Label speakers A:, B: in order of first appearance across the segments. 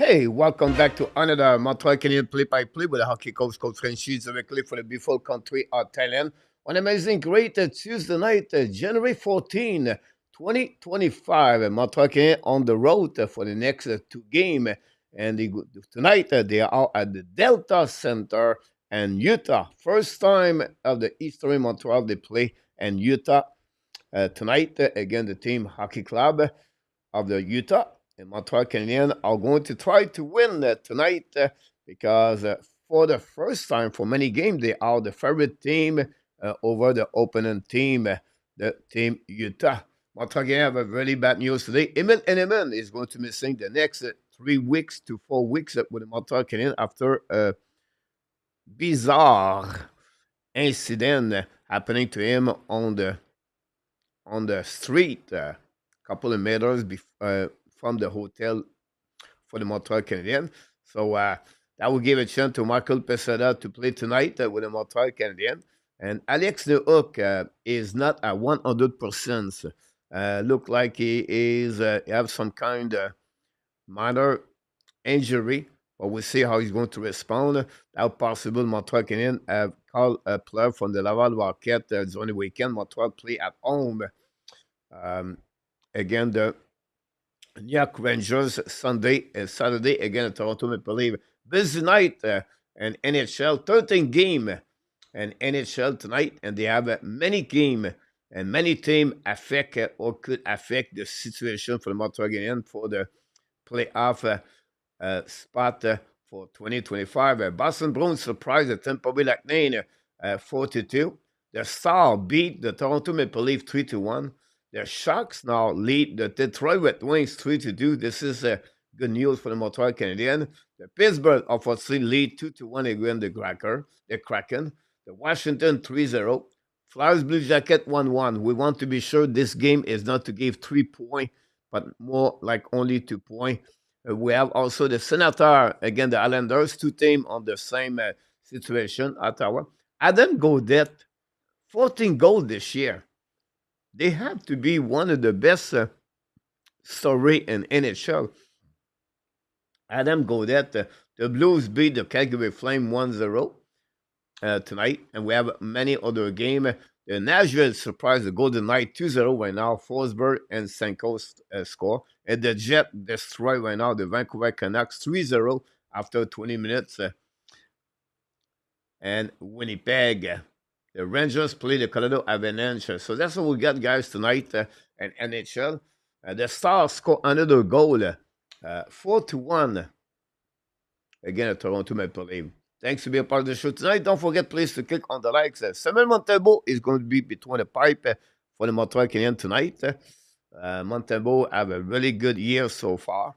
A: Hey, welcome back to another Montreal Canadiens play-by-play with the hockey coach, Coach Frenchy, directly for the beautiful country of Thailand. On amazing great Tuesday night, January 14, 2025. Montreal Canadiens on the road for the next two games. And tonight, they are at the Delta Center in Utah. First time of the Eastern Montreal they play in Utah. Tonight, again, the team hockey club of the Utah and Montreal Canadiens are going to try to win tonight because for the first time for many games, they are the favorite team over the opponent team, the team Utah. Montreal Canadiens have a really bad news today. Emil Eneman is going to missing the next 3 weeks to 4 weeks with the Montreal Canadiens after a bizarre incident happening to him on the street, a couple of meters from the hotel for the Montreal Canadiens. So that will give a chance to Michael Pesada to play tonight with the Montreal Canadiens. And Alex the Hook is not at 100%. Look like he have some kind of minor injury, but we'll see how he's going to respond. How possible Montreal Canadiens have called a player from the Laval Rocket during the weekend. Montreal play at home. Again, the New York Rangers Saturday again at Toronto Maple Leaf. Busy night in NHL, 13 game in NHL tonight, and they have many game and many team affect or could affect the situation for the Montreal Canadiens for the playoff spot for 2025. Boston Bruins surprised the Tampa Bay Lightning 4-2. The Star beat the Toronto Maple Leaf 3-1. The Sharks now lead the Detroit Red Wings 3-2. This is good news for the Montreal Canadiens. The Pittsburgh unfortunately lead 2-1 against the Kraken. The Washington 3-0. Flyers Blue Jacket 1-1. We want to be sure this game is not to give 3 points, but more like only 2 points. We have also the Senator, again, the Islanders, two teams on the same situation, Ottawa. Adam Gaudette, 14 goals this year. They have to be one of the best story in NHL. Adam Gaudette, the Blues beat the Calgary Flame 1-0 tonight, and we have many other games. The Nashville surprised the Golden Knight 2-0 right now. Forsberg and Senko score. And the Jet destroy right now the Vancouver Canucks 3-0 after 20 minutes. And Winnipeg, the Rangers play the Colorado Avalanche. So that's what we got, guys, tonight in NHL. The Stars score another goal, 4-1 again at Toronto Maple Leaf. Thanks to be a part of the show tonight. Don't forget, please, to click on the likes. Samuel Montembeault is going to be between the pipe for the Montreal Canadiens tonight. Montembeault have a really good year so far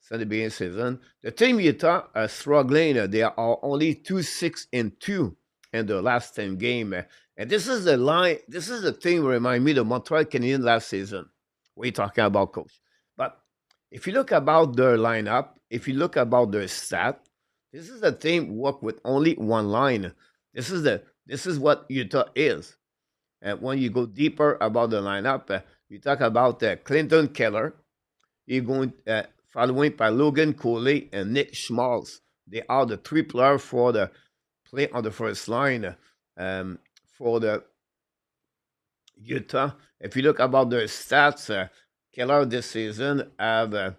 A: since the beginning of the season. The team Utah are struggling. They are only 2-6-2 in the last 10 games. And this is the line. This is the thing that remind me of the Montreal Canadiens last season. What are you talking about, coach? But if you look about their lineup, if you look about their stat, this is a team work with only one line. This is what Utah is. And when you go deeper about the lineup, you talk about Clayton Keller. You're going following by Logan Cooley and Nick Schmaltz. They are the three players for the play on the first line for the Utah. If you look about their stats, Keller this season have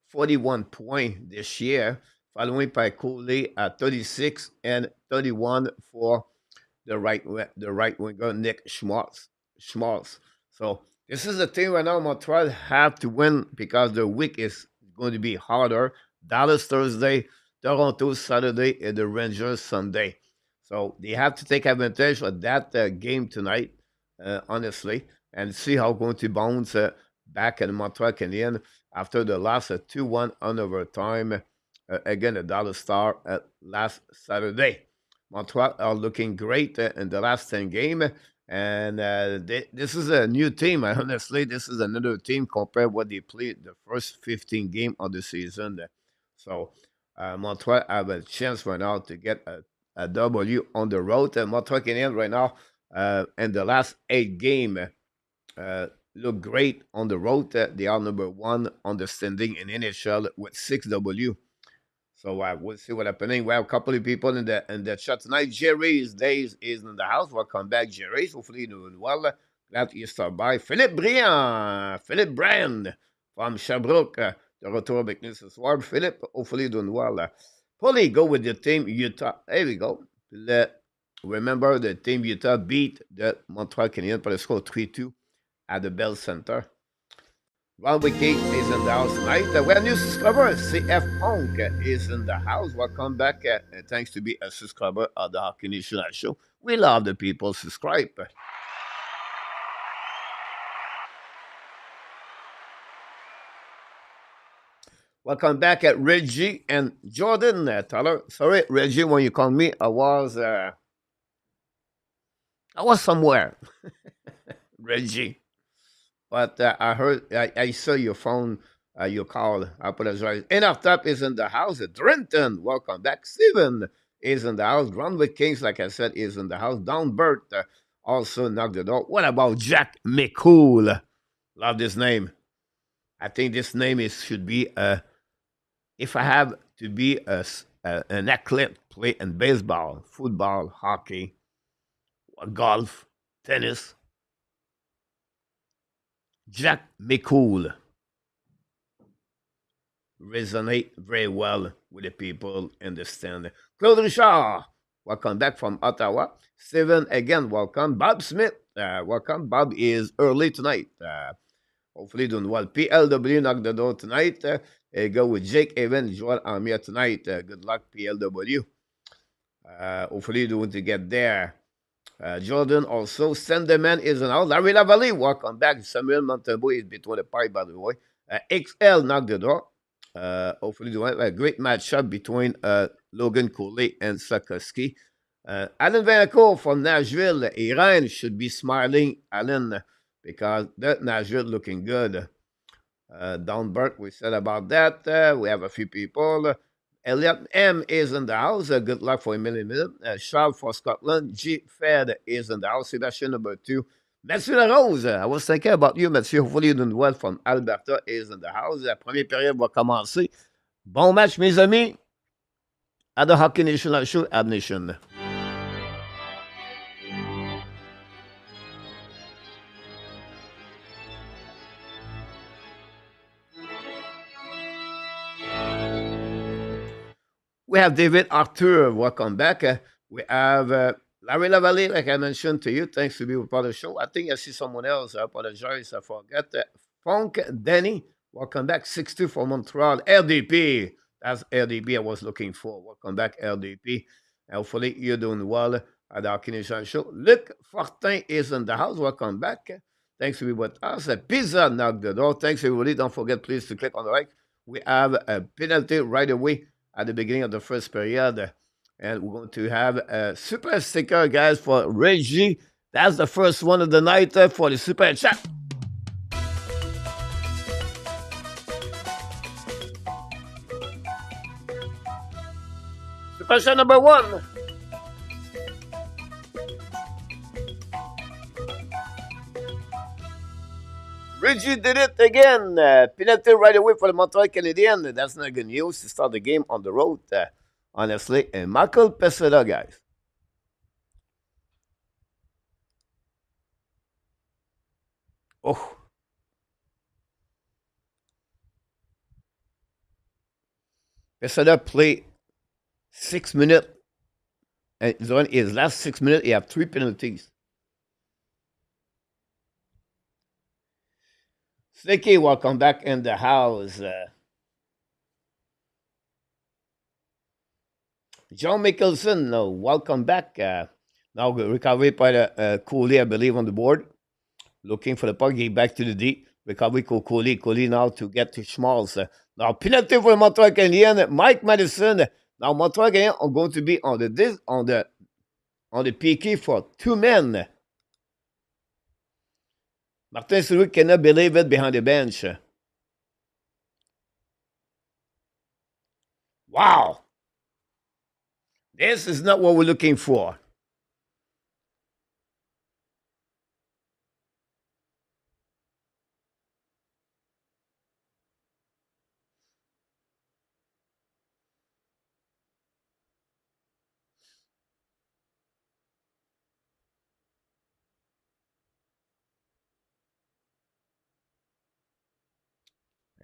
A: 41 points this year, following by Cooley at 36 and 31 for the right winger Nick Schmaltz. So this is the thing right now. Montreal have to win because the week is going to be harder. Dallas Thursday, Toronto Saturday, and the Rangers Sunday. So they have to take advantage of that game tonight, honestly, and see how going to bounce back at the Montreal Canadiens after the last 2-1 on overtime. Again, the Dallas Star last Saturday. Montreal are looking great in the last 10 games. And this is a new team. Honestly, this is another team compared to what they played the first 15 games of the season. So Montreal have a chance right now to get a W on the road. And Montreal Canadiens right now in the last 8 games, look great on the road. They are number one on the standing in NHL with 6W. So we'll see what happening. We have a couple of people in the chat tonight. Jerry's Days is in the house. Welcome back, Jerry. Hopefully you're doing well. Glad you start by. Philippe Briand. Philippe Brand from Sherbrooke. De retour avec nous ce soir. Philippe, hopefully you're doing well. Polly, go with the team Utah. There we go. Remember the team Utah beat the Montreal Canadiens by the score 3-2 at the Bell Center. Ron Wiki is in the house tonight. We have new subscriber, CF Punk is in the house. Welcome back. Thanks to be a subscriber of the Hockey National Show. We love the people subscribe. Welcome back at Reggie and Jordan. Tyler, sorry, Reggie, when you called me, I was somewhere. Reggie. But I heard, I saw your phone, your call. I apologize. Enough Top is in the house. Drenton, welcome back. Steven is in the house. Grandwick Kings, like I said, is in the house. Down Bert also knocked the door. What about Jack McCool? Love this name. I think this name should be if I have to be an athlete, play in baseball, football, hockey, golf, tennis. Jack McCool resonate very well with the people in the stand. Claude Richard, welcome back from Ottawa. Steven, again, welcome. Bob Smith, welcome. Bob is early tonight. Hopefully doing well. PLW knocked the door tonight. Go with Jake Evan, Joel Amir tonight. Good luck, PLW. Hopefully doing to get there. Jordan also. Senderman is in house. Larry Lavalley, welcome back. Samuel Montembeau is between the pipe, by the way. XL knocked the door. Hopefully doing a great matchup between Logan Cooley and Sakoski. Alan Vancourt from Nashville. Iran should be smiling, Alan, because that Nashville looking good. Don Burke, we said about that. We have a few people. Elliot M is in the house. Good luck for a minute. Charles for Scotland. G. Fed is in the house. Sebastian number 2. Mathieu Larose, I was thinking about you, Mathieu. Hopefully you're doing well from Alberta is in the house. La première période va commencer. Bon match, mes amis. À the Hockey National Show, Ab Nation. We have David Arthur. Welcome back. We have Larry Lavalley, like I mentioned to you. Thanks to be part of the show. I think I see someone else. I apologize. I forgot. Funk Denny. Welcome back. 6-2 for Montreal. RDP. That's RDP I was looking for. Welcome back, RDP. Hopefully you're doing well at the Hockey Nation Show. Luc Fortin is in the house. Welcome back. Thanks to be with us. Pizza knocked the door. Thanks, everybody. Don't forget, please, to click on the like. We have a penalty right away at the beginning of the first period. And we're going to have a super sticker, guys, for Reggie. That's the first one of the night for the super chat. Super chat number 1. Reggie did it again. Penalty right away for the Montreal Canadiens. That's not good news to start the game on the road, honestly. And Michael Pesera, guys. Oh. Pesera played 6 minutes. And during his last 6 minutes, he had 3 penalties. Suzuki, welcome back in the house. John Mickelson, welcome back. Now recovery by the Cooley, I believe, on the board. Looking for the puck, get back to the D. Recovery for Cooley. Cooley now to get to Schmaltz. Now penalty for Montreal Canadiens. Mike Madison. Now Montreal Canadiens are going to be on the PK for 2 men. Martin St-Louis cannot believe it behind the bench. Wow. This is not what we're looking for.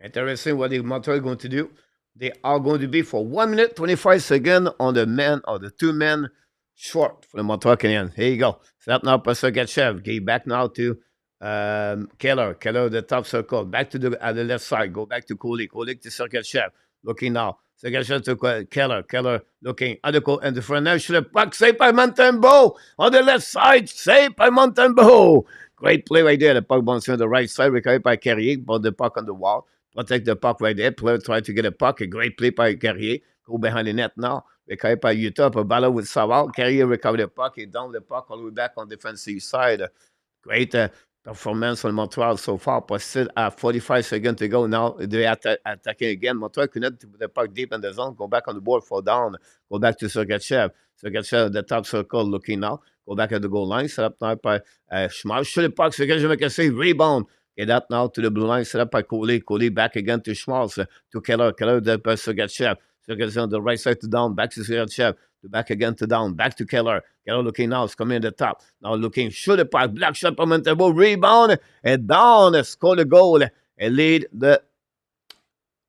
A: Interesting what the Montreal going to do. They are going to be for 1 minute 25 seconds on the man or the two men short for the Montreal Canadiens. Here you go. Set up now for Sergachev. Get back now to Keller. Keller, the top circle. Back to the at the left side. Go back to Kolik. Kolik to Sergachev. Looking now. Sergachev to Keller. Keller looking at the goal and the front. Now should have puck. Saved by Montembeault on the left side. Saved by Montembeault. Great play right there. The puck bouncing on the right side. Recovered by Carrier. But the puck on the wall. Protect the puck right there. Player try to get a puck. A great play by Carrier. Go behind the net now. Recovered by Utah. A battle with Savard. Carrier recovered the puck. He down the puck all the way back on the defensive side. Great performance on Montreal so far, but still at 45 seconds to go now. They're attacking again. Montreal connect to the puck deep in the zone. Go back on the board, fall down. Go back to Sergachev. Sergachev, the top circle, looking now. Go back at the goal line. Set up now by Schmalz. Shoot the puck. Sergachev make a save. Rebound. Get that now to the blue line. Set up by Coley. Coley back again to Schmalz. To Keller. Keller, that by Sergachev. Sergachev on the right side to down. Back to Sergachev. Back again to down. Back to Keller. Keller looking now. It's coming in the top. Now looking. Shoot the puck. Black shot from Montembeault. Rebound. And down. Score the goal. And lead the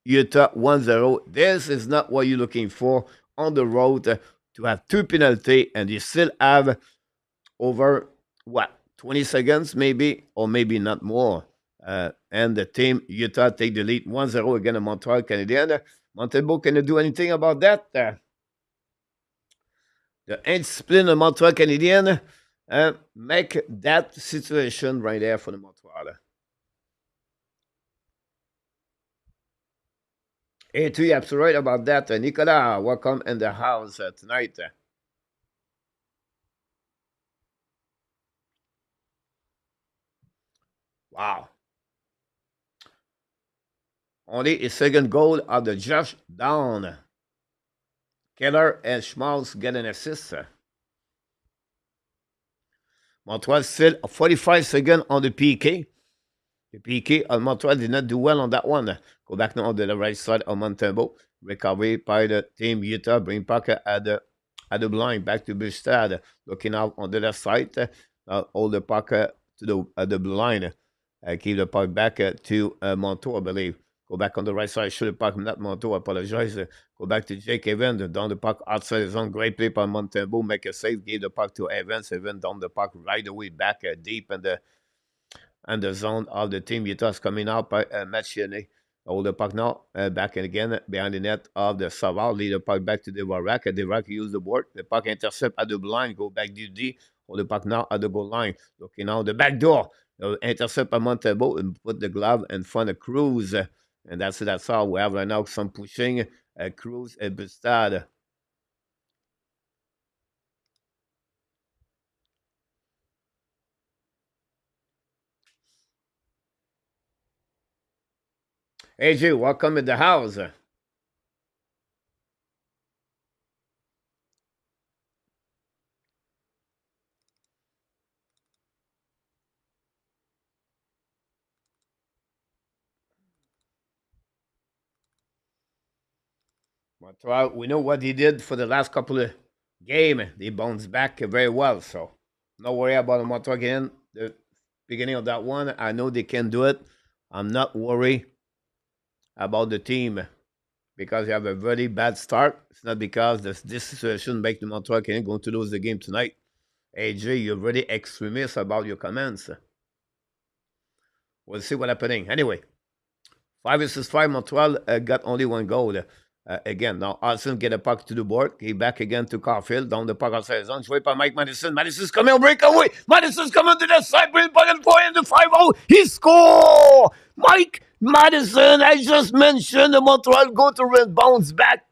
A: Utah 1-0. This is not what you're looking for on the road to have two penalty. And you still have over, 20 seconds maybe, or maybe not more. And the team, Utah, take the lead 1-0 against the Montreal Canadiens. Montembeault, can you do anything about that? The indiscipline of Montreal Canadiens make that situation right there for the Montreal. Hey, you're absolutely right about that. Nicolas, welcome in the house tonight. Wow. Only a second goal of the Josh down. Keller and Schmalz get an assist. Montreal still 45 seconds on the PK. The PK of Montreal did not do well on that one. Go back now on the right side of Montembeault. Recovery by the team Utah. Bring puck at the blind. Back to Bustad. Looking out on the left side. Hold the puck to the blind. Keep the puck back to Montour, I believe. Go back on the right side. Shoot the puck. Not Montour. Apologize. Go back to Jake Evans. Down the puck outside the zone. Great play by Montembeault. Make a save. Give the puck to Evans. Evans down the puck right away. Back deep in the zone of the team. Utah's coming out by Matchiene. Hold the puck now. Back and again behind the net of the Savard. Lead the puck back to the Dach. The Dach use the board. The puck intercept at the blind. Go back to D. Hold the puck now at the goal line. Looking out the back door. Intercept by Montembeault and put the glove in front of Cruz. And that's all. We have right now some pushing. Cruz and Bustad. AJ, welcome in the house. Montreal, we know what he did for the last couple of games. They bounced back very well. So no worry about Montreal again. The beginning of that one, I know they can do it. I'm not worried about the team because you have a very bad start. It's not because this situation makes the Montreal Canadiens going to lose the game tonight. AJ, you're very extremist about your comments. We'll see what's happening. Anyway, 5 versus 5, Montreal got only one goal. Again, now Austin get a puck to the board. He back again to Caufield. Down the puck outside zone. Joué by Mike Madison. Madison's coming on breakaway. Madison's coming to the side. Bring puck and point in the 5-0. He score! Mike Madison, I just mentioned the Montreal go to bounce back.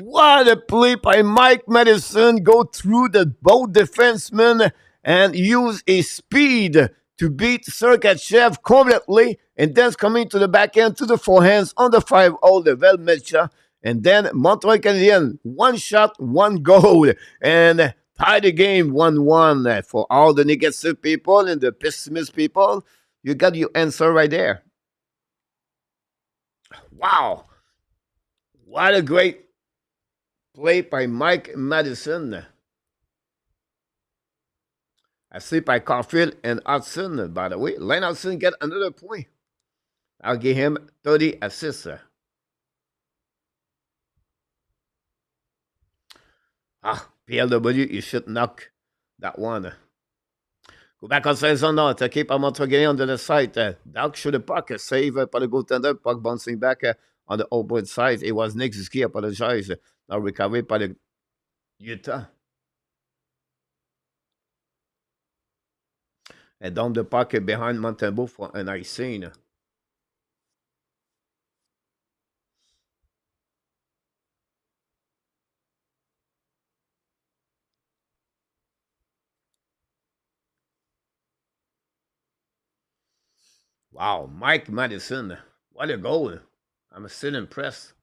A: What a play by Mike Madison. Go through the both defensemen and use his speed to beat Sergachev completely. And then coming to the back end to the forehands on the 5-0, the Velmecha. And then Montreal Canadiens, one shot, one goal. And tie the game 1-1. For all the negative people and the pessimist people, you got your answer right there. Wow. What a great play by Mike Madison. Assisté by Caufield and Hudson, by the way. Laine Hudson get another point. I'll give him 30 assists. PLW, you should knock that one. Go back on saison now, attaqué par Montreal Canadiens on the side. Dach shoot the puck, save par le goaltender, puck bouncing back on the opposite side. It was Nick Suzuki, apologize. Now recovered by the Utah. And down the puck behind Montembeau for an icing. Wow, Mike Madison. What a goal. I'm still impressed.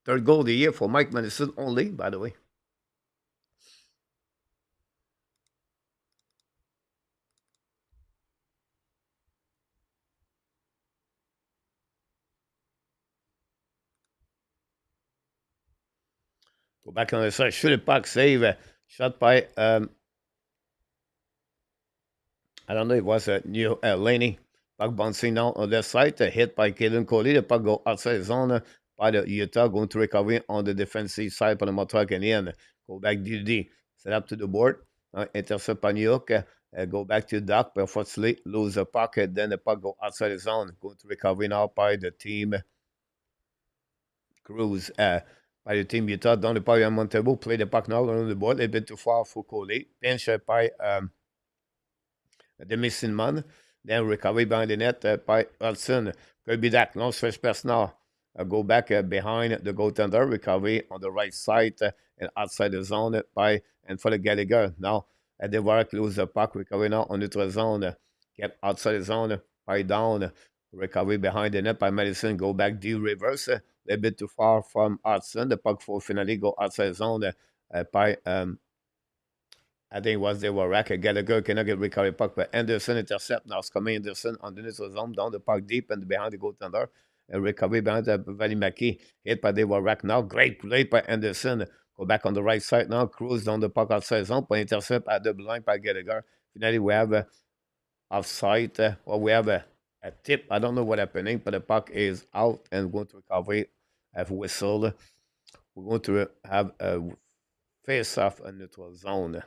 A: Third goal of the year for Mike Madison only, by the way. Go back on the side, shoot the puck, save. Shot by, I don't know, it was New Laine. Puck bouncing down on the side, hit by Clayton Keller. The puck go outside the zone by the Utah, going to recover on the defensive side for the Montreal Canadiens. Go back DD, set up to the board. Intercept by New York. Go back to Dach, but unfortunately lose the puck. Then the puck go outside the zone. Going to recover now by the team Cruz. By the team Utah, down the puck on Montembeau. Play the puck now on the board. A bit too far for Coley. Pinch by the missing man. Then recovery behind the net by Hudson. Could be that long stretch pass now. Go back behind the goaltender. Recovery on the right side and outside the zone by and for the Gallagher. Now at the work, lose the puck. Recovery now on the zone. Get outside the zone by down. Recovery behind the net by Madison. Go back D reverse. A little bit too far from Hudson. The puck for finally go outside the zone by I think it was they were rack. Gallagher cannot get recovery puck, but Anderson intercept. Now it's coming Anderson underneath the zone, down the puck deep and behind the goaltender. A recovery behind Valimaki. Hit by they were rack now. Great play by Anderson. Go back on the right side now. Cruise down the puck outside zone. Point intercept at the line by Gallagher. Finally, we have offside, or we have a tip. I don't know what happening, but the puck is out and going to recovery. Have whistled. We're going to have a face off in neutral zone.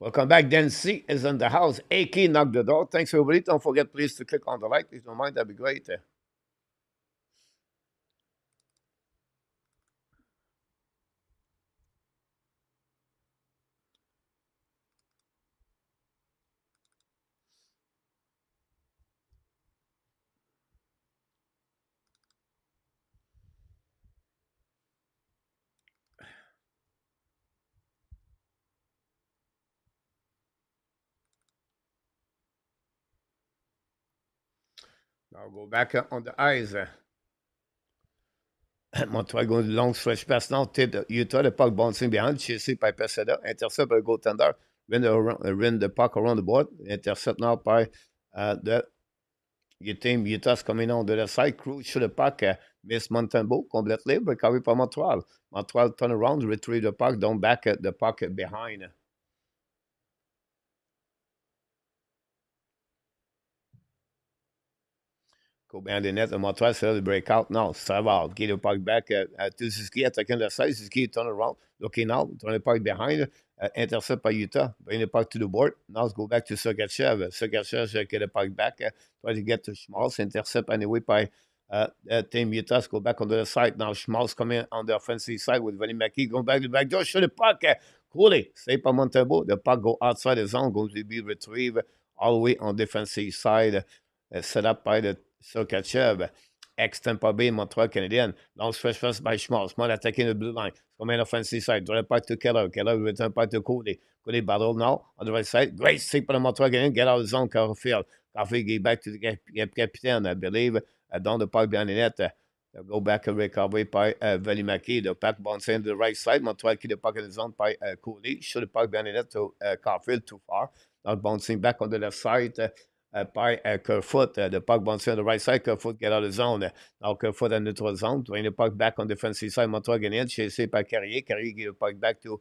A: Welcome back. Dempsey is in the house. AK knocked the door. Thanks, everybody. Don't forget, please, to click on the like. Please don't mind. That'd be great. Now go back on the eyes. Montreal going long stretch pass now. Tip Utah, the puck bouncing behind. Chasé by Peseda. Intercept by the goaltender. Win the puck around the board. Intercept now by the team Utah's coming on the side. Cruz shoot the puck. Miss Montembeau completely. Recovery by Montreal. Montreal turn around, retrieve the puck. Down back the puck behind. Go behind the net. Montreal c'est le breakout. Non, ça va. Get the puck back to Suzuki, attacking the side. Suzuki turn around, looking out, turn the puck behind. Intercept by Utah. Bring the puck to the board. Now let's go back to Sergachev. Sergachev get the puck back. Try to get to Schmaltz. Intercept anyway by team Utah. Go back on the other side. Now Schmaltz coming on the offensive side with Valimaki. Going back to the back door. Shoot the puck. Coolly. Save by Montembeau. The puck go outside the zone. Going to be retrieved all the way on defensive side. Set up by the Sergachev. Ex-Tampa Bay, Montreal Canadiens. Long stretch first by Schmaltz. Small attacking the blue line. Coming offensive side. Draw the puck to Keller. Keller return puck to Cody. Cody battle now on the right side. Great save for the Montreal Canadiens. Get out of the zone, Caufield. Caufield get back to the captain, I believe. Down the puck behind the net. They'll go back and recover by Valimaki. The puck bouncing to the right side. Montreal keep the puck in the zone by Cody. Shoot the puck behind the net to Caufield too far. Now bouncing back on the left side. par Kerfoot. The puck bouncing on the right side. Kerfoot get out of zone. Now Kerfoot in neutral zone. Playing the puck back on defensive side. Montreal Canadiens chasé par Carrier. Carrier give the puck back to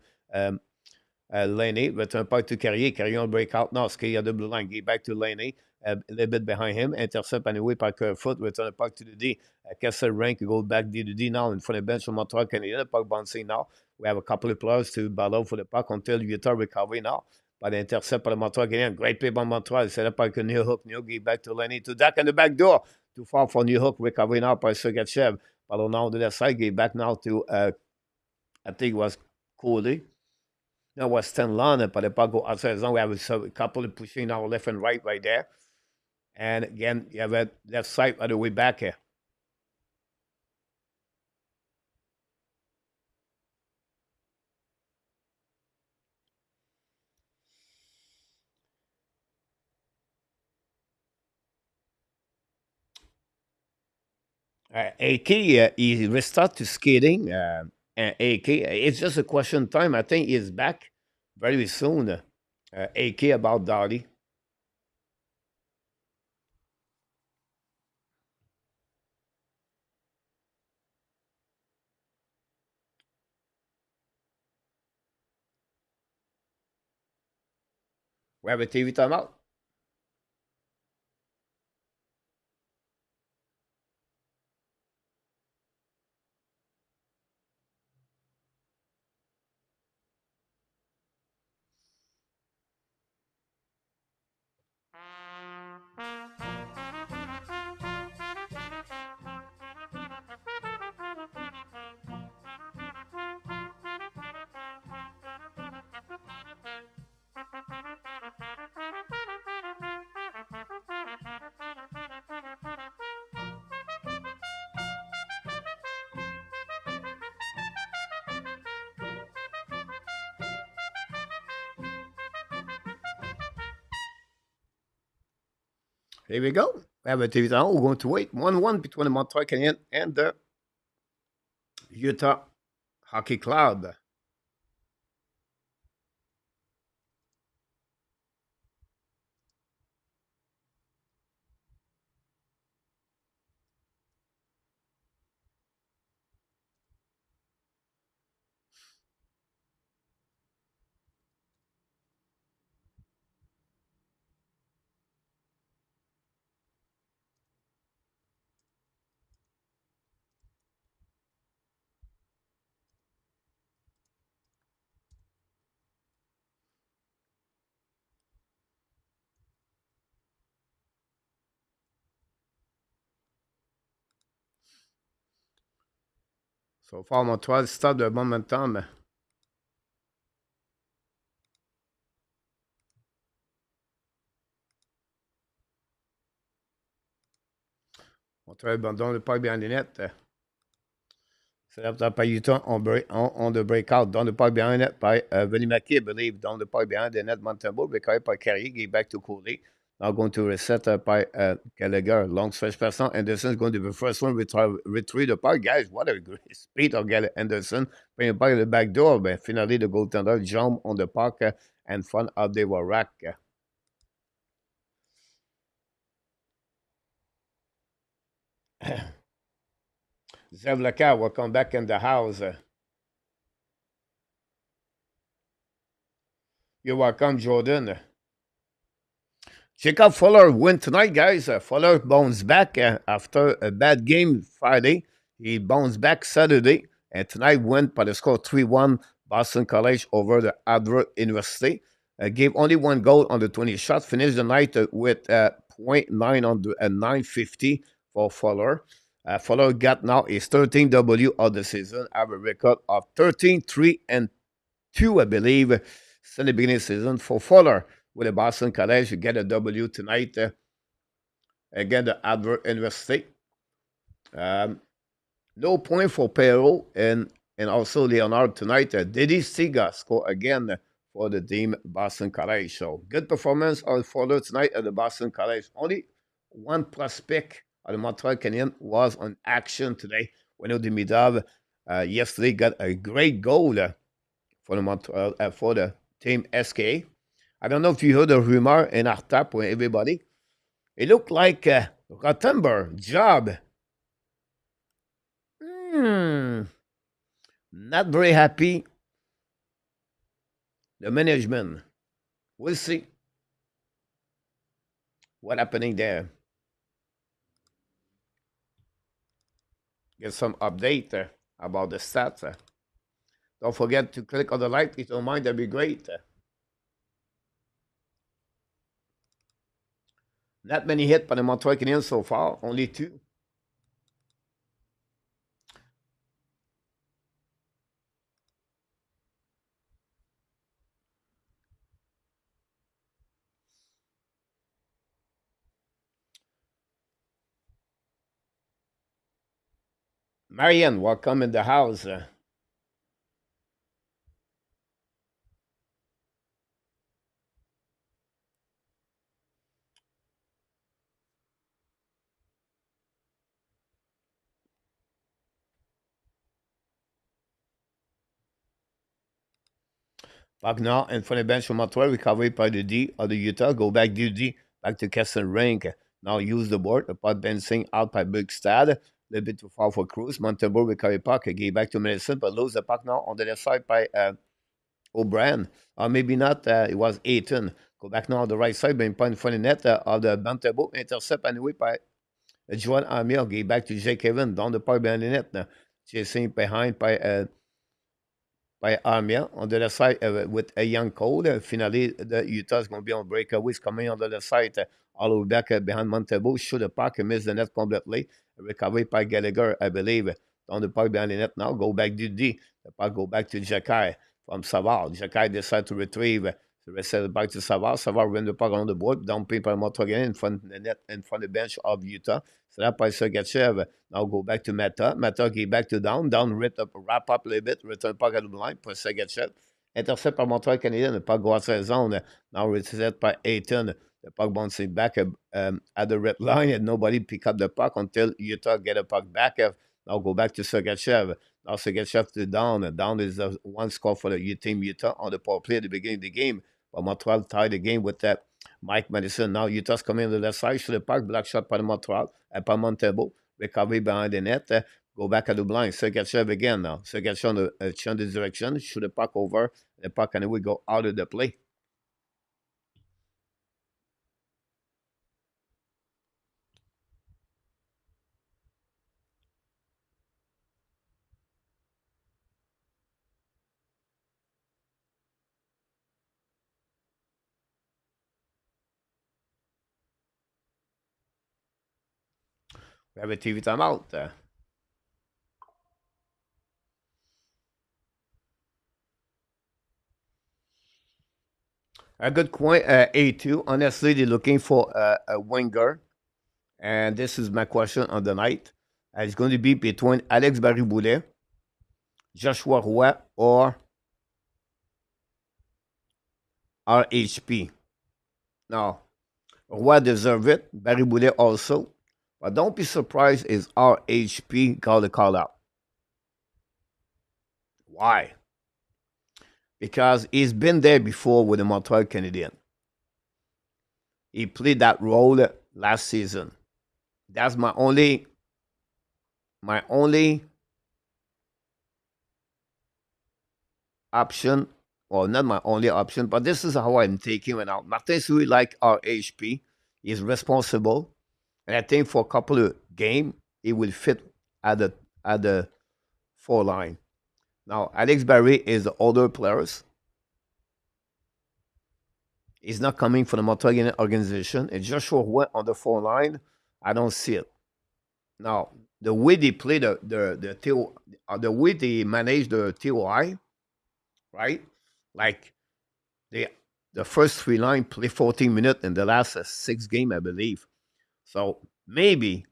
A: Laine. Return puck to Carrier. Carrier on breakout. No, ski at the blue line. Give back to Laine. A little bit behind him. Intercept anyway par Kerfoot. Return the puck to the D. Kessel rank go back D to D now in front of the bench of Montreal Canadiens. Puck bouncing now. We have a couple of players to battle for the puck until Utah recovery now. By the intercept par le Montreal Canadiens. Great play by Montreal. Set up by New Hook. New give back to Laine. To Dach in the back door. Too far for New Hook. Recovery now by Sergachev. Ballon now to the side. Give back now to, I think it was Cody. No, it was Stan Lane. By the puck go outside zone. We have a couple of pushing now left and right there. And again, you have a left side on the way back here. AK, he restarted to skating. AK, it's just a question of time. I think he's back very soon. AK about Doughty. We have a TV timeout. Here we go. We have a TV timeout. We're going to wait 1-1 between the Montreal Canadiens and the Utah Hockey Club. So far, Montreal stop de momentum. Montreal abandonne le puck behind the net. Set up by Utah on the breakout. Down the puck behind it by Venimaki, I believe. Down the puck behind the net, Montembeau. Recovered by Carrier. Give back to Cooley. Now going to reset by Gallagher. Long stretch person. Anderson is going to be the first one. Retrieve the puck. Guys, what a great speed of Anderson. Bring the puck to the back door. But finally, the goaltender jump on the puck in front of the rack. Zev Lecar, welcome back in the house. You're welcome, Jordan. Jacob Fuller win tonight, guys. Fuller bounced back after a bad game Friday. He bounced back Saturday, and tonight went by the score 3-1 Boston College over the Adler University. Gave only one goal on the 20 shots. Finished the night with .9 on the 950 for Fuller. Fuller got now his 13 W of the season. Have a record of 13-3-2, I believe, since the beginning of the season for Fuller. With the Boston College, you get a W tonight. Again, the Adler University. No point for Perrault and also Leonard tonight. Didi Stiga score again for the team Boston College. So good performance of Fuller tonight at the Boston College. Only one prospect of the Montreal Canadiens was on action today. Weno Demidov yesterday got a great goal for the Montreal for the team SK. I don't know if you heard the rumor in our tap with everybody. It looked like Rottenberg job. Hmm, not very happy. The management. We'll see what happening there. Get some update about the stats. Don't forget to click on the like if you don't mind. That'd be great. Not many hits by the Montreal Canadiens so far. Only two. Marianne, welcome in the house. Wagner in front of the bench from Montreal, recovered by the D of the Utah. Go back to D, back to Keston Rink. Now use the board. The puck bouncing out by Bugstad. A little bit too far for Cruz. Montembeau recovery puck. Give back to Medicine, but lose the puck now on the left side by O'Brien. Or maybe not. It was Aiton. Go back now on the right side, being point in front of the net of the Montembeau. Intercept anyway by Joan Amir. Give back to Jake Kevin down the puck behind the net. Chasing behind by Armia on the left side with a young Cole. Finally, the Utah is going to be on breakaways coming on the left side. All the way back behind Montebo. Shoot the puck and miss the net completely. Recovery by Gallagher, I believe. On the puck behind the net now. Go back to D. The puck go back to Jacky from Savard. Jacky decides to retrieve. The rest of the back to Savard. Savard win the puck on the board. Down by Montreal again in front of the net, in front of the bench of Utah. So that by Sergachev. Now go back to Mata. Mata get back to down. Down, wrap up a little bit. Return puck at the line pour Sergachev. Intercept par Montreal Canadien. Le puck go outside zone. Now reset by Aiton. The puck bouncing back at the red line and nobody pick up the puck until Utah get a puck back. Now go back to Sergachev. Now Sergachev to down. Down is one score for the team Utah on the power play at the beginning of the game. But Montreal tied the game with that. Mike Madison. Now Utah's coming on the left side. Shoot the puck. Black shot by Montreal. By Montebo. Recovery behind the net. Go back at the blind. Sergachev again now. Sergachev on the change the direction. Shoot the puck over. The puck and we go out of the play. We have a TV timeout. A good point. A2. Honestly, they're looking for a winger. And this is my question on the night. It's going to be between Alex Bariboulet, Joshua Roy, or RHP. Now, Roy deserves it. Bariboulet also. But don't be surprised if RHP got the call out. Why? Because he's been there before with the Montreal Canadiens. He played that role last season. That's my only option, or not my only option, but this is how I'm taking it out. Martin Louis, like RHP, is responsible, and I think for a couple of games, he will fit at the four line. Now, Alex Barry is the older players. He's not coming from the Montreal organization. And Joshua went on the four line. I don't see it. Now, the way they play the way they manage the TOI, right? Like they the first three line play 14 minutes in the last six game, I believe. So maybe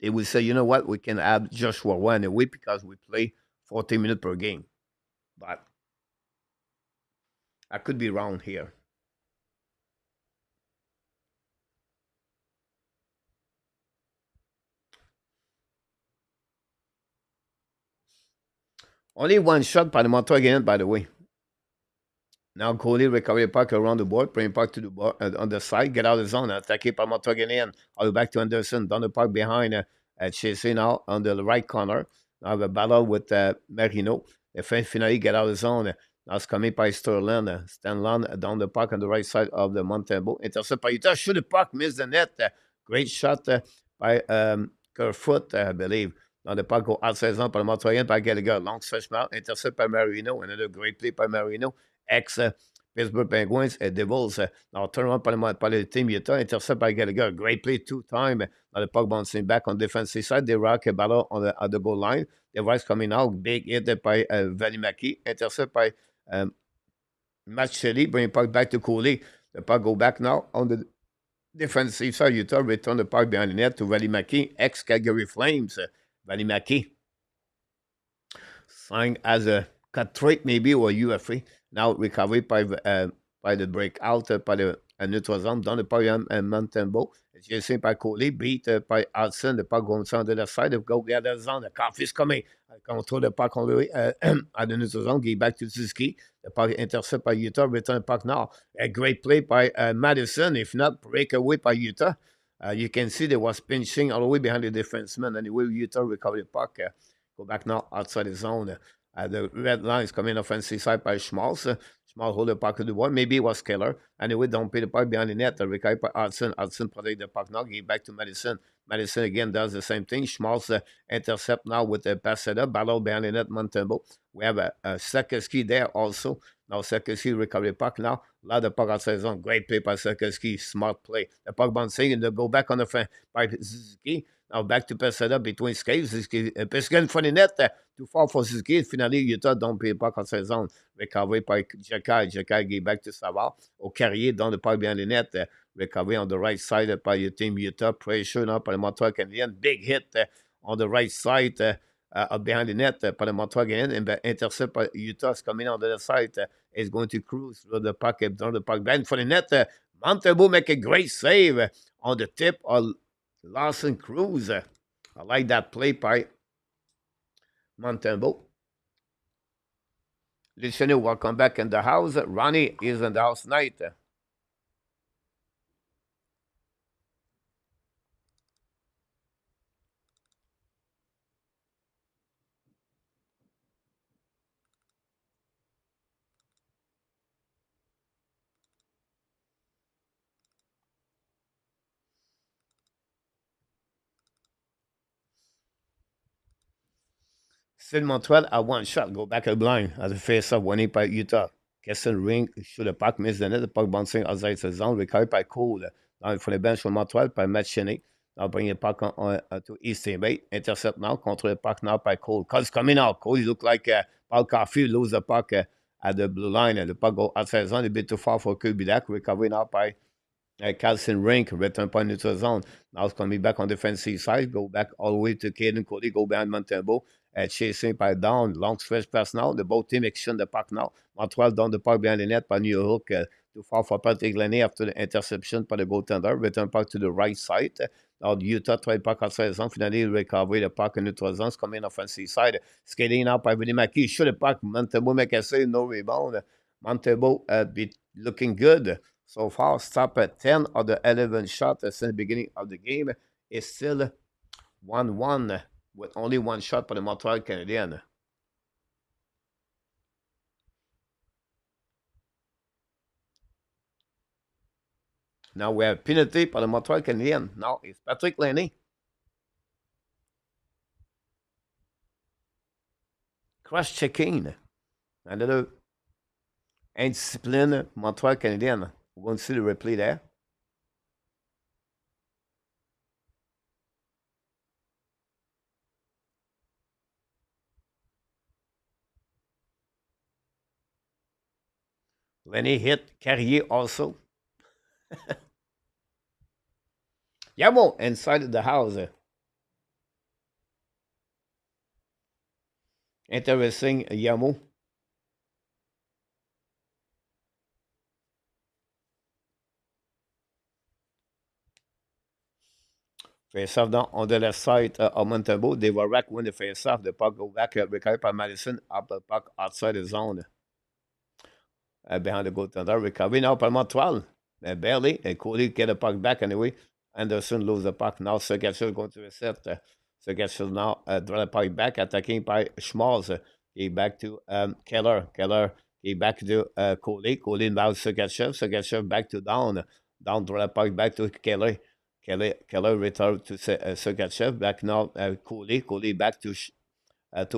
A: they will say, you know what, we can add Joshua one away because we play 14 minutes per game. But I could be wrong here. Only one shot by the Montreal again, by the way. Now Coley recovery puck around the board, bring puck to the board on the side, get out of the zone, attaqué par Montreal Canadiens. All the way back to Anderson, down the park behind Chasey now on the right corner. Now have a battle with Marino. The fin finally get out of the zone. Now it's coming by Sterling. Stanlon down the park on the right side of the Montembeau. Intercept by Utah. Shoot the puck, miss the net. Great shot by Kerfoot, I believe. Dans le parc au outside par le Montreal par Gallagher. Long stretch out. Intercept by Marino. Another great play by Marino. Ex Pittsburgh Penguins et Devils. Now turn around par le team Utah. Intercept by Gallagher. Great play two-time. Dans le puck bouncing back on defensive side. They rock a battle on the goal line. The Rice coming out. Big hit by Valimaki. Intercept by Matt Shelley. Bring the puck back to Cooley. The puck go back now on the defensive side. Utah return the puck behind the net to Valimaki. Ex-Calgary Flames. Valimaki. Signed as a cut trade maybe or UFA. Now recovery by the breakout by the neutral zone dans le parc Montembeau. Jason by Coley beat by Hudson. The puck goes on the left side. The go get the zone. The Caufield coming. Control the puck on the way at the neutral zone. Give back to Suzuki. The puck intercept by Utah. Return the puck now. A great play by Madison. If not, breakaway by Utah. You can see there was pinching all the way behind the defenseman. Anyway, Utah recover the puck. Go back now outside the zone. The red line is coming offensive side by Schmaltz. Schmaltz hold the puck to the wall. Maybe it was Keller. Anyway, don't pay the puck behind the net. Recovery by Hudson. Hudson protect the puck now. Give back to Madison. Madison again does the same thing. Schmaltz intercept now with the pass setup. Battle behind the net, Montembeau. We have a Sakeski there also. Now Sakeski recover the puck now. A lot of puck outside the zone. Great play by Sakeski. Smart play. The puck bouncing and they go back on the front by Suzuki. Now back to pass setup between skates. Peskin for the net. Too far for Suzuki. Finally, Utah don't pay the puck outside the zone. Recovery by Jacky. Jacky give back to Savard. Au Carrier down the puck behind the net. Recovery on the right side by your team Utah. Pressure now by the Montreal Canadiens. Big hit on the right side behind the net by the Montreal Canadiens. And the intercept by Utah is coming on the left side. Is going to cruise through the puck down the puck. Back for the net. Montembeau make a great save on the tip of Lawson Cruz. I like that play by Montembeau. Listener, welcome back in the house. Ronnie is in the house tonight. Sid Montreal at one shot. Go back at blind as a face-off winning by Utah. Kesson ring shoot the puck, miss the net. The puck bouncing outside the zone. Recovered by Cole. Now for the bench for Montreal by Matt Cheney. Now bring the puck to his teammate. Intercept now. Control the puck now by Cole. Cole's coming out. Cole look like Paul Caufield lose the puck at the blue line. The puck go outside the zone. A bit too far for Dach. Recovery now by Carlson Rink, return point neutral zone. Now it's coming back on defensive side. Go back all the way to Caden Cody. Go behind Montembeau. Chasing by down. Long stretch pass now. The both team exchange the puck now. Montreal down the puck behind the net by New York. Too far for Patrick Laine after the interception by the goaltender. Return puck to the right side. Now Utah tried puck outside the zone. Finally recovery the puck in neutral zone. Coming offensive side. Skating out by Vinny Mackey. Shoot the puck. Montembeau make a save. No rebound. Montembeau be looking good. So far, stop at 10 of the 11 shots since the beginning of the game. Is still 1-1 with only one shot for the Montreal Canadiens. Now we have penalty for the Montreal Canadiens. Now it's Patrick Laine. Cross-checking. Another indiscipline Montreal Canadiens. We're going to see the replay there. Laine hit Carrier also. Yamo inside the house. Interesting, Yamo. Face-off on the left side of Montembeau. They were rack win the face-off. The puck go back recovered by Madison. Up the puck outside the zone. behind the goaltender. Recovery now by Montreal. Barely. And Cody get the puck back anyway. Anderson lose the puck. Now Sergachev going to reset. Sergachev now draw the puck back. Attacking by Schmalz. He back to Keller. Keller. He back to Coley. Coley now Sergachev. Sergachev back to down. Down draw the puck back to Keller. Keller return to Sergachev. Back now Coley. Coley back to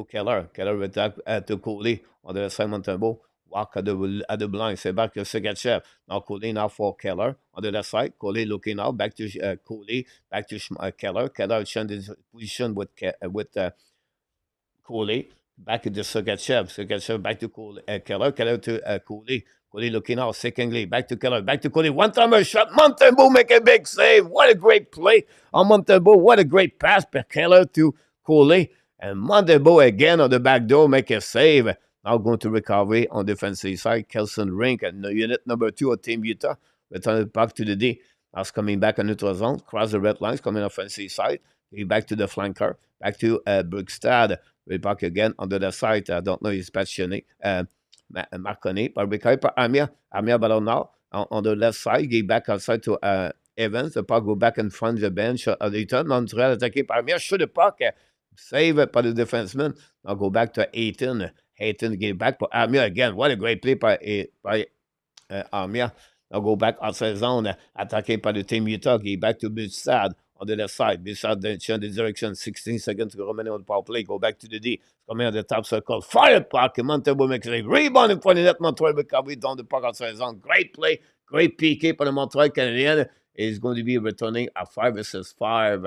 A: Keller. Keller return to Coley on the side Montembeault. Walk at the blind. C'est back to Sergachev. Now Coley now for Keller on the left side. Coley looking out. Back to Coley. Back to Keller. Keller changed his position with Cooley. Back to Sergachev. Sergachev back to Keller. Keller to Cooley. Cooley looking out. Secondly, back to Keller. Back to Cooley. One timer shot. Montembeault make a big save. What a great play on Montembeault. What a great pass by Keller to Cooley. And Montembeault again on the back door make a save. Now going to recovery on defensive side. Kelson Rink and unit number 2 of Team Utah. Return it back to the D. Now coming back on neutral zone. Cross the red lines. Coming offensive side. Back to the flanker. Back to Brugstad. Way back again on the left side. I don't know his passionate. Marconi. But we carry Amia. Amia ballon now on the left side. Give back outside to Evans. The puck go back in front of the bench. The turn Montreal attaqué par Amia. Shoot the puck. Save by the defenseman. Now go back to Hayton. Hayton give back for Amia again. What a great play by Amia. Now go back outside zone. Attaqué par the Team Utah. Give back to Bussard on the left side. Bussard then change the direction. 16 seconds to go remaining on the power play. Go back to the D. Coming on the top circle. Fire puck. Montembeault makes a rebound in front of that. Montreal recovery down the puck outside zone. Great play. Great PK for the Montreal Canadiens. Is going to be returning a 5 versus 5.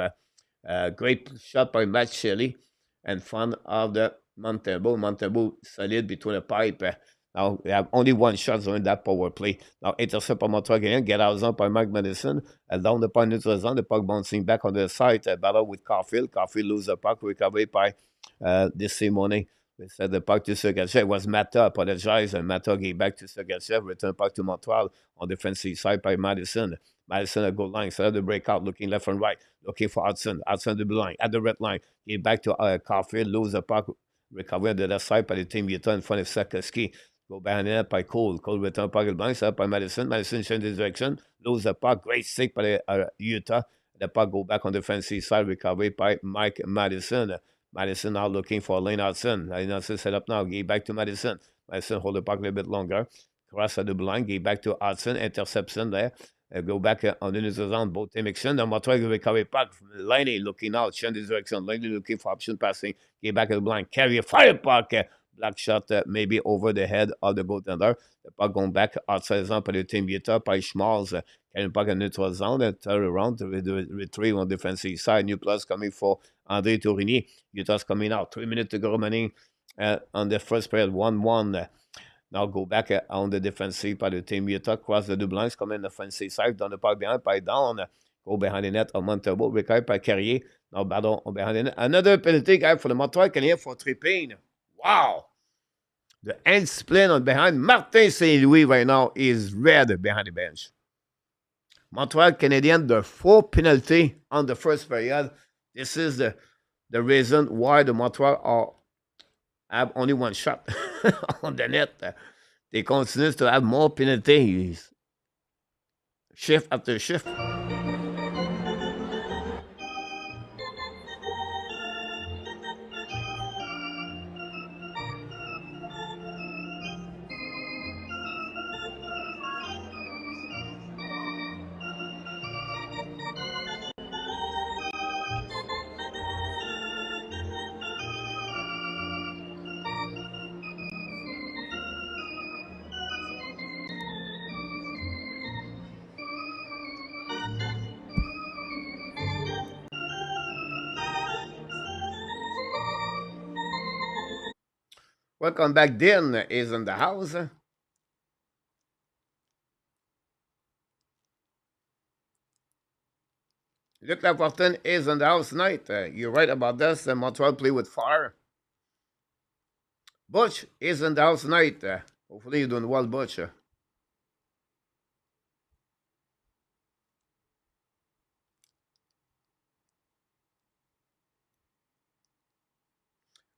A: Great shot by Matt Shelley in front of the Montembeault. Montembeault solid between the pipe. Now, we have only one shot on that power play. Now, intercept by Montreal again. Get out zone by Mike Madison. And down the point neutral zone. The puck bouncing back on the side. Battle with Caufield. Caufield lose the puck. Recovery by this Simone. We said the puck to Sergachev. It was Mata. Apologize. And Mata gave back to Sergachev. Return puck to Montreal on the defensive side by Madison. Madison at goal line. So the breakout. Looking left and right. Looking for Hudson. Hudson the blue line. At the red line. Gave back to Caufield. Lose the puck. Recovery on the left side by the Team Utah in front of Sakoski. Go behind it by Cole. Cole return puck at blind side by Madison. Madison changes direction. Lose the puck. Great stick by the, Utah. The puck go back on the defensive side. Recovery by Mike Madison. Madison now looking for Laine Hudson. Laine Hudson set up now. Give back to Madison. Madison hold the puck a little bit longer. Cross at the blind. Give back to Hudson. Interception there. Go back on the neutral zone. Both team action. Then Montreal recovery puck. Laine looking out. Change direction. Laine looking for option passing. Give back at the blind. Carry a fire puck. Black shot maybe over the head of the goaltender. The puck going back outside zone by the Team Utah by Schmalz. Carrying puck in neutral zone and turn around to retrieve on defensive side. New plus coming for André Tourigny. Utah's coming out. 3 minutes to go remaining on the first period. 1-1. Now go back on the defensive by the Team Utah. Cross the double lines. Come in the defensive side. Down the puck behind by down. Go behind the net of Montembeault. Recovered by Carrier. Now battle behind the net. Another penalty guy for the Montreal Canadiens for tripping. Wow. The end split on behind. Martin St. Louis right now is red behind the bench. Montreal Canadiens, the 4 penalty on the first period. This is the reason why the Montreal have only one shot on the net. They continue to have more penalties. Shift after shift. Welcome back. Din is in the house. Luc Lafortune is in the house tonight. You're right about this. Montreal play with fire. Butch is in the house tonight. Hopefully you're doing well, Butch.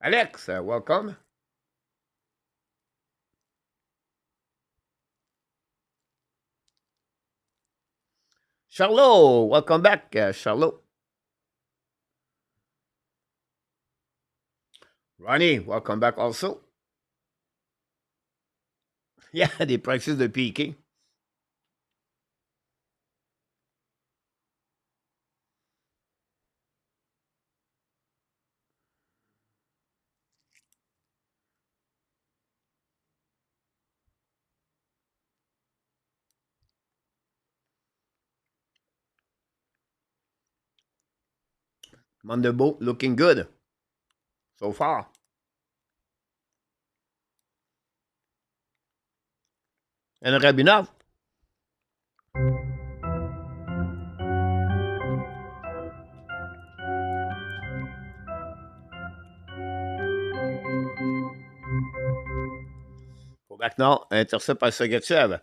A: Alex, welcome. Charlot, welcome back, Charlot. Ronnie, welcome back also. Yeah, they practice the PK. Mandebo looking good so far. And Rabinov. Go back now. Intercept by Sergachev.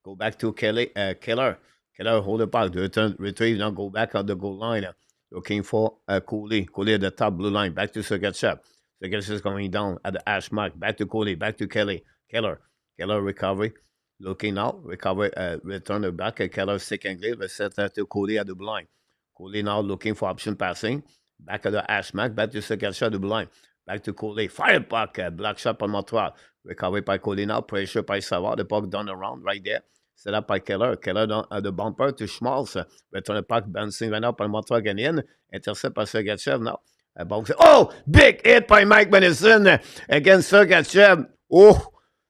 A: Go back to Keller. Keller hold the puck. Retrieve now. Go back on the goal line. Looking for Cooley. Cooley at the top blue line. Back to Sergachev. Sergachev is going down at the hash mark. Back to Cooley. Back to Kelly. Keller. Keller recovery. Looking now. Recovery. Return the back. Keller second glove. Set to Cooley at the blue line. Cooley now looking for option passing. Back at the hash mark. Back to Sergachev at the blue line. Back to Cooley. Fire puck. Black shot on Montreal. Recovery by Colina, pressure by Savard, the puck done around right there. Set up by Keller. Keller down the bumper to Schmaltz. Return the puck, bouncing right up on Montreal Canadiens. Intercept by Sergachev now. Oh, big hit by Mike Benison against Sergachev. Oh,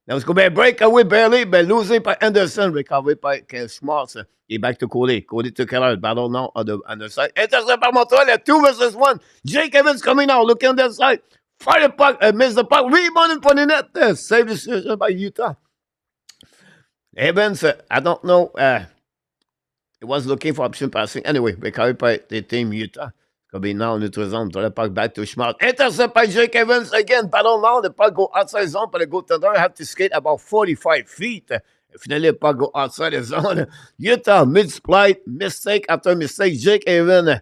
A: that was going to be a breakaway barely, but losing by Anderson. Recovery by Schmaltz. He back to Cooley. Cooley to Keller. Battle now on the side. Intercept by Montreal. 2 versus 1. Jake Evans coming out. Looking on that side. Fire the puck, miss the puck, rebound in front of the net. Save decision by Utah. Evans, I don't know. He was looking for option passing. Anyway, recovered by the team Utah. Could be now neutral zone. Draw the puck back to Schmaltz. Intercept by Jake Evans again. Battle now. The puck go outside zone, but the goaltender have to skate about 45 feet. Finally, the puck go outside the zone. Utah mid-splice, mistake after mistake. Jake Evans.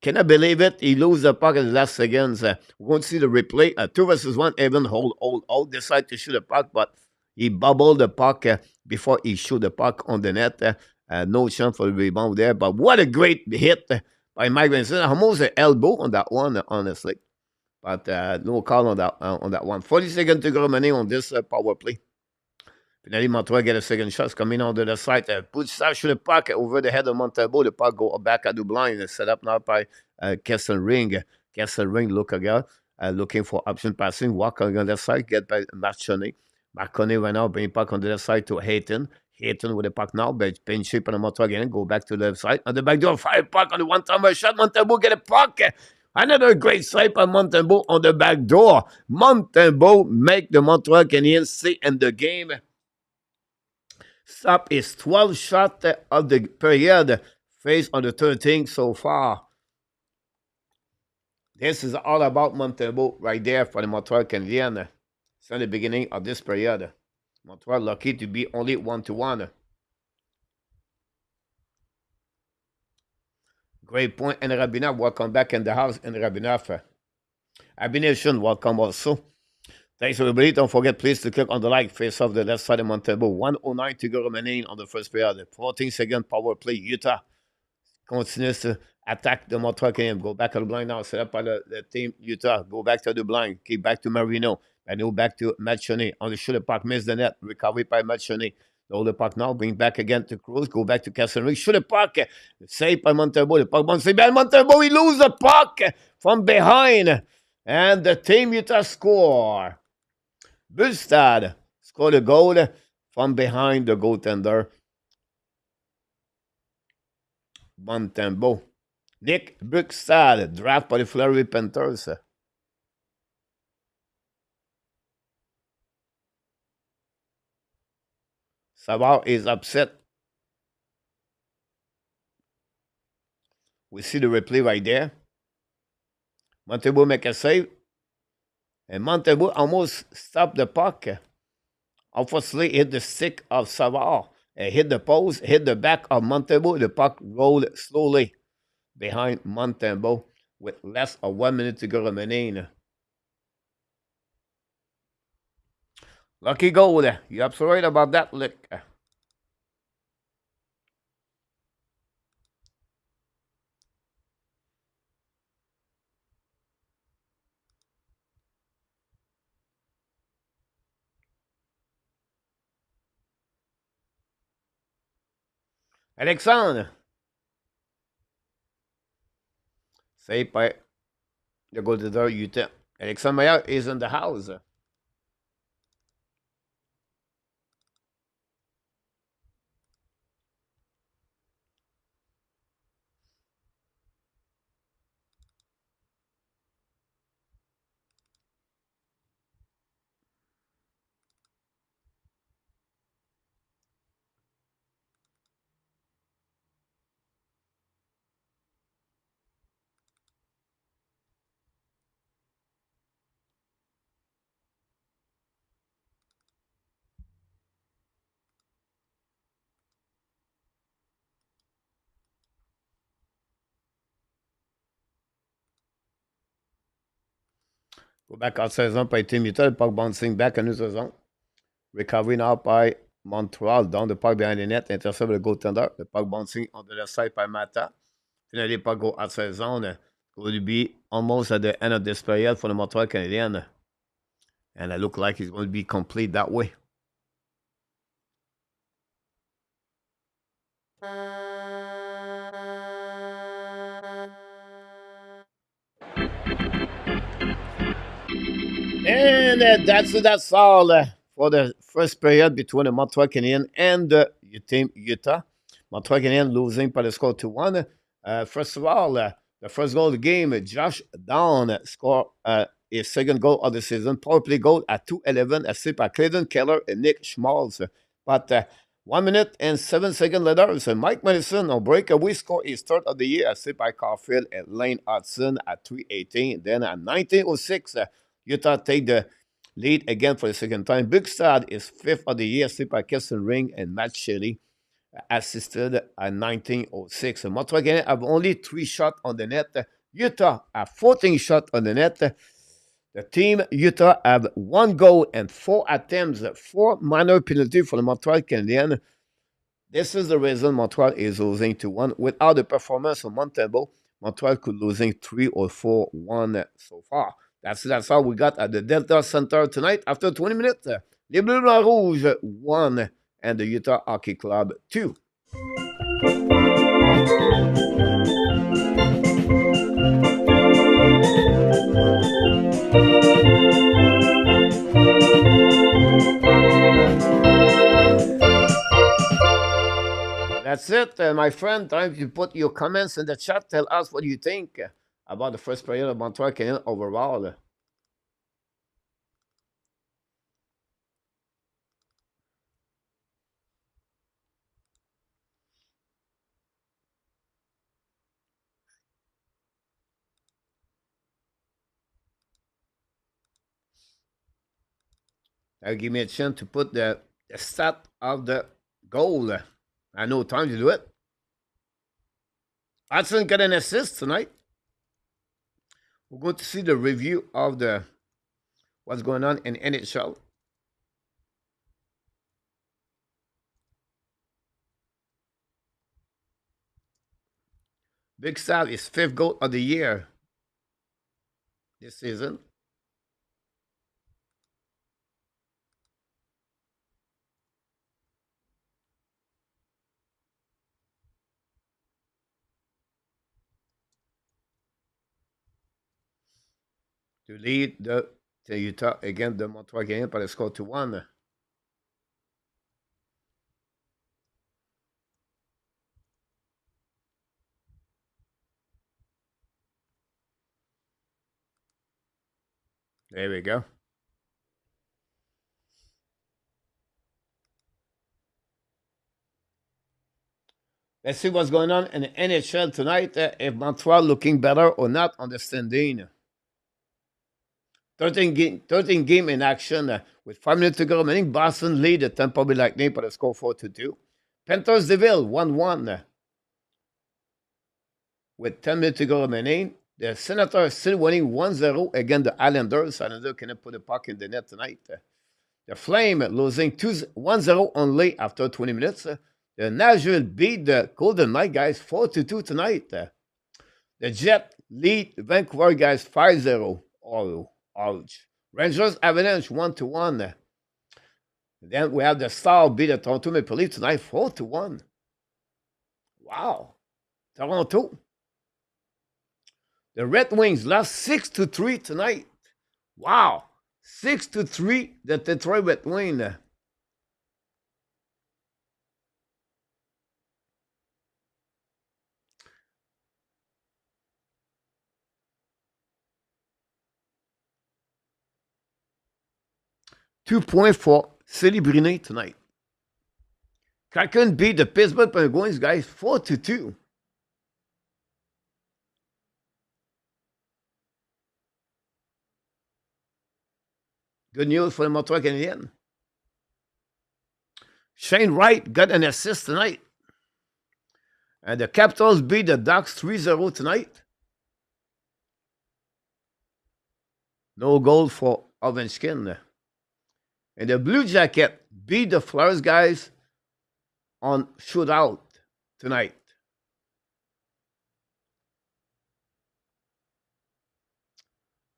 A: Cannot believe it. He loses the puck in the last seconds. We're going to see the replay. 2 versus 1. Evan hold. Decide to shoot the puck, but he bubbled the puck before he shoot the puck on the net. No chance for the rebound there. But what a great hit by Mike Vincent. Almost an elbow on that one, honestly. But no call on that one. 40 seconds to go remaining on this power play. Finally, Montreal get a second shot coming on the side. Puts Sash the puck over the head of Montalbo. The puck go back at the blind. Set up now by Kessel Ring. Kessel Ring look again. Looking for option passing. Walk on the side. Get by Marchoni. Marconi right now bring puck on the left side to Hayton. Hayton with the puck now. But pin shape on the Montreal again. Go back to the left side. On the back door. Fire puck on the one-timer shot. Montalbo get a puck. Another great save by Montembeault on the back door. Montembeault make the Montreal Canadiens stay in the game. Stop is 12 shot of the period. Face on the 13th so far. This is all about Montembeault right there for the Montreal Canadiens. It's the beginning of this period. Montreal lucky to be only 1-1. Great point, and Rabinov, welcome back in the house, and Rabinov. Abination, welcome also. Thanks everybody. Don't forget, please, to click on the like, face off the left side of Montembeault. 1:09 to go remaining on the first period. 14-second power play. Utah continues to attack the Montreal Canadiens. Go back to the blind now. Set up by the team Utah. Go back to the blind. Keep back to Marino. Marino back to Machoni. On the shooter puck, miss the net. Recovery by Machoni. Hold the puck now. Bring back again to Cruz. Go back to Castellini. Shoot the puck. Save by Montembeault. The puck bouncing behind Montembeault. He lose the puck from behind. And the team Utah score. Bustad scored a goal from behind the goaltender. Montembeault. Nick Bustad, draft by the Fleury Panthers. Savard is upset. We see the replay right there. Montembeault make a save. And Montembeault almost stopped the puck. Unfortunately, hit the stick of Savard. Hit the post, hit the back of Montembeault. The puck rolled slowly behind Montembeault with less than 1 minute to go remaining. Lucky goal. You're absolutely right about that, Lick. Alexandre. Saved by the goaltender Utah. Alexandre Maillard is in the house. Go back en saison par Team Utah. Le puck bouncing back en une saison. Recovery now by Montreal. Down the puck behind the net. Intercept le goaltender. Le puck bouncing on the left side by Mata. Finally, puck go outside zone. Will be almost at the end of this period for the Montreal Canadiens. And it looks like it's going to be complete that way. And that's all for the first period between the Montreal Canadiens and the team Utah. Montreal Canadiens losing by the score 2-1. First of all, the first goal of the game, Josh Down scored his second goal of the season. Power play goal at 2:11, assisted by Clayton Keller and Nick Schmaltz. But 1 minute and 7 seconds later, so Mike Madison on breakaway score his third of the year, assisted by Caufield and Laine Hudson at 3:18. Then at 19:06, Utah take the lead again for the second time. Bugstad is fifth of the year, assisted by Keston Ring and Matt Shelley, assisted at 19:06. Montreal Canadiens have only 3 shots on the net. Utah have 14 shots on the net. The team Utah have 1 goal and 4 attempts, 4 minor penalties for the Montreal Canadiens. This is the reason Montreal is losing 2-1. Without the performance of Montebo, Montreal could losing 3 or 4-1 so far. That's all we got at the Delta Center tonight. After 20 minutes, les Bleus Blancs Rouges 1 and the Utah Hockey Club 2. That's it, my friend. Time to put your comments in the chat. Tell us what you think about the first period of Montreal Canadiens overall. That'll give me a chance to put the stat of the goal. I know time to do it. Hudson got an assist tonight. We're going to see the review of the what's going on in NHL. Bugstad is 5th goal of the year this season. To lead the Utah against the Montreal Canadiens par le score 2-1. There we go. Let's see what's going on in the NHL tonight. If Montreal looking better or not on the standing. 13 game in action with 5 minutes to go remaining. Boston lead the Tampa Bay Lightning by the score 4-2. Panthers Deville 1-1 with 10 minutes to go remaining. The Senators still winning 1-0 against the Islanders. Islanders cannot put the puck in the net tonight. The Flame losing 1-0 only after 20 minutes. The Nashville beat the Golden Knight guys 4-2 tonight. The Jet lead the Vancouver guys 5-0. Ouch. Rangers Avalanche 1-1. Then we have the Star beat the Toronto Maple Leafs tonight 4-1. Wow. Toronto. The Red Wings lost 6-3 tonight. Wow. 6-3, the Detroit Red Wings. 2 points for City Brunet tonight. Kraken beat the Pittsburgh Penguins, guys, 4-2. Good news for the Montreal Canadiens. Shane Wright got an assist tonight. And the Capitals beat the Ducks 3-0 tonight. No goal for Ovechkin. And the Blue Jacket beat the Flyers guys on shootout tonight.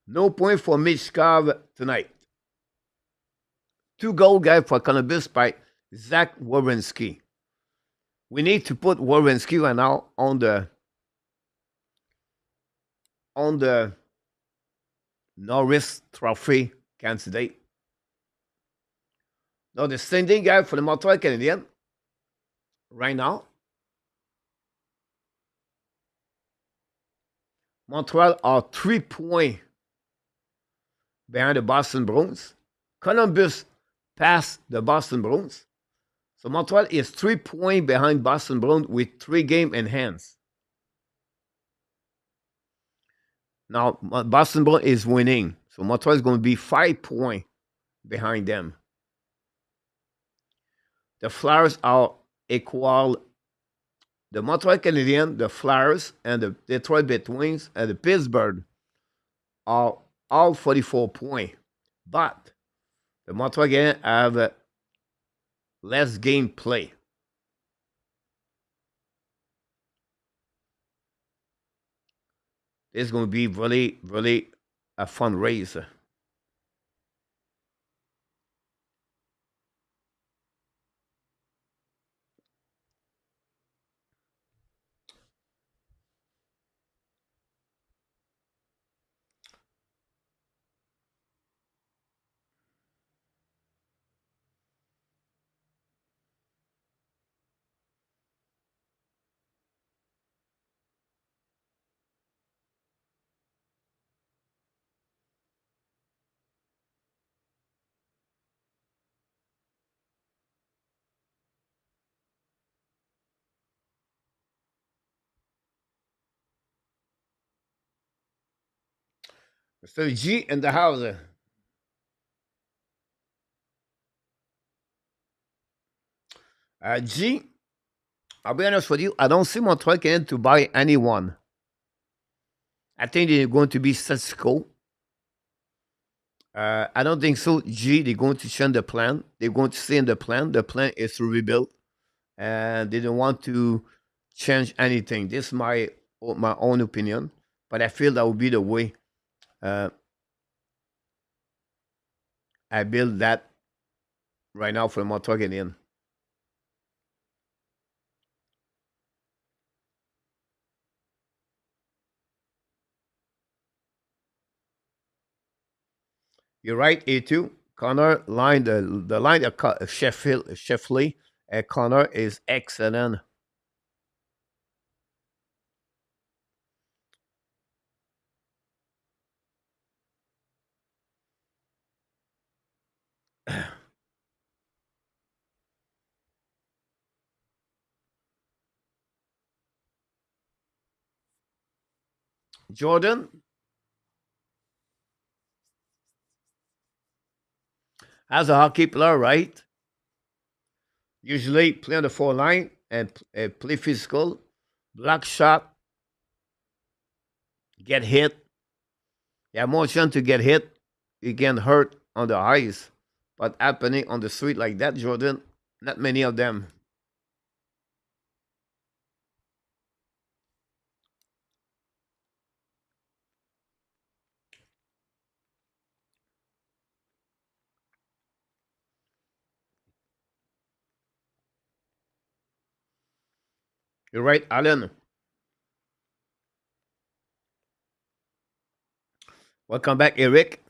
A: No point for Michkov tonight. 2 goal guy for Columbus by Zach Werenski. We need to put Werenski right now on the Norris Trophy candidate. Now the standing guy for the Montreal Canadiens right now. Montreal are 3 points behind the Boston Bruins. Columbus passed the Boston Bruins. So Montreal is 3 points behind Boston Bruins with 3 games in hands. Now Boston Bruins is winning. So Montreal is going to be 5 points behind them. The Flyers are equal. The Montreal Canadiens, the Flyers, and the Detroit Red Wings, and the Pittsburgh are all 44 points. But the Montreal Canadiens have less game play. It's going to be really, really a fun race. So G in the house. G, I'll be honest with you, I don't see Montreal Canadiens to buy anyone. I think they're going to be statistical. I don't think so. G, they're going to change the plan. They're going to stay in the plan. The plan is to rebuild, and they don't want to change anything. This is my own opinion, but I feel that would be the way uh, I build that right now for the Montreal Canadiens. You're right, A2. Connor line the line of Sheffield Connor is excellent. Jordan, as a hockey player, right? Usually play on the 4 line and play physical. Block shot, get hit. You have more chance to get hit. You get hurt on the ice. But happening on the street like that, Jordan, not many of them. You're right, Alan. Welcome back, Eric.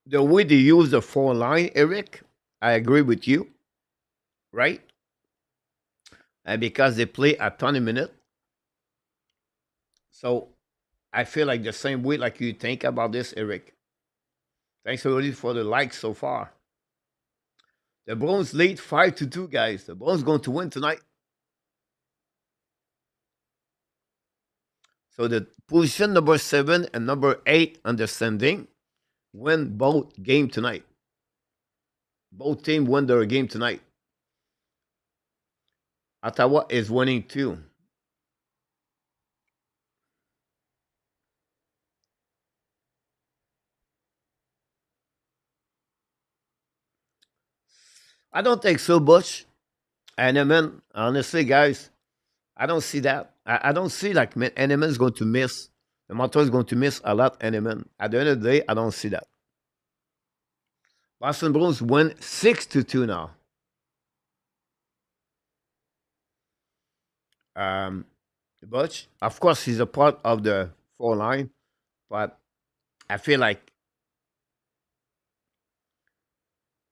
A: The way they use the four line, Eric, I agree with you, right? And because they play a 20 minute, so I feel like the same way like you think about this, Eric. Thanks already for the likes so far. The Browns lead 5-2, guys. The Browns going to win tonight. So the position number 7 and number 8 understanding win both game tonight. Both teams win their game tonight. Ottawa is winning too. I don't think so, Bush. And I mean, honestly, guys, I don't see that. I don't see like Eneman is going to miss. The Montreal is going to miss a lot. Eneman. At the end of the day, I don't see that. Boston Bruins win 6-2 now. Um, Butch, of course, he's a part of the four line, but I feel like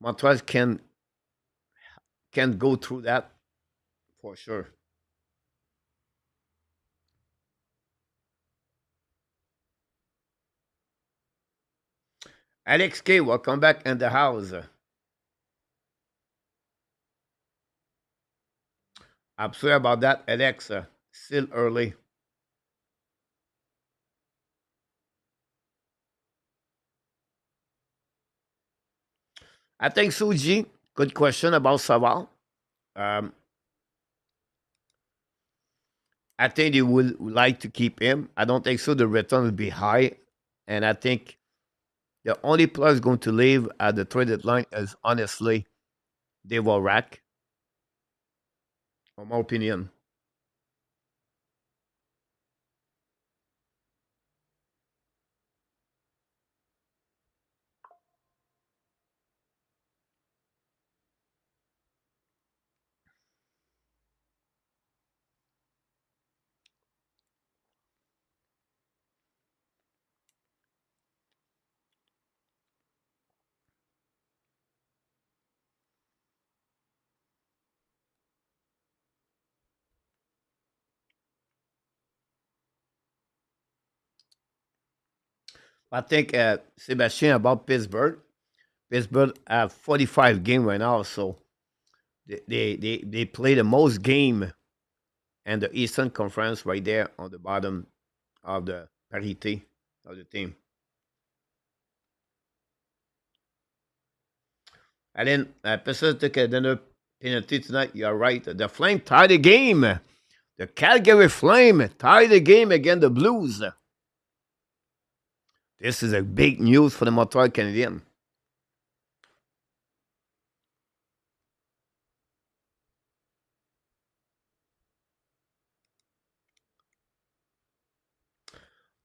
A: Montreal can go through that for sure. Alex K, welcome back in the house. I'm sorry about that, Alex. Still early. I think Suji, good question about Saval. Um, I think they would like to keep him. I don't think so. The return will be high. And I think the only player going to leave at the traded line is honestly Dave Rack, in my opinion. I think Sebastian about Pittsburgh. Pittsburgh have 45 game right now, so they play the most game in the Eastern Conference right there on the bottom of the parity of the team. And then Pittsburgh took another penalty tonight. You're right. The Flame tied the game. The Calgary Flame tied the game against the Blues. This is a big news for the Montreal Canadiens.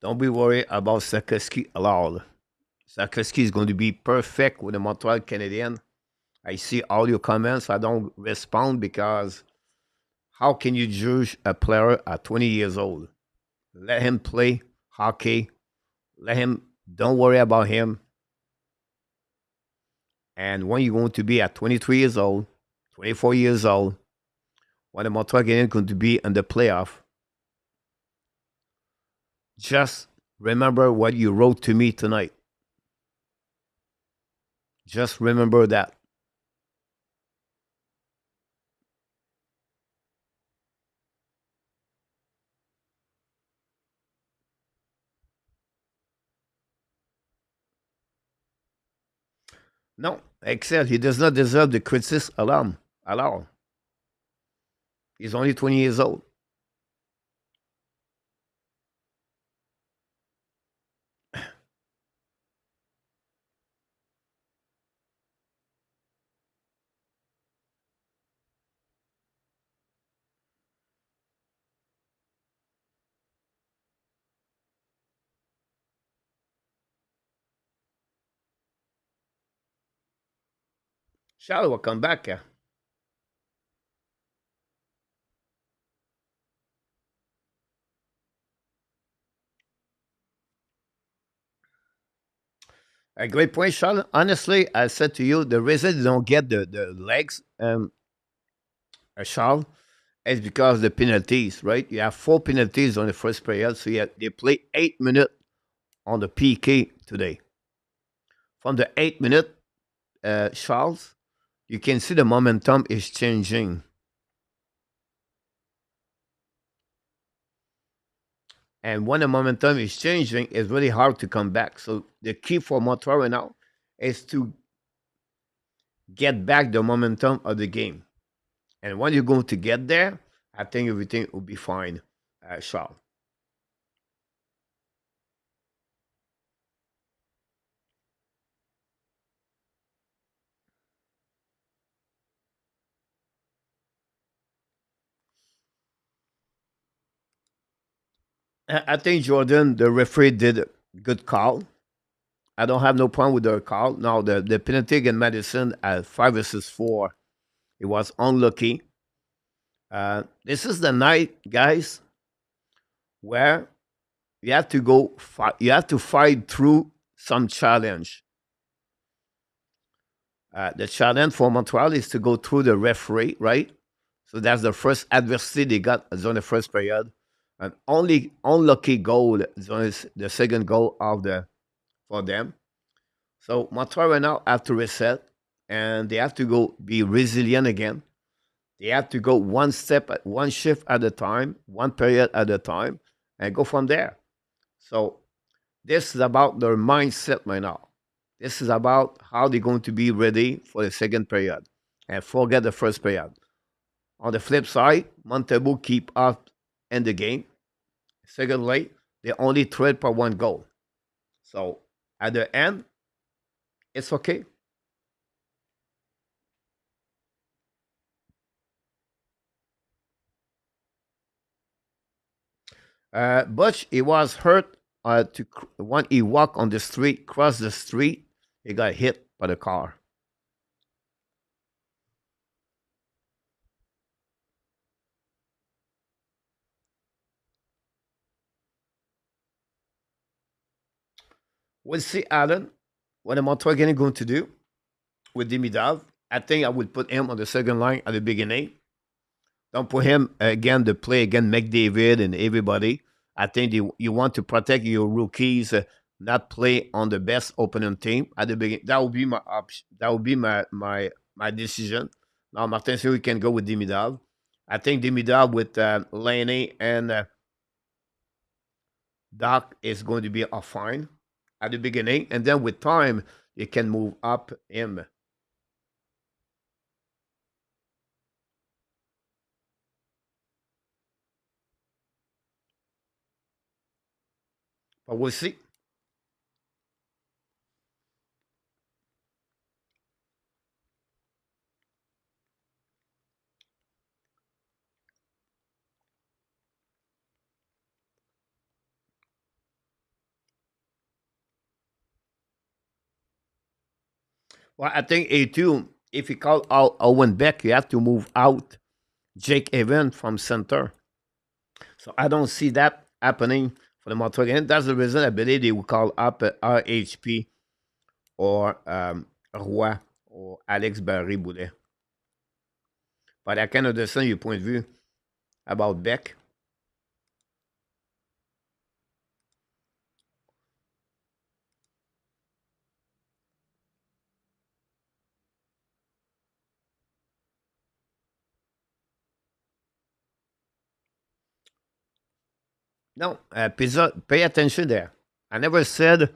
A: Don't be worried about Sakoski at all. Sakoski is going to be perfect with the Montreal Canadiens. I see all your comments. I don't respond because how can you judge a player at 20 years old? Let him play hockey. Let him, don't worry about him. And when you're going to be at 23 years old, 24 years old, when the Montreal Canadiens going to be in the playoff, just remember what you wrote to me tonight. Just remember that. No, Excel, he does not deserve the criticism alarm at all. He's only 20 years old. Charles, welcome back. A great point, Charles. Honestly, I said to you, the reason they don't get the legs, Charles, is because of the penalties, right? You have four penalties on the first period, so they play 8 minutes on the PK today. From the 8 minute, Charles, you can see the momentum is changing. And when the momentum is changing, it's really hard to come back. So the key for Montreal right now is to get back the momentum of the game. And when you're going to get there, I think everything will be fine, Charles. I think Jordan, the referee, did a good call. I don't have no problem with the call. Now the penalty against Madison at 5 versus 4, it was unlucky. This is the night, guys, where you have to go. You have to fight through some challenge. The challenge for Montreal is to go through the referee, right? So that's the first adversity they got on the first period. And only unlucky goal is the second goal of the for them. So Montreal right now have to reset and they have to go be resilient again. They have to go one step, one shift at a time, one period at a time, and go from there. So this is about their mindset right now. This is about how they're going to be ready for the second period and forget the first period. On the flip side, Montebo keep up in the game. Secondly, they only trade for one goal. So at the end, it's okay. Butch, he was hurt when he walked on the street, crossed the street, he got hit by the car. We'll see, Alan, what the Montreal Canadiens going to do with Dimidav. I think I would put him on the second line at the beginning. Don't put him again to play against McDavid and everybody. I think you want to protect your rookies, not play on the best opponent team at the beginning. That would be my option. That would be my decision. Now, Martin said we can go with Dimidav. I think Dimidav with Laine and Dach is going to be a fine at the beginning, and then with time you can move up him. But we'll see. Well, I think A2, if you call out Owen Beck, you have to move out Jake Evans from center. So I don't see that happening for the Montreal Canadiens. That's the reason I believe they will call up RHP or Roy or Alex Barry Boulet. But I can understand your point of view about Beck. No, Pizza, pay attention there. I never said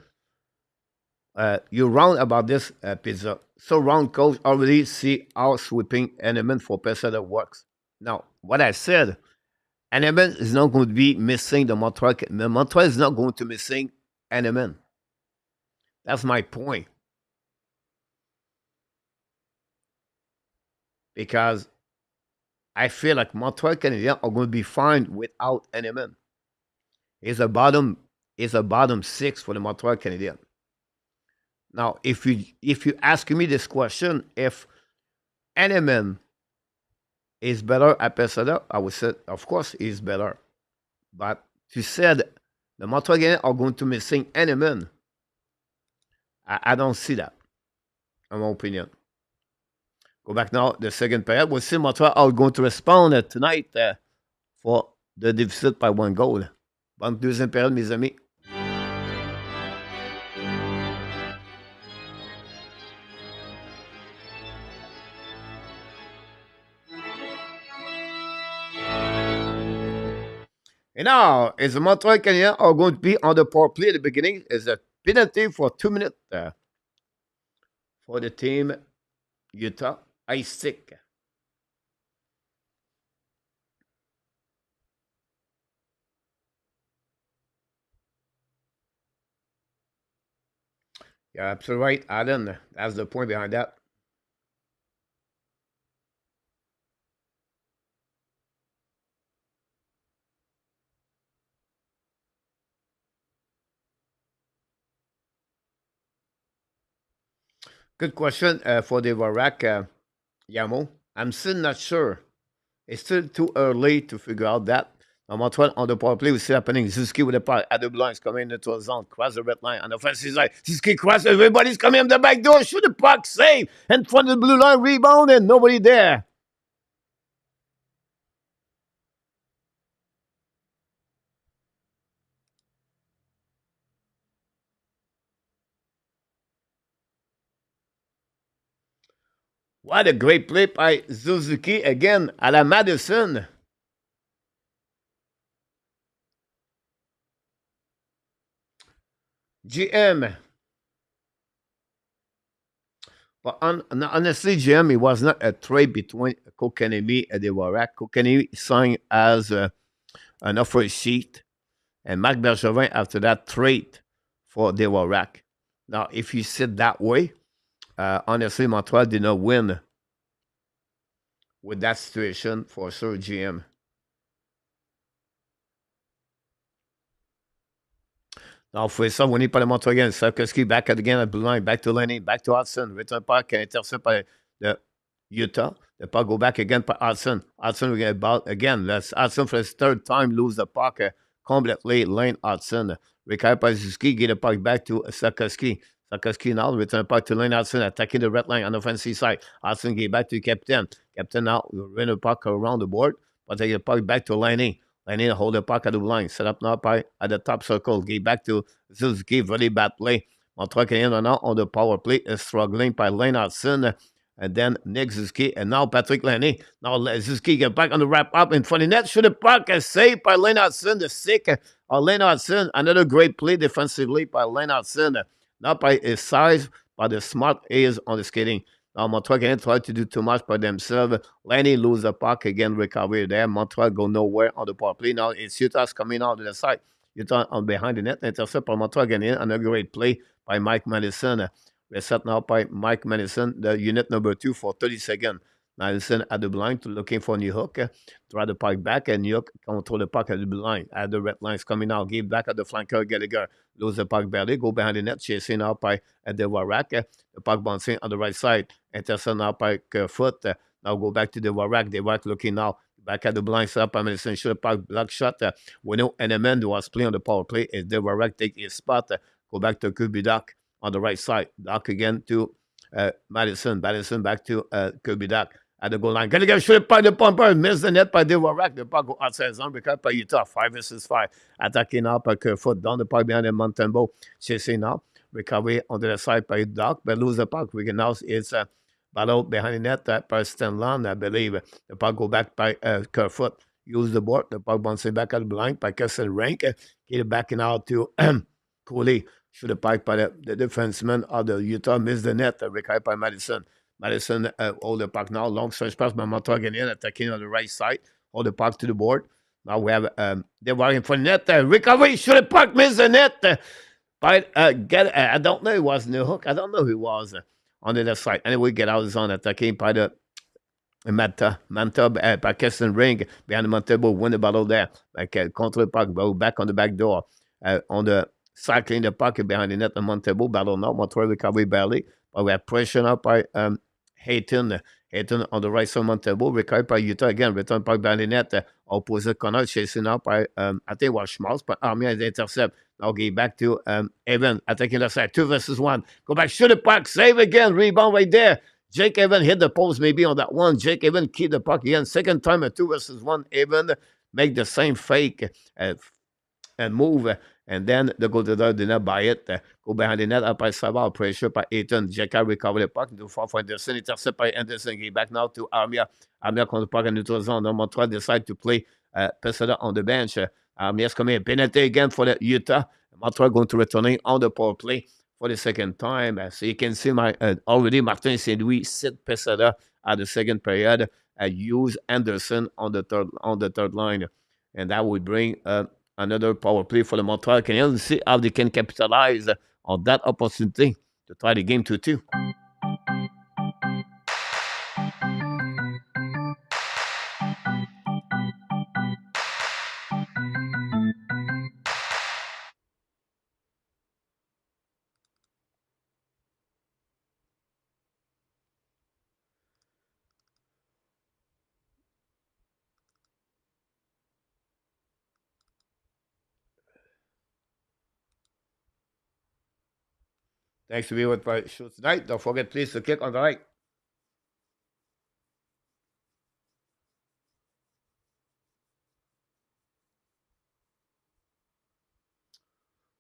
A: you're wrong about this, Pizza. So wrong, coach already see our sweeping element for person that works. Now, what I said, element is not going to be missing the Montreal. The Montreal is not going to missing element. That's my point. Because I feel like Montreal Canadiens are going to be fine without element. It's a bottom, it's a bottom six for the Montreal Canadiens. Now, if you ask me this question, if Henneman is better at Pesada, I would say, of course, he's better. But you said the Montreal Canadiens are going to missing Henneman. I don't see that, in my opinion. Go back now, the second period. We'll see Montreal are going to respond tonight for the deficit by 1 goal. Bonne deuxième période, mes amis. And now, is the Montreal Canadiens are going to be on the power play at the beginning? Is a penalty for 2 minutes for the team Utah Ice Stick. You're absolutely right, Alan. That's the point behind that. Good question for the Varak, Yamo. I'm still not sure. It's still too early to figure out that. Now, Montreal on the power play, we see happening. Suzuki with the puck at the blinds coming into a zone, cross the red line. On the offensive side, Suzuki cross, everybody's coming up the back door, shoot the puck, save, in front of the blue line, rebound, and nobody there. What a great play by Suzuki again à la Madison. GM. But honestly, GM, it was not a trade between Kokanemi and the Warak. Kokanemi signed as an offer sheet, and Marc Bergevin after that trade for the Warak. Now, if you sit that way, honestly, Montreal did not win with that situation for sure, GM. Now, for ça, on est par le Montreal again. Sarkowski back again at blue line, back to Laine, back to Hudson. Return puck intercepted by the Utah. The puck go back again by Hudson. Hudson we get about again. Let's Hudson for his third time lose the puck completely. Laine Hudson. Recovered by Suzuki, get the puck back to Sarkowski. Sarkowski now return puck to Laine Hudson, attacking the red line on the offensive side. Hudson get back to Captain. Captain now run the puck around the board, but they get the puck back to Laine. Laine hold the puck at the line. Set up now by at the top circle. Get back to Suzuki. Very bad play. Montreal Canadiens now on the power play is struggling by Laine Hudson. And then Nick Suzuki. And now Patrick Laine. Now Suzuki get back on the wrap up in front of the net. Shoot the puck. Saved by Laine Hudson. The sick Laine Hudson. Another great play defensively by Laine Hudson. Not by his size, but the smart is on the skating. Now, Montreal Canadiens try to do too much by themselves. Laine lose the puck again, recovery there. Montreal go nowhere on the power play. Now, it's Utah's coming out to the side. Utah on behind the net. Intercept by Montreal Canadiens. And a great play by Mike Madison. Reset now by Mike Madison, the unit number 2 for 30 seconds. Madison at the blind looking for New Hook. Try the puck back, and New Hook control the puck at the blind. At the red lines coming out. Give back at the flanker. Gallagher lose the puck barely. Go behind the net. Chasing out by the Warak. The puck bouncing on the right side. Intercept now by Kerfoot. Now go back to the Warak. The Warak looking now. Back at the blind, set up by Madison. Shoot the puck, block shot. We know Henneman who was playing on the power play. Is the Warak take his spot. Go back to Kirby Dach on the right side. Dach again to Madison. Madison back to Kirby Dach. At the goal line. Gallagher shoot the puck, the pumper, miss the net by the Warak. The puck go outside zone, recovered by Utah. 5 versus 5. Attacking now by Kerfoot. Down the puck behind the Montembeau. Chasing now. Recovery on the side by Dach. But lose the puck. We can now it's battle behind the net by Stanland, I believe. The puck go back by Kerfoot. Use the board. The puck bouncing back at the blind by Kessel Rank. Get it back out to Cooley. Shoot the puck by the defenseman of the Utah. Miss the net. Recovered by Madison. Madison hold the puck now. Long stretch pass by Montreal Canadiens attacking on the right side. Hold the puck to the board. Now we have they were in front of net. Recovery. Shoot the puck. Miss the net. But I don't know who was New Hook. I don't know who it was on the left side. Anyway, get out of the zone attacking by the Manta by Keston Ring behind the Montebo. Win the battle there. Like control the puck. Go back on the back door. On the cycling the puck behind the net. The Montebo battle now. Montreal recovery barely. But we have pressure up by Hayton. Ayton on the right side, Montebo, recovered by Utah again, return puck behind the net, opposite corner, chasing out by, I think it was Schmaltz, but Armia is intercept. Now get back to Evan, attacking the side, 2 versus 1. Go back, shoot the puck, save again, rebound right there. Jake Evan hit the post maybe on that one. Jake Evan keep the puck again. Second time at 2 versus 1. Evan make the same fake and move. And then the goaltender did not buy it. Go behind the net up by Savard. Pressure by Ayton. Jacka recover the puck. Do far for Anderson. Intercept by Anderson. Get back now to Armia. Armia comes the puck in neutral zone. Now Montreal decide to play Pesada on the bench. Armia's coming. Penalty again for the Utah. Montreal going to returning on the power play for the second time. So you can see already Martin Saint-Louis sit Pesada at the second period. Use Anderson on the third line. And that would bring another power play for the Montreal Canadiens. See how they can capitalize on that opportunity to tie the game 2-2. Thanks to be with my show tonight. Don't forget, please, to click on the like.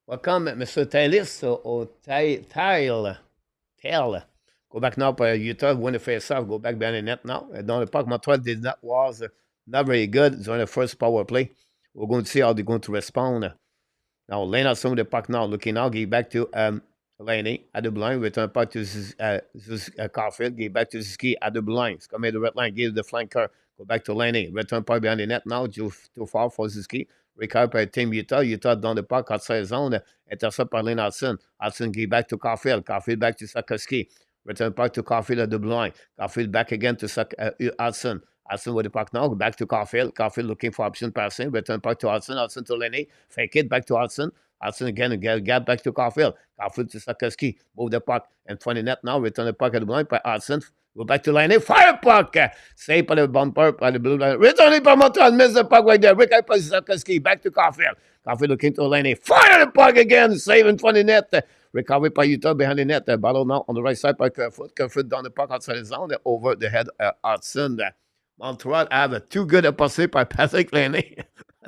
A: Welcome, Mr. Taylor, or Tile. Go back now for Utah, win the face-off, go back behind the net now. Dans le parc, Montreal was not very good during the first power play. We're going to see how they're going to respond. Now, Laine has some of the puck now, looking now, get back to Laine at the blind, return puck to Caufield, get back to Suzuki at the blind. It's coming to the red line, give the flanker, go back to Laine, return puck behind the net now, too far for Suzuki. Recovered by Team Utah. Utah dans le parc outside zone. Intercept par Laine Hudson. Hudson get back to Caufield. Caufield back to Sakowski. Return puck to Caufield at the blind. Caufield back again to Hudson. Hudson with the puck now. Back to Caufield. Caufield looking for option passing. Return puck to Hudson. Hudson to Laine. Fake it. Back to Hudson. Hudson again. Get back to Caufield. Caufield to Sakowski. Move the puck. And 20 net now. Return the puck at the blind by Hudson. Go back to Laine. Fire puck. Save by the bumper by the blue line. Returning by Montreal. Miss the puck right there. Rick Sakowski. Back to Caufield. Caufield looking to Laine. Fire the puck again. Save in 20 net. Recovered by Utah behind the net. Battle now on the right side by Caufield. Caufield down the puck outside the zone. Over the head Hudson. Montreal have too good a pass by Patrick Laine.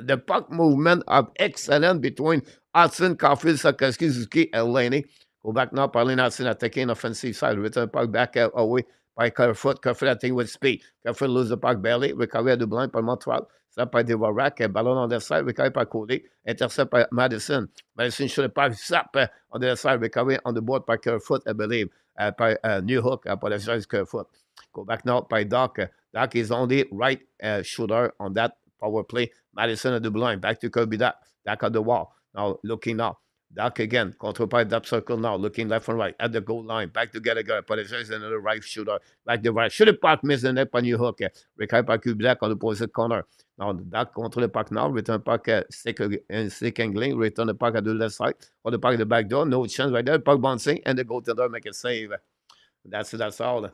A: The puck movement are excellent between Hudson, Caufield, Sakowski, Suzuki, and Laine. Go back now by Laine Hudson attacking offensive side. Return puck back away by Caufield. Caufield attacking with speed. Caufield lose the puck barely. Recovery at the blind by Montreal. Stop by Devorak. Ballon on the side. Recovery by Cody. Intercept by Madison. Madison should the puck. Stop on the other side. Recovery on the board by Caufield, I believe. By New Hook. Apologize, Caufield. Go back now by Dach. Dach is only right shooter on that power play. Madison at the blind. Back to Kirby Dach. Dach at the wall. Now looking now. Dach again. Control by that circle now. Looking left and right. At the goal line. Back to Gallagher. Apologize, another right shooter. Back to right. Shoot the puck. Miss the net by New Hook. Recovered by Kirby Dach on the opposite corner. Now Dach control the puck now. Return puck stick angling. Return the puck at the left side. Or the puck at the back door. No chance right there. Puck bouncing. And the goaltender make a save. That's all.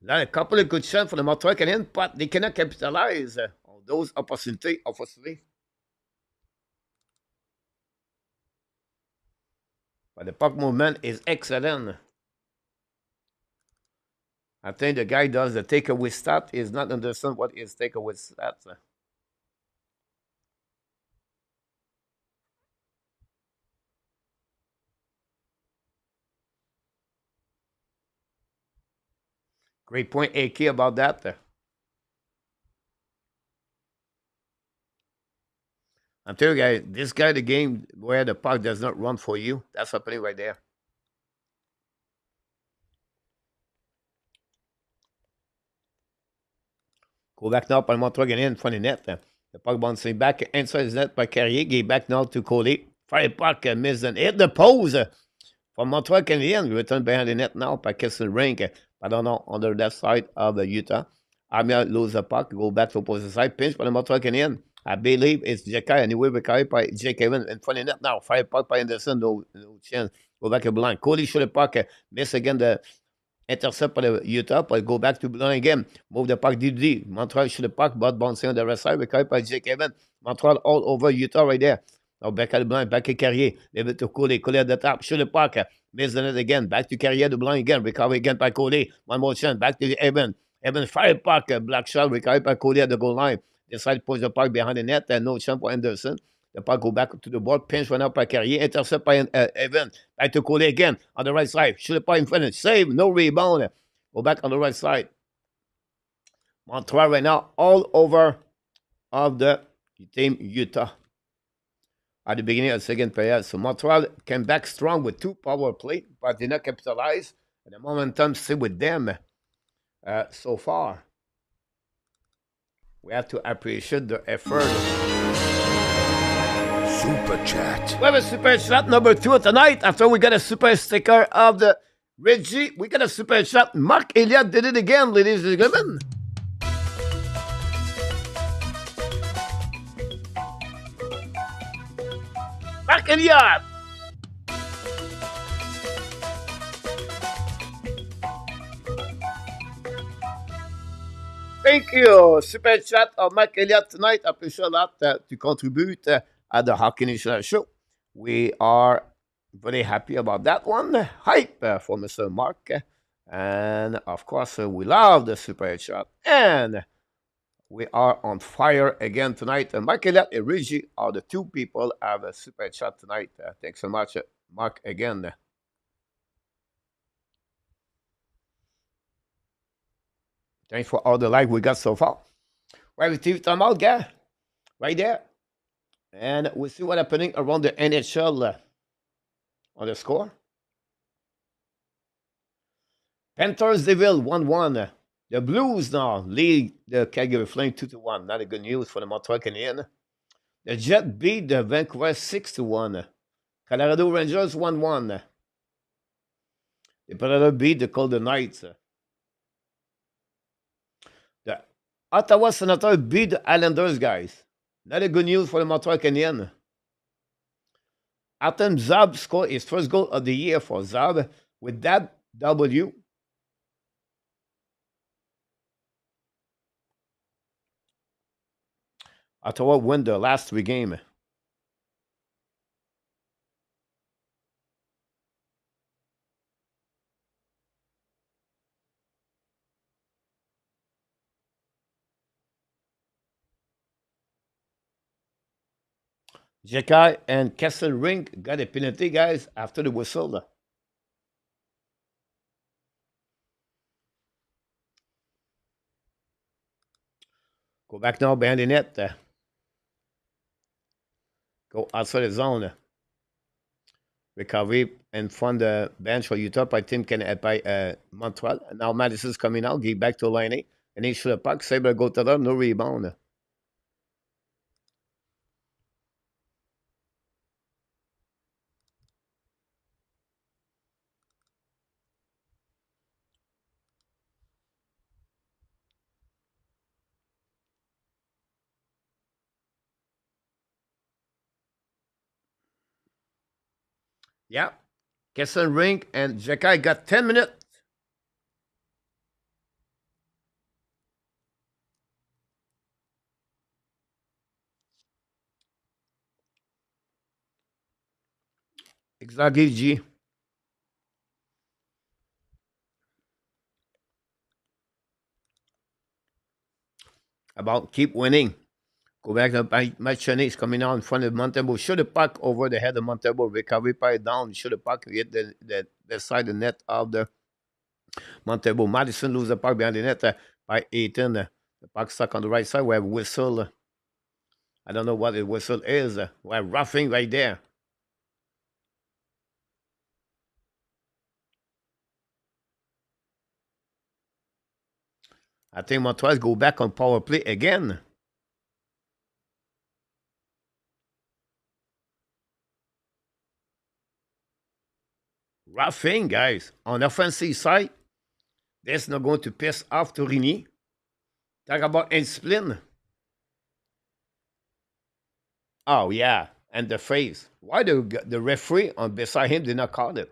A: Là, a couple of good shots for the Montreal Canadiens, but they cannot capitalize on those opportunities, obviously. But the puck movement is excellent. I think the guy does the takeaway stat is not understand what is takeaway stats. Great point, AK, about that. I'm telling you guys, this guy, the game where the puck does not run for you, that's happening right there. Go back now by Montreal Canadiens in front of the net. The puck bouncing back inside his net by Carrier. Get back now to Coley. Fire puck, miss and hit the pose from Montreal Canadiens. Return behind the net now by Kessel Rink. I don't know, on the left side of the Utah. Armia lose the puck, go back to opposite side. Pinch by the Montreal Canadiens. I believe it's Jekai anyway, carried by Jake Evans in front of net now. Fire puck by Anderson, no chance. Go back to Blanc. Cody should have puck, miss again the intercept by the Utah, but go back to Blanc again. Move the puck DD. Montreal should have puck, but bouncing on the right side, carried by Jake Evans. Montreal all over Utah right there. Now back at Blanc, back at Carrier. Leave it to Cody. Cody at the top. Should have puck. Miss the net again. Back to Carrier to Blanc again. Recovery again by Cody. One more chance. Back to Evans. Evans fire puck. Black shot. Recovered by Cody at the goal line. Decide to push the puck behind the net, and no chance for Anderson. The puck go back to the board, pinch one up by Carrier, intercept by Evan. Back to Cody again on the right side. Shoot the puck in front, save, no rebound. Go back on the right side. Montreal right now all over of the team Utah at the beginning of the second period. So Montreal came back strong with 2 power play, but did not capitalize. And the momentum stay with them so far. We have to appreciate the effort.
B: Super Chat.
A: We have a Super Chat number 2 tonight. After we got a Super Sticker of the Reggie, we got a Super Chat. Mark Elliott did it again, ladies and gentlemen. Mark Elliott. Thank you. Super chat of Mike Elliott tonight. I appreciate a lot to contribute at the Hockey Show. We are very happy about that one. Hype for Mr. Mark. And of course, we love the Super chat. And we are on fire again tonight. Mike Elliott and Reggie are the 2 people have a Super chat tonight. Thanks so much, Mark, again. Thanks for all the like we got so far. We have a TV timeout, guy, right there. And we'll see what's happening around the NHL on the score. Panthers Devil 1-1. The Blues now lead the Calgary Flames 2-1. Not a good news for the Montreal Canadiens. The Jet beat the Vancouver 6-1. Colorado Rangers 1-1. The Predators beat the Golden Knights. The Ottawa Senators beat the Islanders, guys. Not a good news for the Montreal Canadiens. Artem Zab scored his first goal of the year for Zab with that W. Ottawa win the last 3 games. Jekai and Kesselring got a penalty, guys, after the whistle. Go back now behind the net. Go outside the zone. Recovery in front of the bench for Utah by by Montreal. Now Madison's coming out. Give back to Laine. And he should have puck. Sabre go to them. No rebound. Yeah. Kesselring and Jekai got 10 minutes. Exactly, G. About keep winning. Go back to Machane is coming out in front of Montebo. Should have puck over the head of Montebo. Recovery pipe down. Should have puck hit the side of the net of the Montebo. Madison lose the puck behind the net by 18. The puck stuck on the right side. We have whistle. I don't know what the whistle is. We have roughing right there. I think Montreal go back on power play again. Roughing, guys. On the offensive side, that's not going to piss off Torini. Talk about indiscipline. Oh, yeah. And the face. Why the referee on beside him did not call it?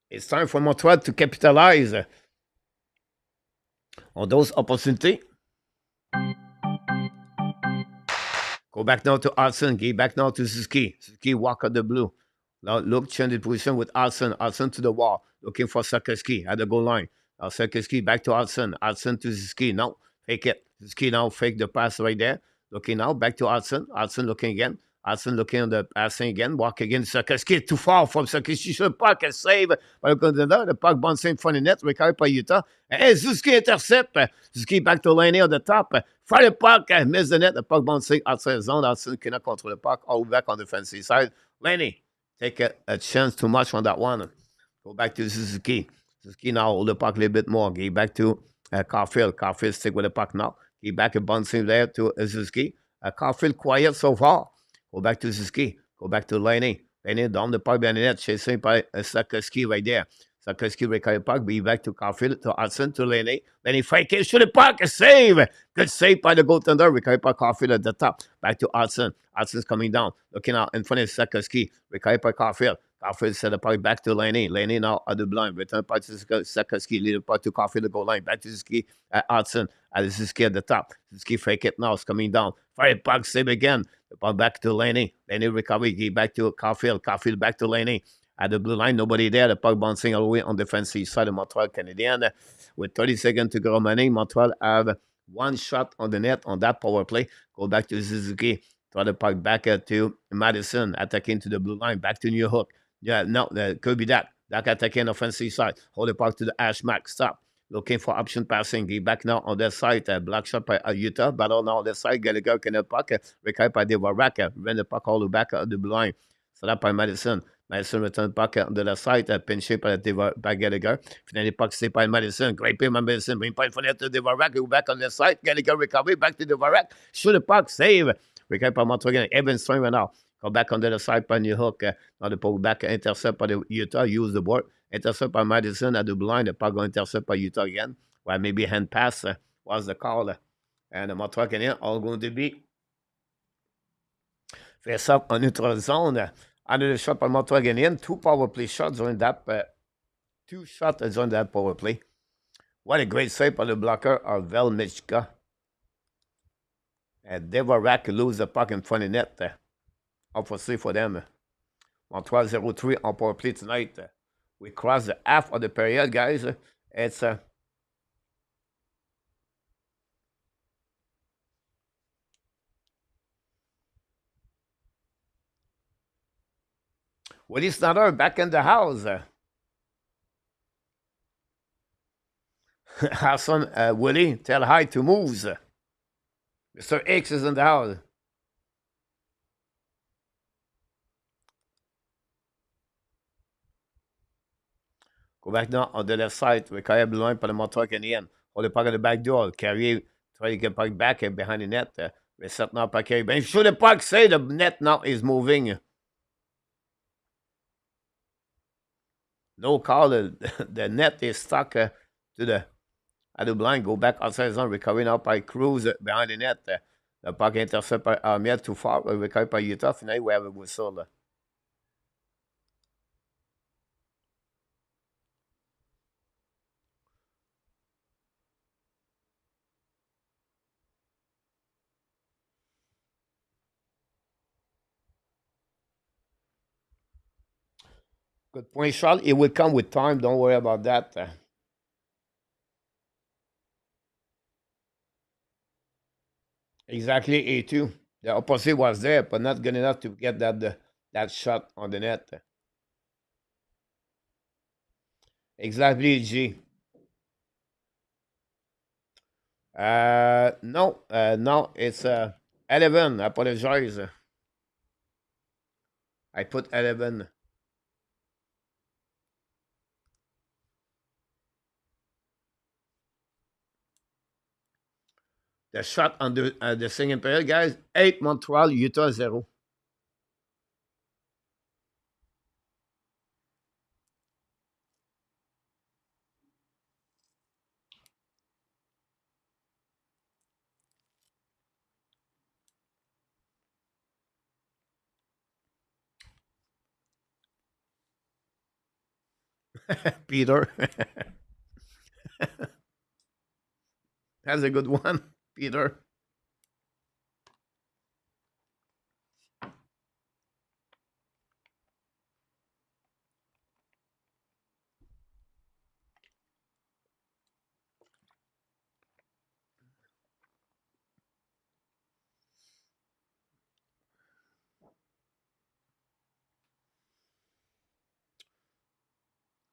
A: It's time for Montreal to capitalize on those opportunities. Go back now to Hudson. Get back now to Suzuki. Suzuki walk on the blue. Now look, change the position with Hudson. Hudson to the wall. Looking for Sakoski at the goal line. Now Sakoski back to Hudson. Hudson to Suzuki. Now fake it. Suzuki now fake the pass right there. Looking now back to Hudson. Hudson looking again. Hudson looking on the passing again. Walk again. Sakoski too far from Sakoski. Sur le puck. A save par le contender. Le puck bounce in front of the net. Recovered by Utah. And Suzuki intercept. Suzuki back to Laine on the top. Fire the puck. Miss the net. The puck bouncing outside the zone. Hudson cannot control the puck. All back on the defensive side. Laine take a chance too much on that one. Go back to Suzuki. Suzuki now hold the puck a little bit more. Get back to Caufield. Caufield stick with the puck now. Get back and bouncing there to Suzuki. Caufield quiet so far. Go back to Suzuki. Go back to Laine. Laine down the puck behind the net. Chasing by Sakoski right there. Sakoski recover the puck. Be back to Caufield, to Hudson, to Laine. Laine fake it. Shoot the puck. A save. Good save by the goaltender. Recover by Caufield at the top. Back to Hudson. Hudson's coming down. Looking out in front of Sakoski. Recover by Caufield. Caufield set the puck back to Laine. Laine now at the blind. Return puck to Sakoski. Lead the puck to Caufield, the goal line. Back to Suzuki at Hudson. At Suzuki at the top. Suzuki fake it now. It's coming down. Fire puck. Save again. The puck back to Laine. Laine recovery. Get back to Caufield. Caufield back to Laine. At the blue line, nobody there. The puck bouncing all the way on the defensive side of Montreal Canadiens. With 30 seconds to go remaining, Montreal have one shot on the net on that power play. Go back to Suzuki. Throw the puck back to Madison. Attacking to the blue line. Back to New Hook. Yeah, no, could be that. Dach attacking offensive side. Hold the puck to the Ashmack. Stop. Looking for option passing. Get back now on that side. Black shot by Utah. Battle now on that side. Gallagher can the puck. Recovered by Devarak. Run the puck all the way back at the blue line. So that by Madison. Madison return the puck on the side. Pinché by Gallagher. Finally, puck stay by Madison. Great play by Madison. Bring point for to Devarak. Go back on the side. Gallagher recovery. Back to Devarak. Shoot the puck. Save. Recovered by Montreal. Evans throwing right now. Go back on the other side by New Hook. Now the puck back intercept by the Utah. Use the board. Intercept by Madison at the blind. The puck going intercept by Utah again. Well, maybe hand pass was the call. And the Montreal Canadiens all going to be face up en neutral zone. Under the shot by Montreal Canadiens. Two power play shots during that. Two shots during that power play. What a great save by the blocker of Velmichka. And Devarak lose the puck in front of the net. Obviously for them. Montreal 0-3 on power play tonight. We crossed the half of the period, guys. It's Willie Snyder back in the house. Hassan, Willie, tell hi to Moves. Mr. X is in the house. Go back now on the left side. We carry blue line for the Montreal Canadiens. Hold the puck at the back door. Carrier try to get puck back behind the net. Reset now by Carrier. Ben shoot the puck. Say the net now is moving. No call. The net is stuck to the at the blind. Go back outside the zone. Recovery now by Cruz behind the net. The puck intercept by Armier too far. Recovered by Utah. Finally, we have a whistle. Good point, Charles. It will come with time. Don't worry about that. Exactly, A2. The opposite was there, but not good enough to get that shot on the net. Exactly, G. No, it's 11. I apologize. I put 11. The shot on the second period, guys. 8 Montreal, Utah 0. Peter. That's a good one, Peter.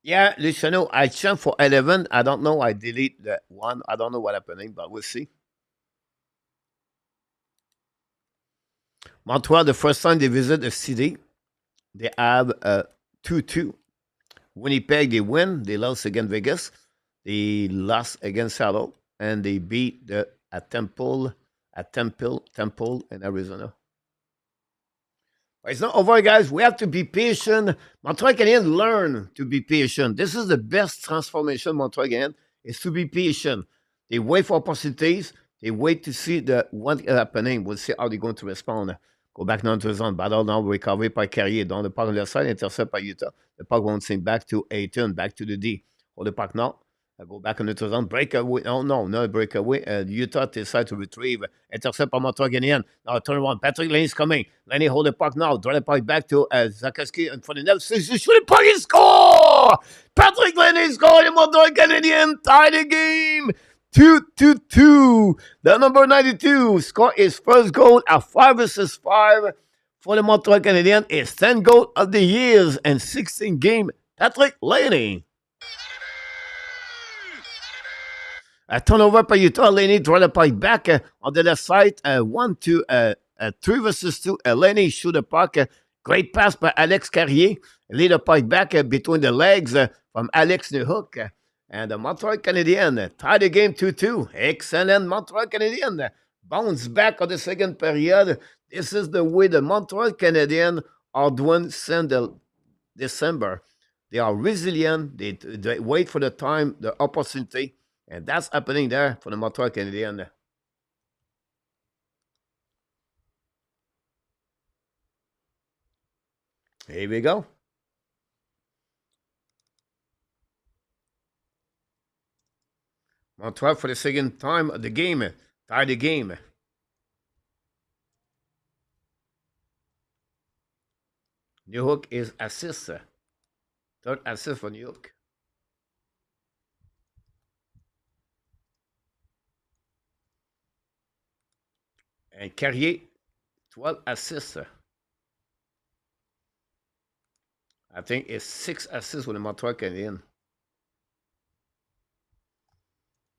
A: Yeah, Luciano, I chant for 11. I don't know. I delete that one. I don't know what happening, but we'll see. Montreal, the first time they visit the city, they have a 2-2. Winnipeg, they win. They lost against Vegas. They lost against Seattle. And they beat the Temple in Arizona. But it's not over, guys. We have to be patient. Montreal Canadiens learn to be patient. This is the best transformation Montreal Canadiens is to be patient. They wait for opportunities. They wait to see what is happening. We'll see how they're going to respond. Go back now to the zone. Battle now recovery by Carrier. Dans le parc on the side, intercept by Utah. The puck won't sink back to Ayton, back to the D. Hold the puck now. Go back on the zone. Breakaway. Oh, no, not breakaway. Utah decides to retrieve. Intercept by Montreal Canadiens. Now turn around. Patrick Laine is coming. Laine hold the puck now. Draw the puck back to Zakaski in front of the net. Shoot the puck and score! Patrick Laine scored. The Montreal Canadiens tie the game. 2-2-2. The number 92 scored his first goal at 5 assists 5 for the Montreal Canadiens. His 10 goal of the years and 16 game. Patrick Laine. A turnover by Utah. Laine draw the puck back on the left side. 3 versus 2. Laine shoot the puck. Great pass by Alex Carrier. Lead the puck back between the legs from Alex the Hook. And the Montreal Canadiens tie the game 2-2. Excellent Montreal Canadiens. Bounce back on the second period. This is the way the Montreal Canadiens are doing since December. They are resilient. They wait for the time, the opportunity. And that's happening there for the Montreal Canadiens. Here we go. Montreal for the second time of the game. Tie the game. New Hook is assist. Third assist for New Hook. And Carrier, 12 assists. I think it's 6 assists with the Montreal Canadiens.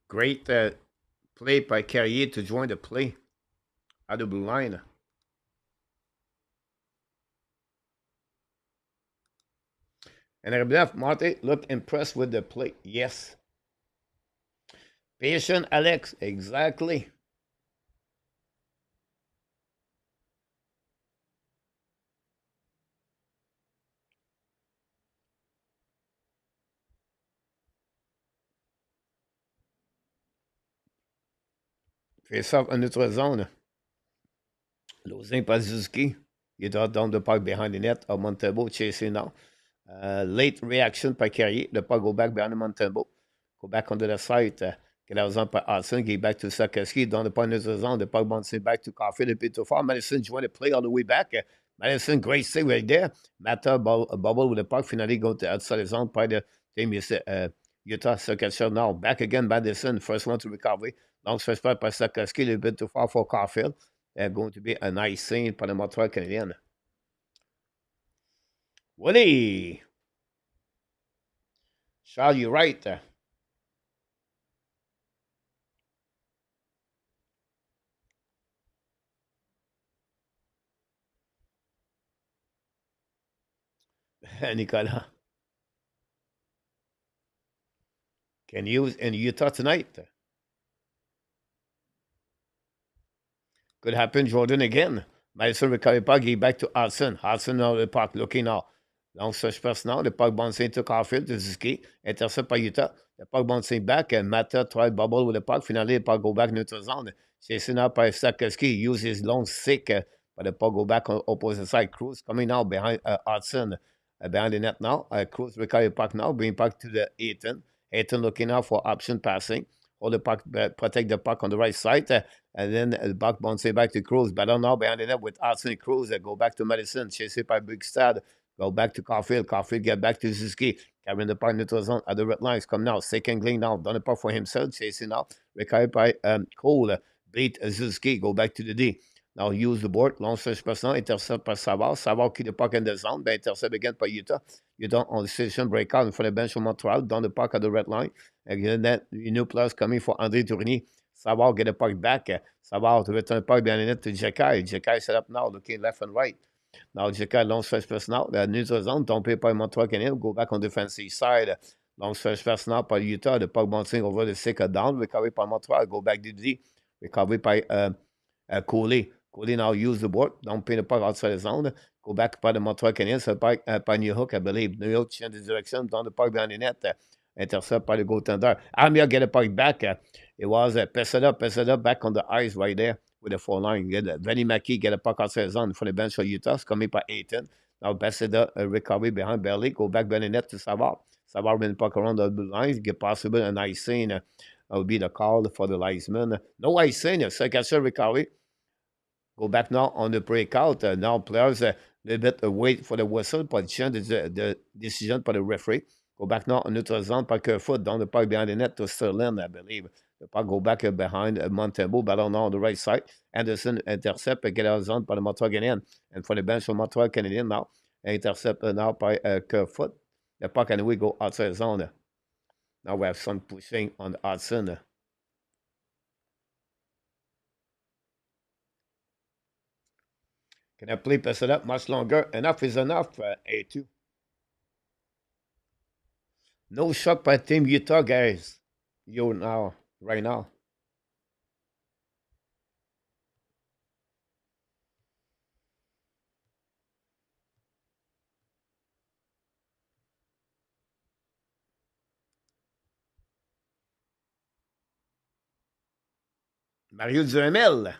A: Great play by Carrier to join the play at the blue line. And Rebnev, Marty looked impressed with the play. Yes. Patient, Alex. Exactly. Face-off en notre zone. Losing by Suzuki. You dot down the puck behind the net of Montembeault chasing now. Late reaction by Carrier. The puck go back behind the Montembeault. Go back onto the side. Get out zone by Hudson. Get back to Sakaski. Down the puck in the zone. The puck bouncing back to Caufield. A bit too far. Madison joined the play all the way back. Madison, great save right there. Matter bubble with the puck. Finally go to outside the zone by the team. Utah Sakashi now. Back again, Madison. First one to recovery. Long stretch back by Sakaski. A little bit too far for Caufield. Going to be a nice scene for the Montreal Canadiens. Woody. Charles, you're right. Nicolas. Can use in Utah tonight. Could happen, Jordan again. Madison recovery puck, give back to Hudson. Hudson now the puck, looking now. Long search pass now. The puck bouncing to Caufield, to Suzuki. Intercept by Utah. The puck bouncing back, and Mata tried bubble with the puck. Finally, the puck go back neutral zone. Chasing up by Sakaski. Use his long stick, but the puck go back on opposite side. Cruz coming now behind Hudson. behind the net now. Cruz recover the puck now, bring puck to the Aiton. Aiton looking out for option passing. Hold the puck, protect the puck on the right side. And then the puck bouncing back to Cruz. Battle now behind the net with Arsen Cruz. Go back to Madison. Chased by Big Stad. Go back to Caufield. Caufield get back to Suzuki. Carrying the puck neutral zone at the red lines. Come now. Second Gling now. Done the puck for himself. Chasing now. Recovered by Cole. Beat Suzuki. Go back to the D. Now use the board. Long search personnel. Intercept par Savard. Savard keep the puck in the zone. Ben intercept again by Utah. Utah on the station breakout in front of the bench of Montreal. Down the puck at the red line. Again, that new players coming for André Tourigny. Savard get the puck back. Savard to return the puck behind the net to Jekai. Jekai set up now, looking left and right. Now Jekai long stretch personnel. The neutral zone, tombé par Montreal Canadiens. Go back on defensive side. Long stretch personnel par Utah. The puck bouncing over the second down. Recovery par Montreal. Go back to D. Recovery by Coley. Coley now use the board. Don't pay the puck outside the zone. Go back by the Montreal Canadiens. So by New Hook, I believe. New York change the direction. Down the puck behind the net. Intercept by the goaltender. Armia get the puck back. It was Pesada back on the ice right there with the 4-line. Venny Mackey get a puck outside the zone for the bench of Utah. It's coming by 18. Now Pesada recovery behind Berley. Go back behind the net to Savard. Savard win the puck around the blue lines. Get possible an icing. Will be the call for the linesman. No icing. Second recovery. Go back now on the breakout. Now players a little bit wait for the whistle, but the decision by the referee. Go back now on neutral zone, puck foot down the puck behind the net to Sterling, I believe. The puck go back behind Montembeau, ballon now on the right side. Anderson intercept, get out of zone by the Montreal Canadiens. And for the bench of Montreal Canadiens now, intercept now by Kerfoot. The puck anyway go outside zone. Now we have some pushing on Hudson. Can I play pass it up much longer? Enough is enough, A2. No shot by Team Utah, guys. You now, right now. Mario Duhamel.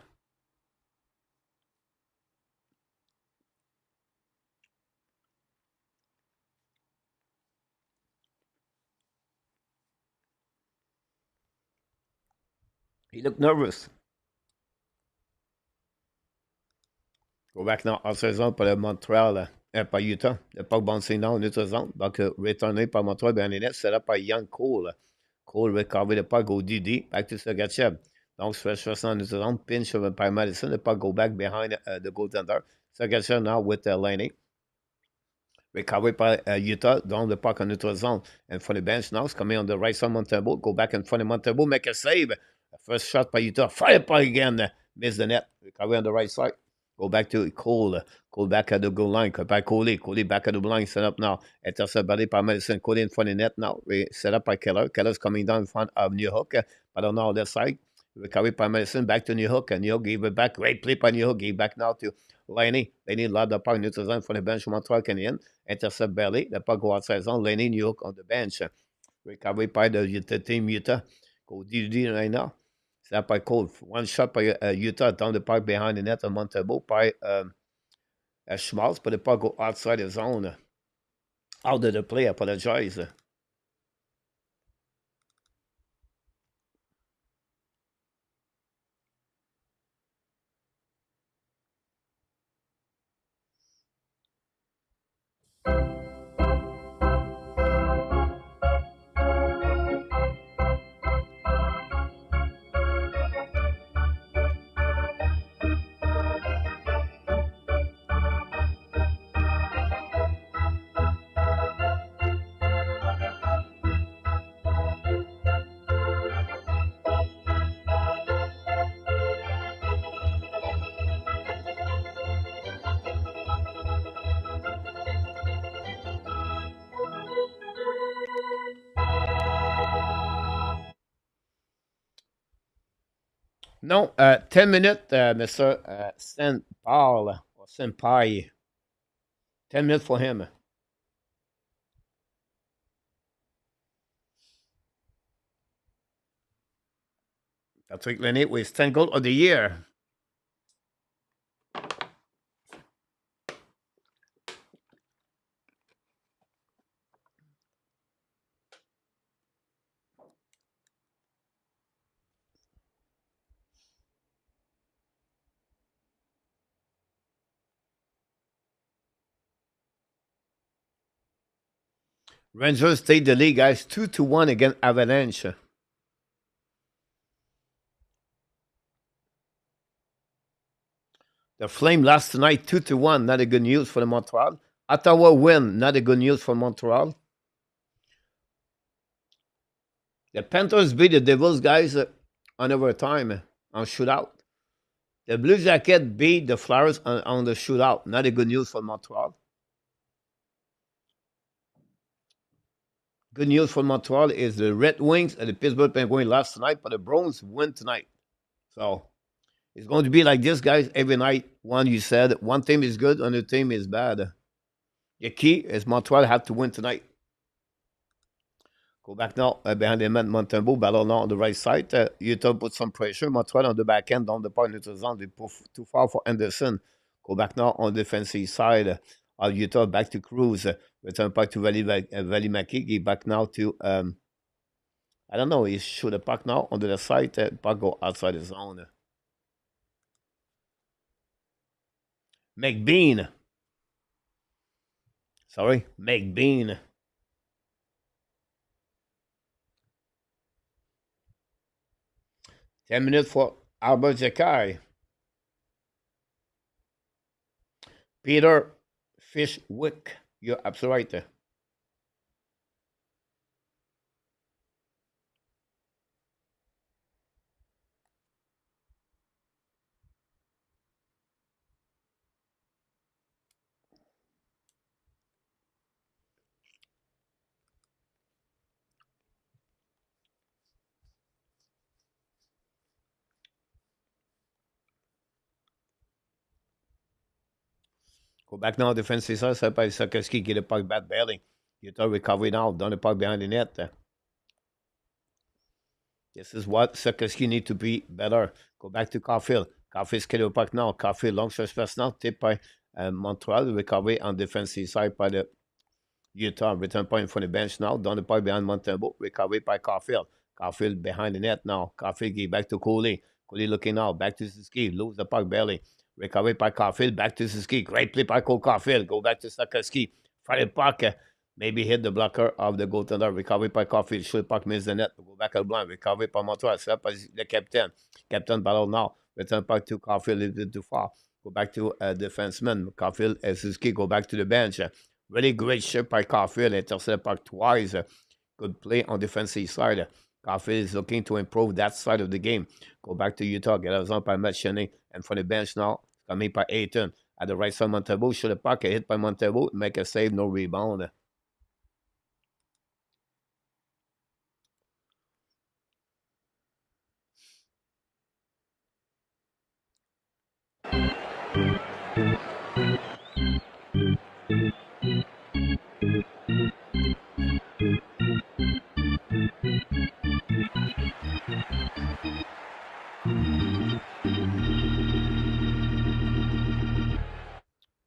A: He looked nervous. Go back now, en saison pour le Montreal, par Utah. Le puck bouncing now, neutral zone. Donc, retourné par Montreal, bien net, set up by Young Cole. Cole recovered the puck, go DD, back to Sergachev. Donc, stretch first on neutral zone, pinch by Madison. The puck go back behind the goaltender. Sergachev now with Laine. Recovered by Utah, down the puck on neutral zone. And for the bench now, it's coming on the right side, Montembeau. Go back in front of Montembeau, make a save. First shot by Utah, fire puck again. Miss the net. Recovery on the right side. Go back to Cole. Cole back at the goal line. Cut by Coley. Coley back at the line. Set up now. Intercept by Madison. Coley in front of the net now. Set up by Keller. Keller's coming down in front of New Hook. But on the other side. Recovery by Madison. Back to New Hook. And New Hook gave it back. Great play by New Hook. Gave back now to Laine. Laine lobbed the puck neutral zone for the bench from Montreal Canadiens. Intercept Belly. The puck go outside zone. Laine, New Hook on the bench. Recovery by the team Utah. Go DD right now. Set up by Cole. One shot by Utah down the park behind the net on Montembeau by Schmaltz, but the puck go outside the zone. Out of the play, I apologize. Non, 10 minutes, Mr. St. Paul, or Senpai. 10 minutes for him. Patrick Laine with 10 goal of the year. Rangers take the lead, guys, 2-1 against Avalanche. The Flame lost tonight 2-1. Not a good news for the Montreal. Ottawa win. Not a good news for Montreal. The Panthers beat the Devils, guys, on overtime on shootout. The Blue Jacket beat the Flyers on the shootout. Not a good news for Montreal. Good news for Montreal is the Red Wings and the Pittsburgh Penguins lost tonight, but the Browns win tonight. So it's going to be like this, guys, every night. One, you said one team is good, another team is bad. The key is Montreal have to win tonight. Go back now behind the man, Montembeault, ballon now on the right side. Utah put some pressure. Montreal on the back end, down the part neutral zone. They put too far for Anderson. Go back now on the defensive side of Utah, back to Cruz. Return back to Valley Maki. Back now to, I don't know, he should have puck now on the left side. Puck go outside the zone. McBean. Sorry, McBean. 10 minutes for Albert Jakai. Peter Fishwick. You're absolutely right. Go back now, defensive side, set by Sakoski, get the puck back barely. Utah recovery now, down the puck behind the net. This is what Sakoski need to be better. Go back to Caufield. Caufield's get the puck now. Caufield long stretch pass now, tipped by Montreal. Recovery on defensive side by the Utah. Return point from the bench now, down the puck behind Montembeault. Recovery by Caufield. Caufield behind the net now. Caufield give back to Cooley. Cooley looking now, back to Suzuki. Lose the puck barely. Recovery by Caufield, back to Suzuki. Great play by Cole Caufield. Go back to Sakoski. Fire the puck. Maybe hit the blocker of the goaltender. Recovery by Caufield. Shoot puck miss the net. Go back at blind. Recovery by Montreal. Set by the captain. Captain battle now. Return back to Caufield. A little bit too far. Go back to defenseman. Caufield and Suzuki go back to the bench. Really great shot by Caufield. Intercept puck twice. Good play on defensive side. Caufield is looking to improve that side of the game. Go back to Utah. Get us on by Matt Cheney. And from the bench now, coming by Ayton. At the right side, Montembeault. Shoot the puck. Hit by Montembeault. Make a save. No rebound.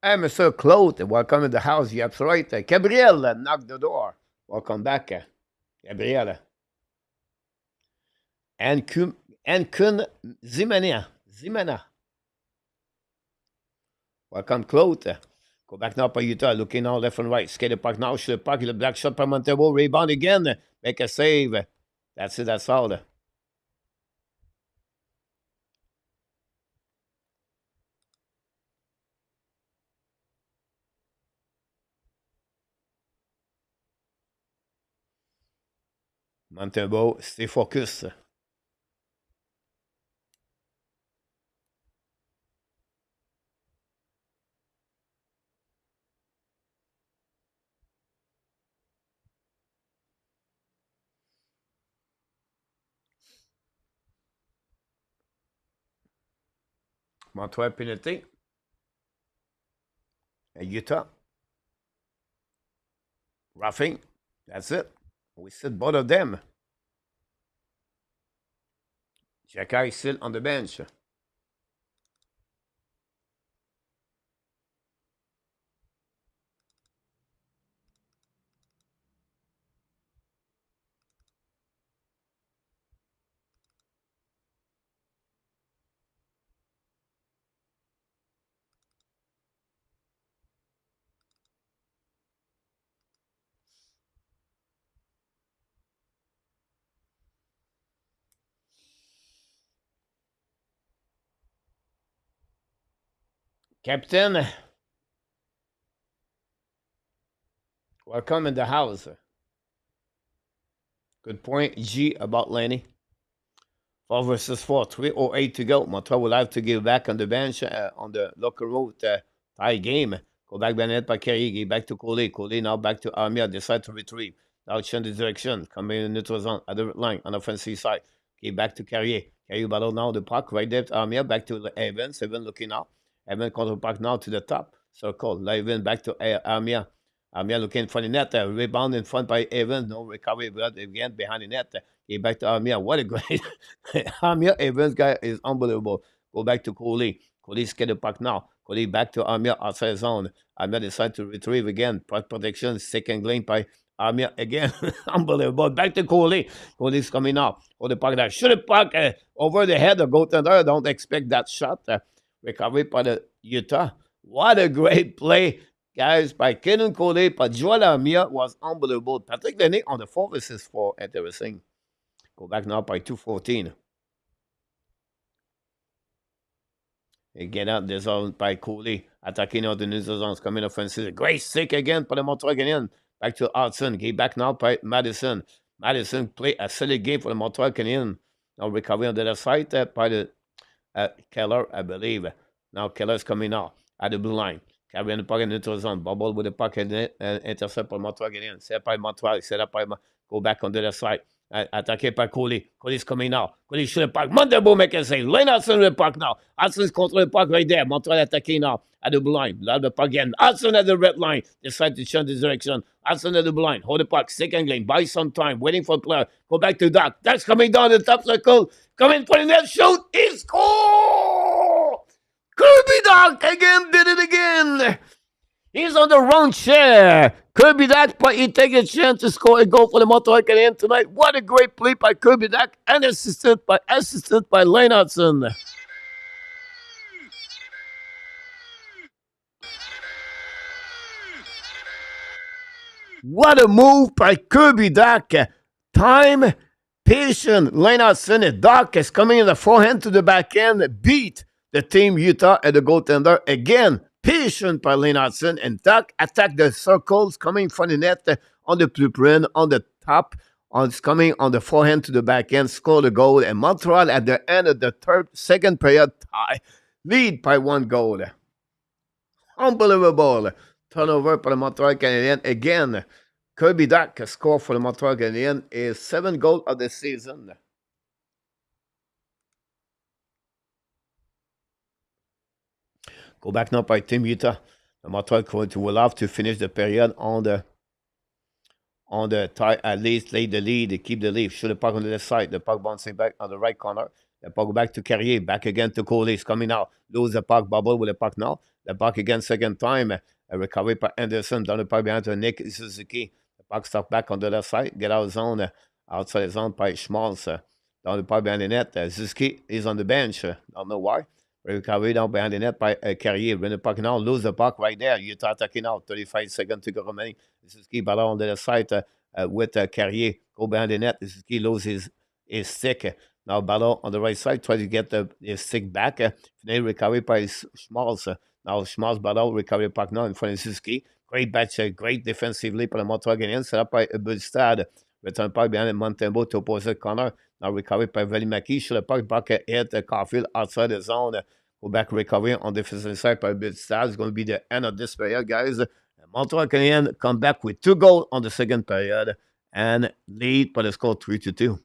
A: Hey, Mr. Claude, welcome to the house. You're absolutely right. Gabriel, knock the door. Welcome back, Gabriel. And Kun Zimena. Welcome, Claude. Go back now by Utah. Looking now left and right. Skate the puck now. Shoot the puck. The black shot by Montembeault. Rebound again. Make a save. That's it. That's all. Montembeault, stay focused. Montreal penalty. And Utah. Roughing. That's it. We sit both of them. Jacky is still on the bench. Captain, welcome in the house. Good point, G, about Laine. 4 versus 4, 3:08 to go. Montreal will have to give back on the bench on the locker room tie game. Go back Bennett by Carrier, give back to Coley. Coley now back to Armia, decide to retrieve. Now change the direction, coming in the neutral zone at the line on the offensive side. Give back to Carrier. Carrier battle now the puck right there to Armia, back to Evans. Evans looking out. Evans counter puck now to the top. Circle. Evans back to Armia. Armia looking for the net. Rebound in front by Evans. No recovery, but again behind the net. Give back to Armia. What a great Armia Evans guy is unbelievable. Go back to Coley. Coley get the puck now. Coley back to Armia outside zone. Armia decide to retrieve again. Puck protection. Second lane by Armia again. Unbelievable. Back to Coley. Coley's coming now. Hold the puck there. Shoot the puck over the head of goaltender. Don't expect that shot. Recovery by the Utah. What a great play, guys, by Clayton Keller. But Joel Armia was unbelievable. Patrick Laine on the 4 versus 4. Interesting. Go back now by 2:14. They get out the zone by Cooley. Attacking out the neutral zones. Coming offensive. Great stick again for the Montreal Canadiens. Back to Hudson. Get back now by Madison. Madison play a solid game for the Montreal Canadiens. Now recovery on the other side by the Keller, I believe. Now Keller's coming out at the blue line. Carrying the puck in the neutral zone. Bubble with the puck in it. Intercept by Montreal Canadiens. Set by Montreal. Set up by go back on the other side. Attaqué par Coley. Coley's coming now. Coley shoot the puck. Montebeau make a save. Laine Hudson with the puck now. Hudson's control the puck right there. Montreal attacking now at the blue line. Loud the puck again. Hudson at the red line. Decide to change the direction. Hudson at the blue line. Hold the puck. Second lane. Buy some time. Waiting for the player. Go back to Dach. Dach's coming down the top circle. Coming for the net. Shoot. He score! Kirby Dach again did it again. He's on the wrong chair. Kirby Dach, but he takes a chance to score a goal for the Montreal Canadiens tonight. What a great play by Kirby Dach and assisted by Laine Hudson. What a move by Kirby Dach. Time, patient. Laine Hudson and Dach is coming in the forehand to the backhand. Beat the team Utah at the goaltender again. Patient by Laine Hudson, and Dach attack the circles coming from the net on the blueprint on the top. It's coming on the forehand to the backhand, score the goal, and Montreal at the end of the second period tie, lead by 1 goal. Unbelievable turnover for the Montreal Canadiens again. Kirby Dach score for the Montreal Canadiens is 7 goals of the season. Go back now by Team Utah. The Montreal will have to finish the period on the tie, at least lay the lead, keep the lead. Shoot the puck on the left side. The puck bouncing back on the right corner. The puck back to Carrier. Back again to Coley. He's coming out. Lose the puck. Bubble with the puck now. The puck again second time. A recovery by Anderson. Down the puck behind to Nick Suzuki. The puck stuck back on the left side. Get out of zone. Outside the zone by Schmaltz. Down the puck behind the net. Suzuki is on the bench. Don't know why. Recovery down behind the net by Carrier. Win the puck now. Lose the puck right there. Utah attacking out. 35 seconds to go remaining. This is key ball on the other side with Carrier. Go behind the net. This is key. Lose his stick. Now Ballon on the right side. Try to get his stick back. Then recovery by Schmaltz. Now Schmaltz Ballon recovery puck now in front of Suzuki. Great batch. Great defensively for the Montreal Canadiens. Set up by Budstad. Return puck behind Montembeau to opposite corner. Now recovery by Velimaki. Shoot the puck back at Caufield outside the zone. Go back recovery on the defensive side by Budstad. It's going to be the end of this period, guys. Montreal Canadiens come back with 2 goals on the second period and lead by the score 3-2.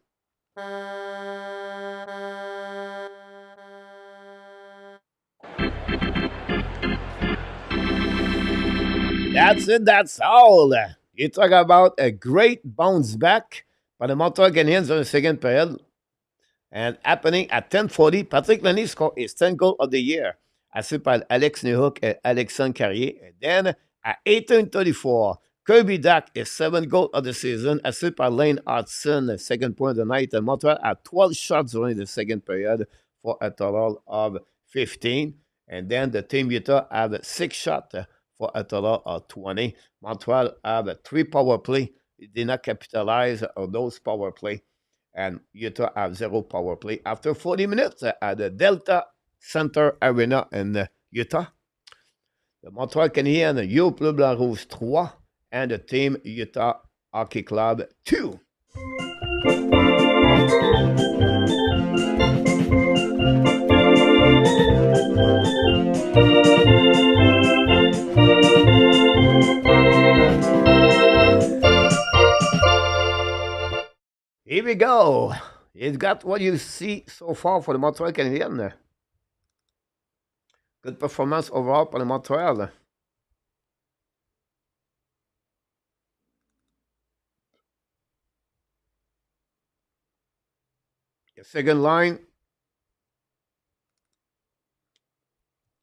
A: That's it. That's all. You talk about a great bounce back by the Montreal Canadiens on the second period. And happening at 10:40, Patrick Laine score his 10th goal of the year, assisted by Alex Newhook and Alexandre Carrier. And then at 18:34, Kirby Dach is 7th goal of the season, assisted by Laine Hudson, second point of the night. And Montreal had 12 shots during the second period for a total of 15. And then the team Utah have 6 shots for a total of 20. Montreal have 3 power play. They did not capitalize on those power play. And Utah have 0 power play after 40 minutes at the Delta Center Arena in Utah. The Montreal Canadiens, Yo Bleu Blanc Rouge 3, and the Team Utah Hockey Club 2. Here we go. It's got what you see so far for the Montreal Canadiens. Good performance overall for the Montreal. The second line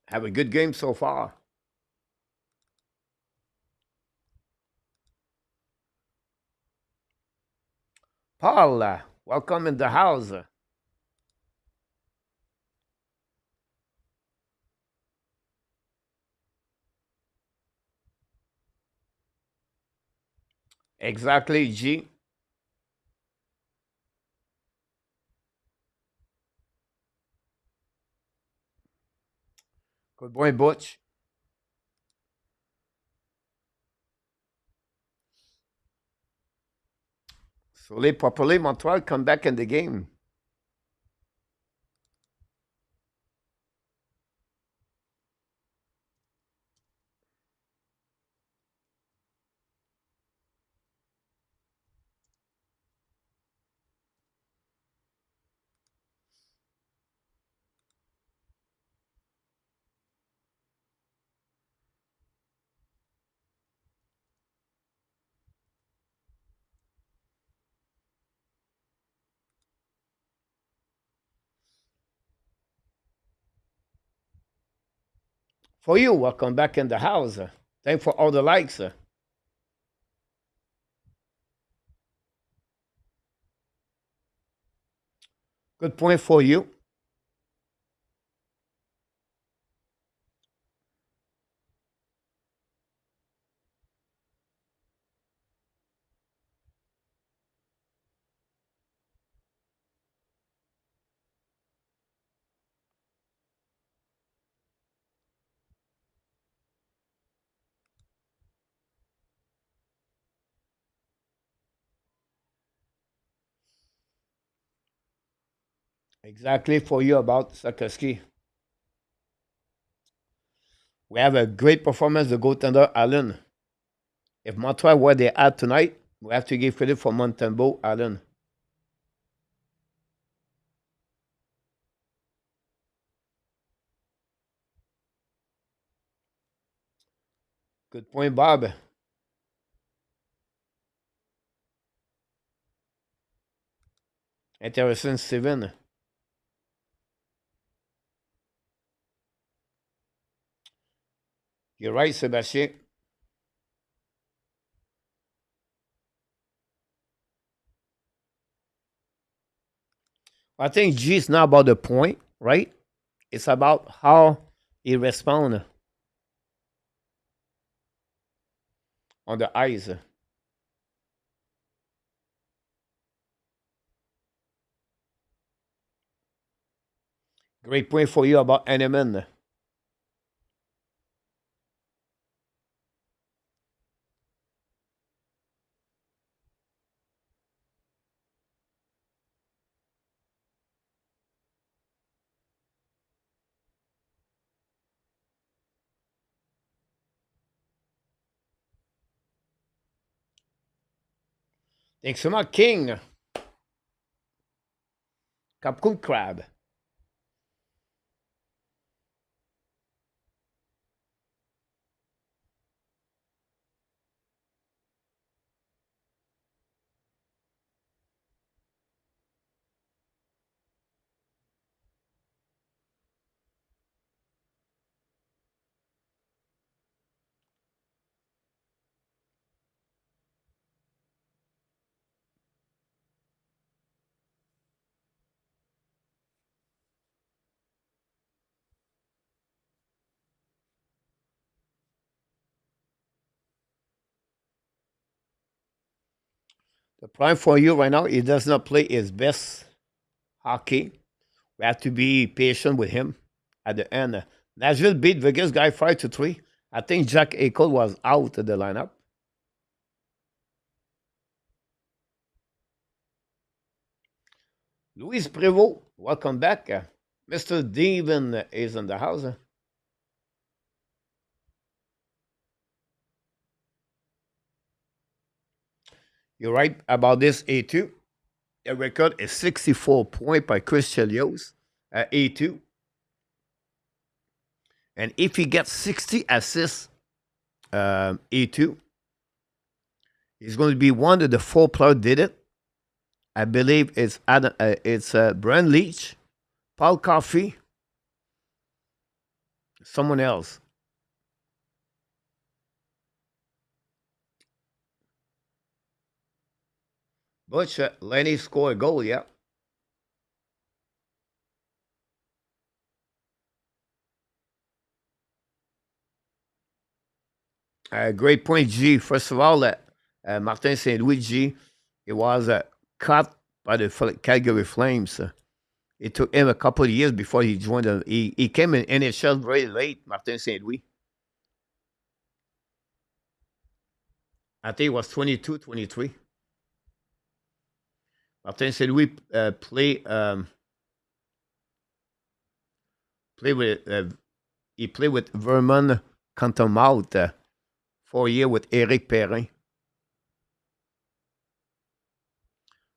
A: have a good game so far. Paul, welcome in the house. Exactly, G. Good boy, Butch. Slowly, properly, Montreal come back in the game. For you, welcome back in the house. Thanks for all the likes. Good point for you. Exactly for you about Sakoski. We have a great performance, the goaltender Allen. If Montreal where they are tonight, we have to give credit for Montembeault Allen. Good point, Bob. Intéressant, Steven. You're right, Sebastien. I think G is not about the point, right? It's about how he responds on the ice. Great point for you about Henneman. Thanks so much, King. Capcool Crab. The problem for you right now, he does not play his best hockey. We have to be patient with him at the end. Nashville beat Vegas guy 5-3. I think Jack Eichel was out of the lineup. Louis Prévost, welcome back. Mr. Steven is in the house. You're right about this A2. The record is 64 points by Chris Chelios at A2. And if he gets 60 assists, A2, he's going to be one of the four players did it. I believe it's Brand Leach, Paul Coffey, someone else. Butch, Laine scored a goal, yeah. Great point, G. First of all, Martin St. Louis, G, it was cut by the Calgary Flames. It took him a couple of years before he joined them. He came in NHL very late, Martin St. Louis. I think it was 22, 23. Martin St. Louis play with he played with Vermont Cantonmouth 4 years with Eric Perrin.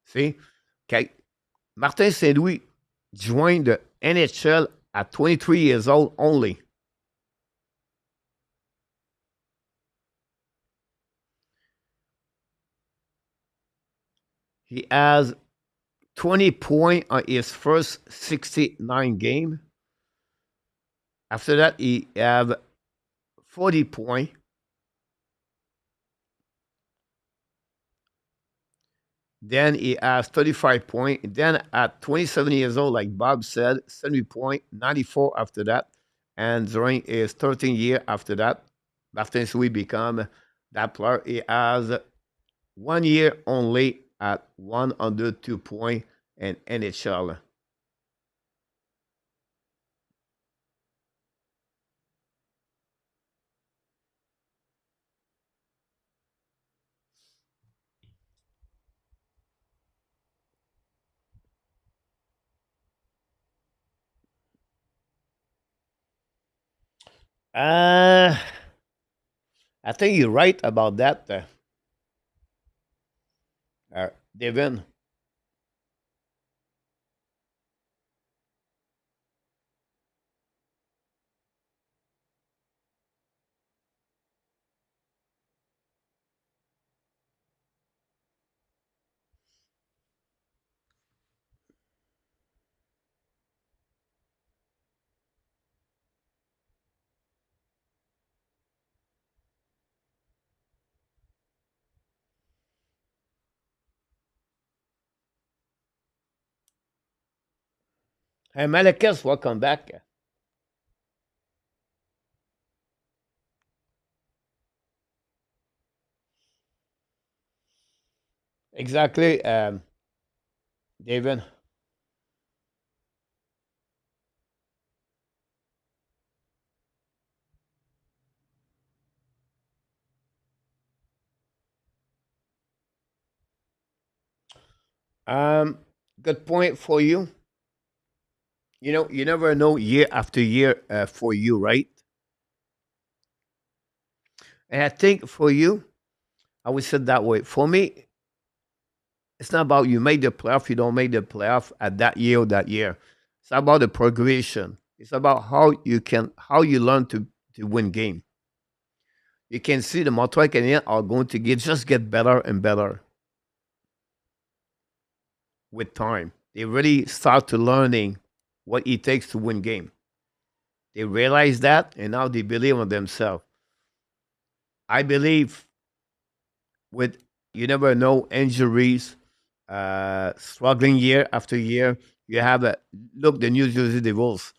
A: See, okay. Martin St. Louis joined the NHL at 23 years old only. He has 20 points on his first 69 game. After that, he have 40 points. Then he has 35 points. Then at 27 years old, like Bob said, 70 points, 94 after that. And during his 13 year after that, Martin Louis become that player. He has 1 year only at 102 points in NHL. Uh, I think you're right about that, Devin. Hey, Malekes, welcome back. Exactly, Devin. Um, Good point for you. You know, you never know year after year for you, right? And I think for you, I would say that way. For me, it's not about you made the playoff, you don't make the playoff at that year or that year. It's about the progression. It's about how you learn to win game. You can see the Montreal Canadiens are going to get better and better with time. They really start to learning what it takes to win game. They realize that, and now they believe in themselves. I believe with you never know injuries, struggling year after year. You have a look the New Jersey Devils.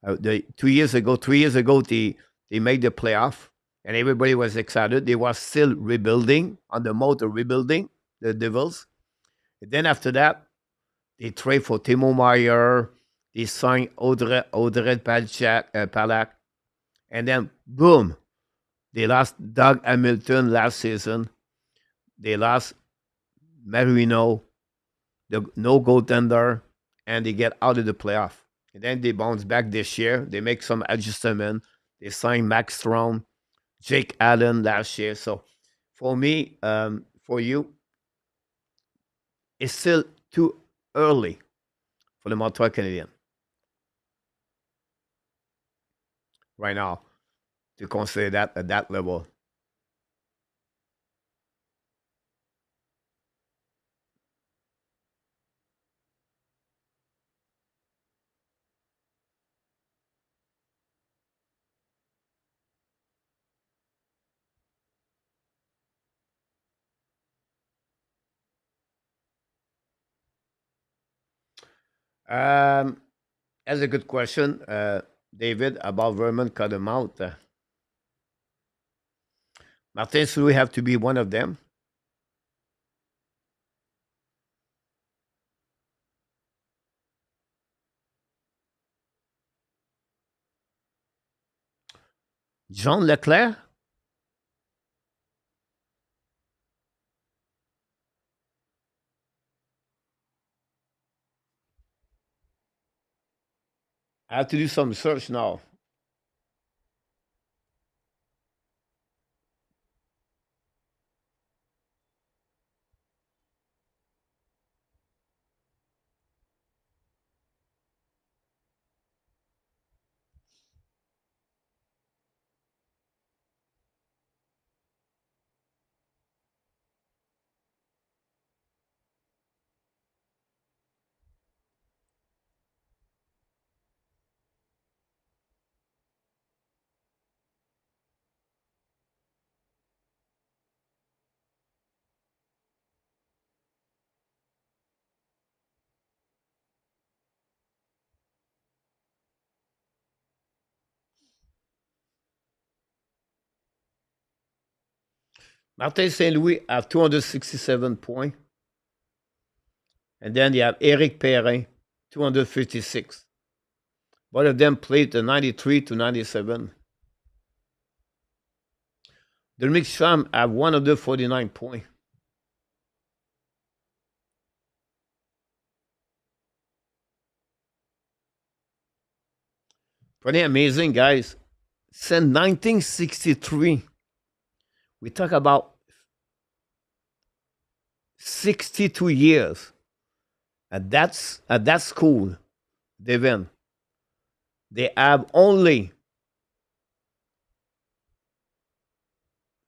A: The 2 years ago, 3 years ago, they made the playoff, and everybody was excited. They were still rebuilding on the mode of rebuilding the Devils. And then after that, they trade for Timo Meyer. They signed Audrey Palak, and then boom, They lost Doug Hamilton last season. They lost Marino, the no goaltender, and they get out of the playoff. And then they bounce back this year. They make some adjustment. They sign Max Strong, Jake Allen last year. So for me, for you, it's still too early for the Montreal Canadiens right now to consider that at that level. Um, that's a good question, David, about Vermont cut them out. Martin Sully have to be one of them. John Leclerc, I have to do some search now. Martin St. Louis have 267 points. And then you have Eric Perrin, 256. Both of them played the 93 to 97. Dominic Schramm have 149 points. Pretty amazing, guys. Since 1963, we talk about 62 years at that school, Devin. They have only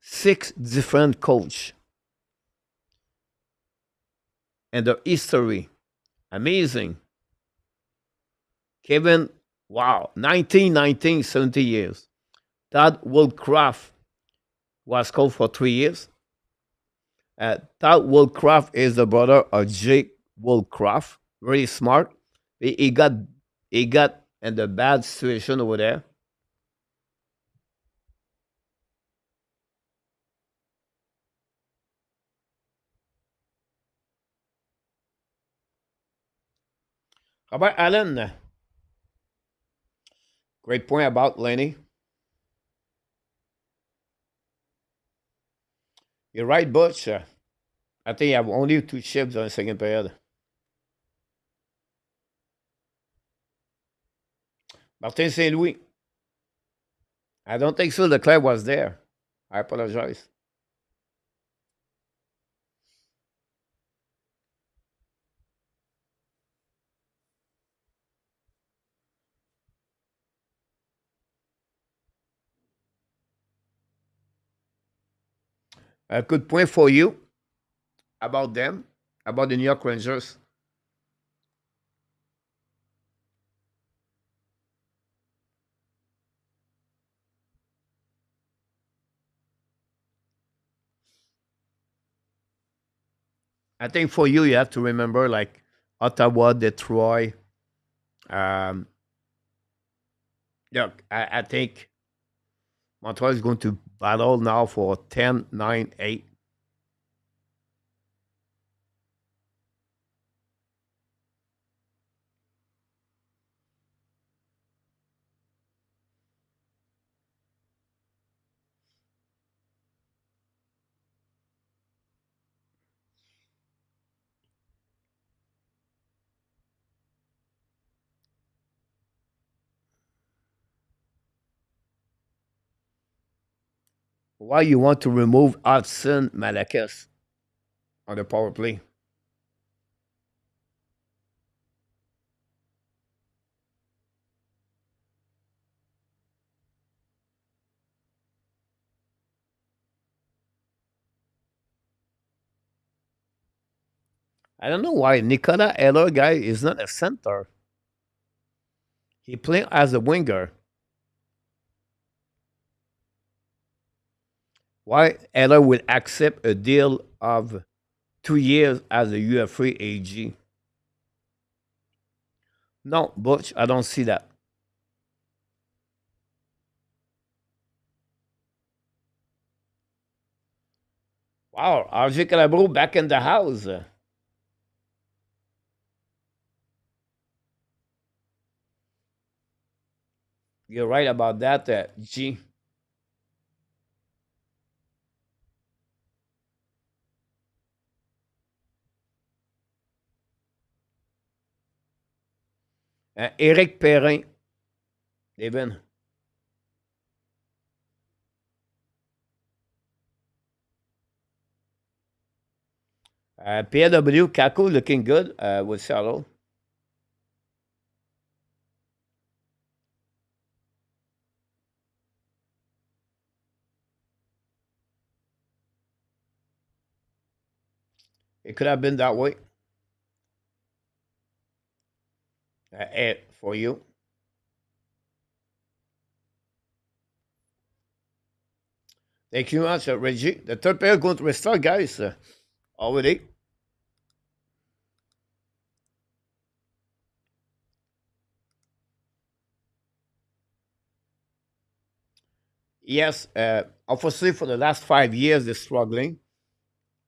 A: six different coach and their history. Amazing. Kevin, wow, 19, 70 years. Todd Woodcraft was called for 3 years. Todd Woodcraft is the brother of Jake Woodcraft. Very smart. He got he got in the bad situation over there. How about Allen? Great point about Laine. You're right, Butch. I think you have only two shifts on the second period. Martin St. Louis. I don't think so. Leclerc was there. I apologize. A good point for you about them, about the New York Rangers. I think for you, you have to remember like Ottawa, Detroit. Um, yeah, I think Montreal is going to battle now for 10, 9, 8. why you want to remove Hudson Malakas on the power play? I don't know why Nicola Eller guy is not a center. He playing as a winger. Why Eller will accept a deal of 2 years as a UFA AG? No, Butch, I don't see that. Wow, RJ Calabro back in the house. You're right about that, G. Eric Perrin, David. PW, Kaku looking good with Shallow. It could have been that way for you. Thank you much, Reggie. The third player going to restart, guys. Already. Yes, obviously for the last 5 years they're struggling,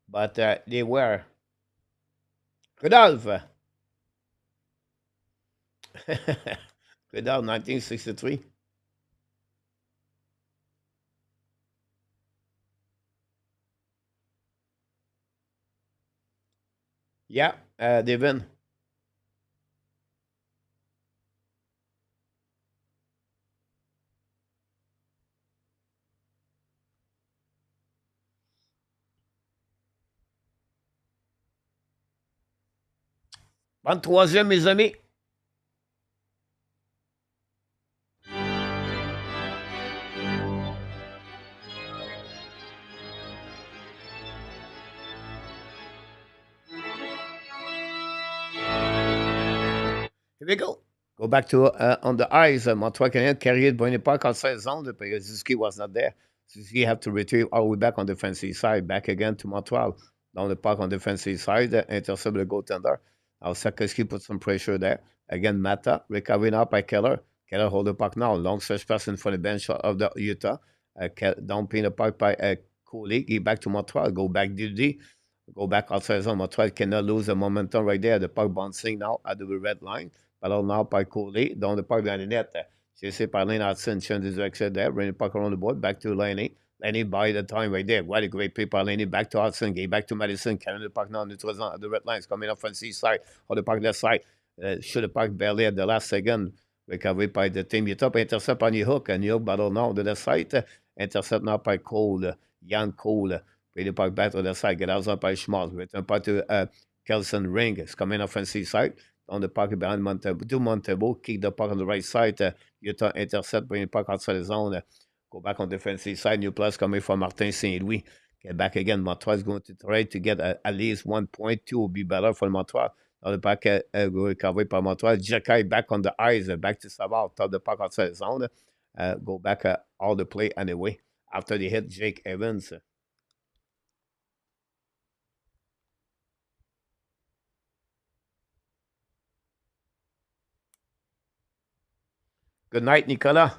A: but they were. Rudolph. Rudolph, 1963. Yeah, Devin. Bonne troisième, mes amis. Here we go. Go back to on the ice. Montreal Canadiens carried Bonnie Park outside zone because Suzuki was not there. Suzuki have to retrieve all the way back on the defensive side. Back again to Montreal. Down the park on the defensive side. Intercept the goaltender. Now Sakoski put some pressure there. Again, Mata. Recovery now by Keller. Keller hold the puck now. Long stretch pass in front of the bench of the Utah. Down pin the puck by Cooley. Get back to Montreal. Go back DD. Go back outside zone. Montreal cannot lose the momentum right there. The puck bouncing now at the red line. Ballon now par Cooley, dans le parc dans les nets. Chasé par Laine Hudson, change the direction there, bring the puck around the board, back to Laine. Laine by the time right there. What a great play by Laine, back to Hudson, get back to Madison, carrying the puck now, neutral at the red lines, coming up from side, on the puck left side. Should the puck barely at the last second. Recovery by the team. You top intercept on your hook, and your battle now to the side. Intercept now by Cole, Jan Cole. Play the puck back to the side, get outside by Schmaltz. Return puck to Kelson Ring. It's coming up from side on the puck behind Montebo. Do Montebo, kick the puck on the right side. Utah intercept, bring the puck outside the zone. Go back on the defensive side. New plus coming from Martin St. Louis. Get back again. Montreal is going to try to get at least 1.2 will be better for Montreal. On the back, recovery by Montreal. Jacky back on the eyes, back to Savard. Top the puck outside the zone. Go back all the play anyway. After they hit Jake Evans. Good night, Nicolas.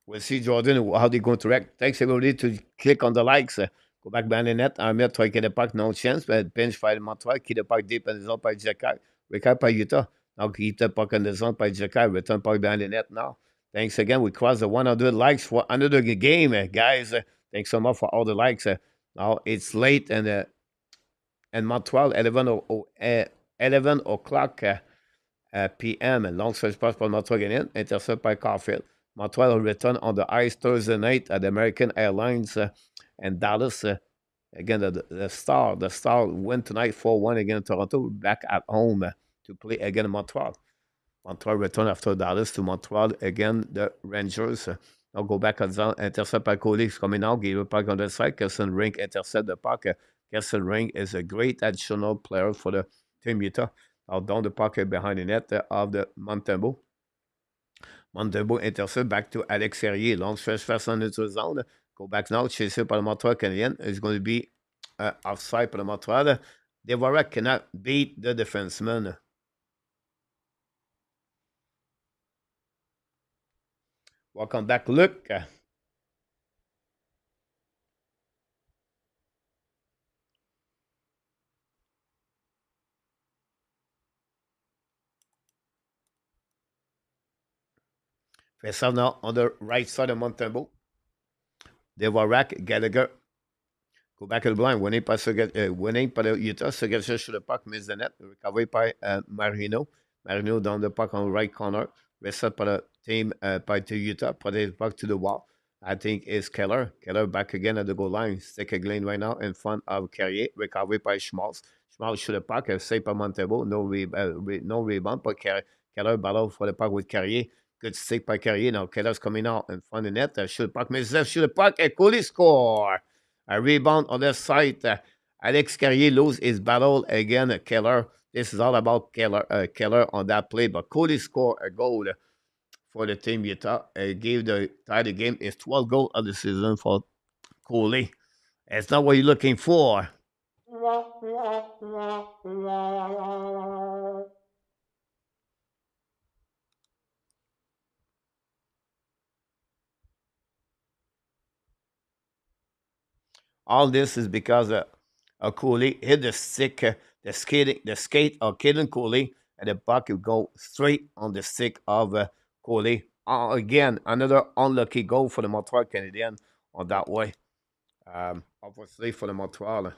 A: We'll see, Jordan, how they're going to react. Thanks, everybody, to click on the likes. Go back behind the net. I'm here try to get the puck. No chance. But bench fight Montreal. Keep the puck deep in the zone by Jacky. Recap by Utah. Now keep the puck in the zone by Jacky. Return puck behind the net now. Thanks again. We crossed the 100 likes for another game, guys. Thanks so much for all the likes. Now it's late and Montreal, 11 o'clock p.m. Long search pass for Montreal Canadiens, intercept by Caufield. Montreal will return on the ice Thursday night at American Airlines and Dallas. Again, the Star win tonight 4-1 against Toronto, back at home to play again in Montreal. Montreal return after Dallas to Montreal again. The Rangers. Now go back at zone. Intercept by Cody coming out. Give a puck on the side. Kesselring Ring intercept the puck. Kesselring Ring is a great additional player for the Team Utah. Now down the puck behind the net of the Montembeault. Montembeault intercept back to Alex Serrier. Long stretch pass on into the zone. Go back now. Chasé par le Montreal Canadien. It's going to be offside for the Montreal. Dvorak cannot beat the defenseman. Welcome back, Luke. Face off now on the right side of Montembeault. Dvorak, Gallagher. Go back to the blind. Winning par le Utah. Se gâche sur le puck, mise de net. Recovery by Marino. Marino down the puck on the right corner. Reset par the team by the Utah. Protect the puck to the wall. I think is Keller. Keller back again at the goal line. Stick a lane right now in front of Carrier. Recovery by Schmaltz. Schmaltz shoot the puck. Save by Montebo. No rebound. But Keller battle for the puck with Carrier. Good stick by Carrier. Now Keller's coming out in front of the net. Shoot the puck. Miss shoot the puck. And Cooley score. A rebound on the side. Alex Carrier loses his battle again. Keller. This is all about Keller on that play. But Cody scored a goal for the team Utah. Gave the tie the game. It's 12 goals of the season for Coley. It's not what you're looking for. All this is because Cooley hit the stick, the skate of Caden Cooley, and the puck will go straight on the stick of Cooley. Again, another unlucky goal for the Montreal Canadiens on that way. Obviously for the Montreal.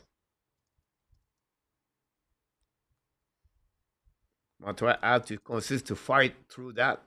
A: Montreal had to consist to fight through that.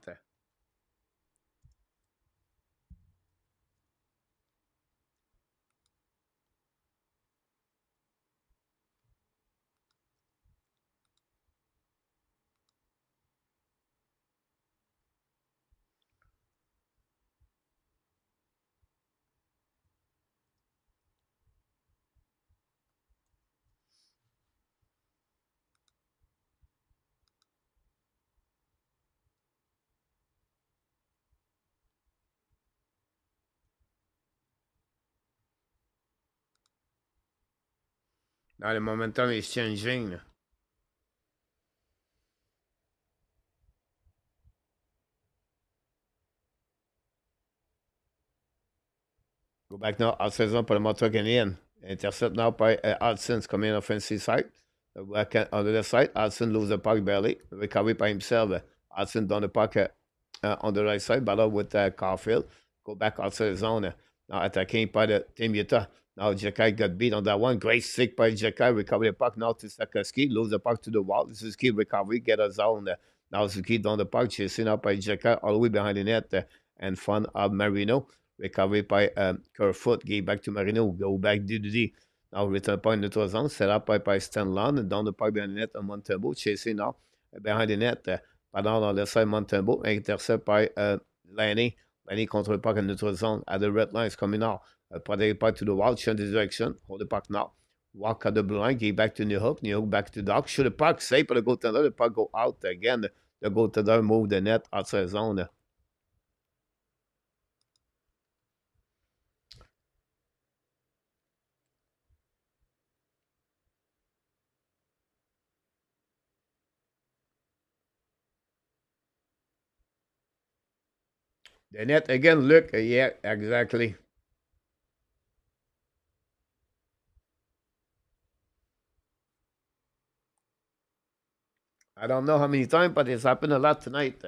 A: Now the momentum is changing. Go back now, out saison pour le Montreal Canadien. Intercept now by Hudson's coming offensive side. Back on the left side, Hudson loses the puck barely. Recovery by himself. Hudson down the puck on the right side, battle with Caufield. Go back outside the zone. Now attacking by the team Utah. Now Jacky got beat on that one. Great stick by Jacky. Recover the puck now to Sakoski. Lose the puck to the wall. Suzuki recovery. Get a zone. Now Suzuki down the puck. Chasing up by Jacky all the way behind the net in front of Marino. Recovery by Kerfoot. Gave back to Marino. Go back D. Now return point into the zone. Set up by Stanlon. And down the puck behind the net on Montembeault. Chasing now behind the net. Pendant on the side Montembeault. Intercept by Laine. Laine contre le puck in the zone. At the red line is coming now. Protect the puck to the wall. Change the direction. Hold the puck now. Walk at the blue line. Give back to New Hook. New Hook back to Dach. Shoot the puck. Save for the goaltender. The puck go out again. The goaltender move the net outside the zone. The net again, look. Yeah, exactly. I don't know how many times, but it's happened a lot tonight.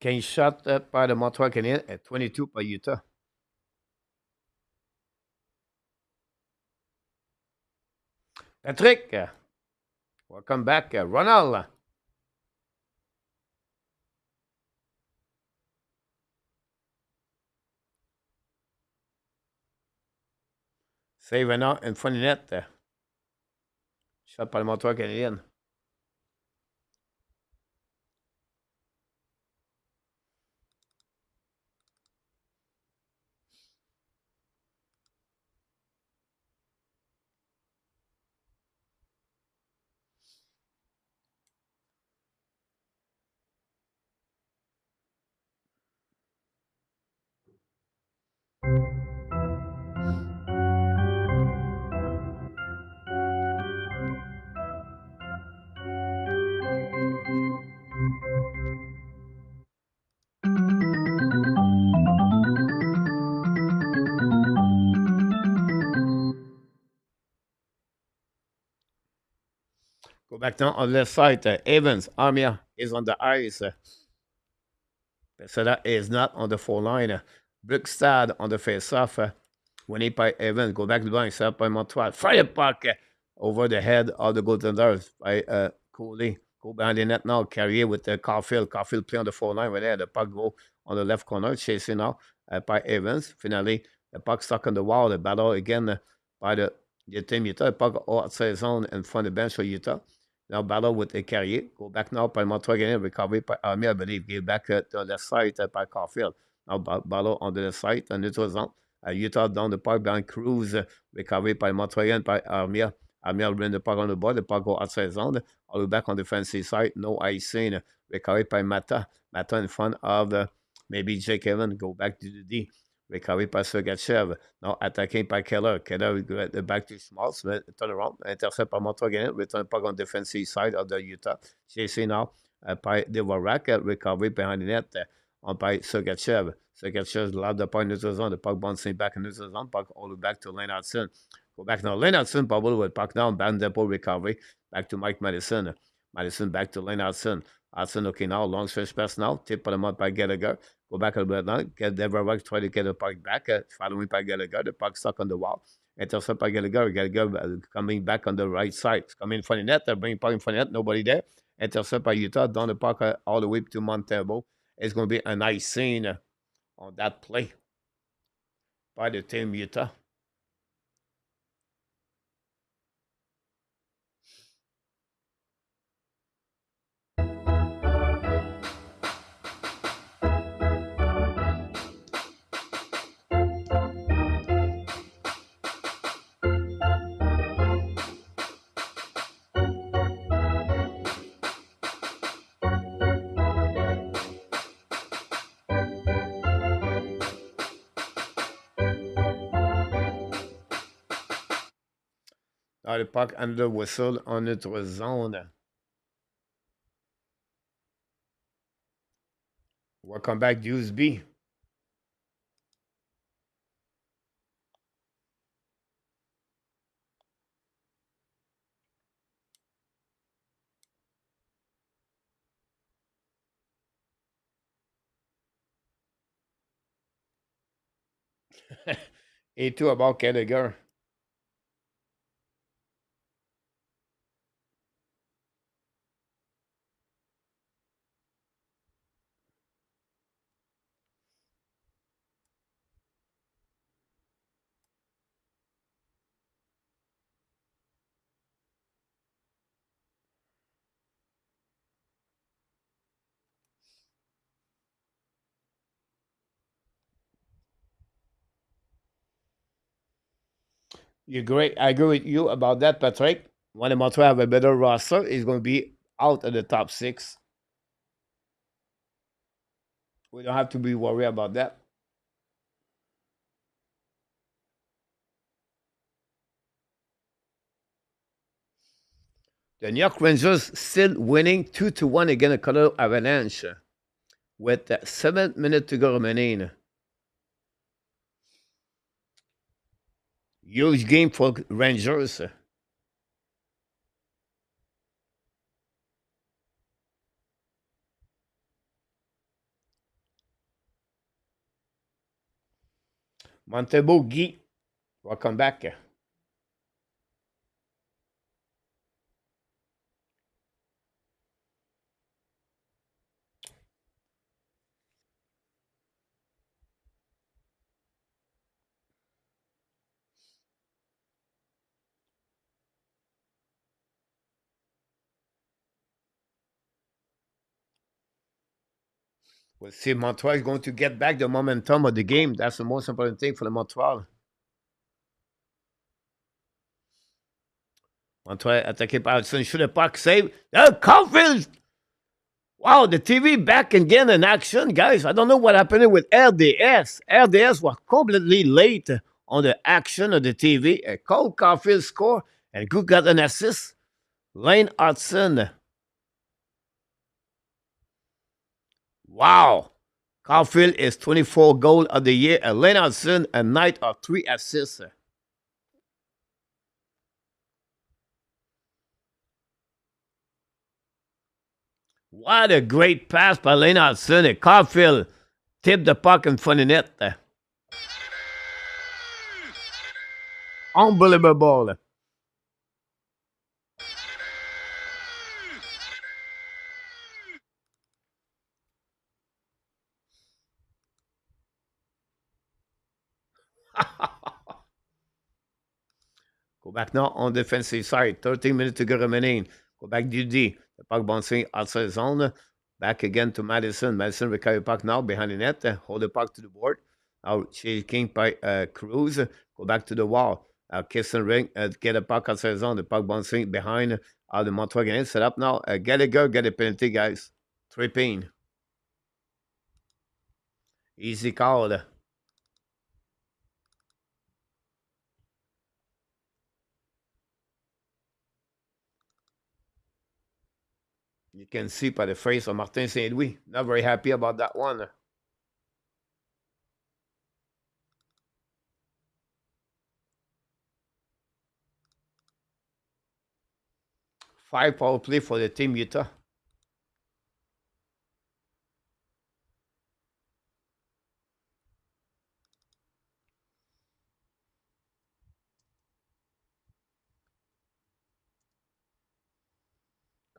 A: 15 shots par le Montreal Canadiens et 22 par Utah. Patrick, welcome back. Ronald. Save une fois net. Shot par le Montreal Canadien. Go back down on the left side. Evans, Armia is on the ice. Pesada is not on the four line. Brookstad on the face-off. Winnie by Evans. Go back to the line. Set up by Montreal. Fire puck over the head of the goaltenders by Cooley. Go behind the net now. Carrier with Caufield. Caufield play on the four line right there. The puck go on the left corner. Chasing now by Evans. Finally, the puck stuck on the wall. The battle again by the team Utah. The puck outside zone in front of the bench for Utah. Now battle with the Carrier. Go back now by Montreal again. Recovery by Army, I believe. Give back to the left side by Caufield. Now battle on the left side. And it was on. Utah down the park behind Cruz. Recovery by Montreal again by Army. Army will bring the puck on the board. The puck go outside zone. All the way back on the defensive side. No icing. Recovery by Mata. Mata in front of maybe Jake Evans. Go back to the D. Recovery by Sergachev. Now attacking by Keller. Keller will get back to Schmaltz. Turn around. Intercept by Montreal again. Return puck on the defensive side of the Utah. Chasing now by Devorak. Recovery behind the net by Sergachev. Sergachev lobbed the puck in neutral zone. The puck bouncing back in neutral zone. Puck all the way back to Laine. Go back now. Laine bubble with puck down. Band depot recovery. Back to Mike Madison. Madison back to Laine Hudson. Okay now. Long stretch pass now. Tip on the mud by Gallagher. Go back a little bit now. Get Devereaux, try to get the puck back. Following by Gallagher. The puck stuck on the wall. Intercept by Gallagher. Gallagher coming back on the right side. Coming in front of the net. Bringing puck in front of the net. Nobody there. Intercept by Utah. Down the puck all the way to Montego. It's going to be a nice scene on that play by the team Utah. Now the puck under the whistle on notre zone. Welcome back, Deuce B. Et tout about Gallagher. You're great. I agree with you about that, Patrick. When the Montreal have a better roster, is going to be out of the top six. We don't have to be worried about that. The New York Rangers still winning 2-1 against the Colorado Avalanche with 7 minutes to go remaining. Huge game for Rangers. Montebo, Guy, welcome back. We'll see if Montreal is going to get back the momentum of the game. That's the most important thing for the Montreal. Montreal attaqué par Hudson. Shoot the puck, save. Caufield! Wow, the TV back again in action, guys. I don't know what happened with RDS. RDS was completely late on the action of the TV. Cole Caufield score, and who got an assist? Laine Hudson. Wow. Caufield is 24 goal of the year. And Laine Hudson, a night of 3 assists. What a great pass by Laine Hudson. And Caufield tipped the puck in front of net. Unbelievable. Go back now on defensive side. 13 minutes to go remaining. Go back du D. The puck bouncing outside zone. Back again to Madison. Madison recover puck now behind the net. Hold the puck to the board. Now shaking by Cruz. Go back to the wall. Kiss and ring. Get a puck outside zone. The puck bouncing behind the Montreal Canadiens. Set up now. Get a go. Get a penalty, guys. Tripping. Easy call. You can see by the face of Martin St. Louis. Not very happy about that one. 5 power play for the team Utah.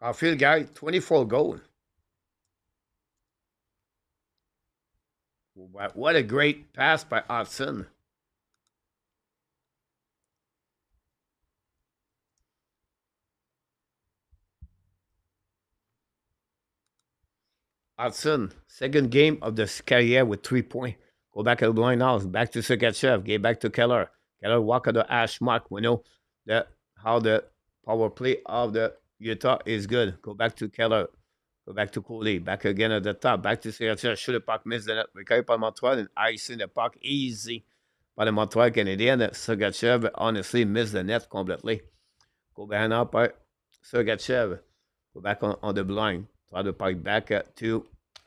A: Caufield guy, 24 goal. What a great pass by Hudson. Hudson, second game of the career with 3 points. Go back at the blind house. Back to Sergachev. Get back to Keller. Keller walk at the ash mark. We know that how the power play of the Utah is good. Go back to Keller. Go back to Cooley. Back again at the top. Back to Sergachev. Shoot the puck. Miss the net. Recover by Montreal and icing the puck easy by the Montreal Canadiens. Sergachev honestly missed the net completely. Go behind up by Sergachev. Go back on the blind. Try to puck back to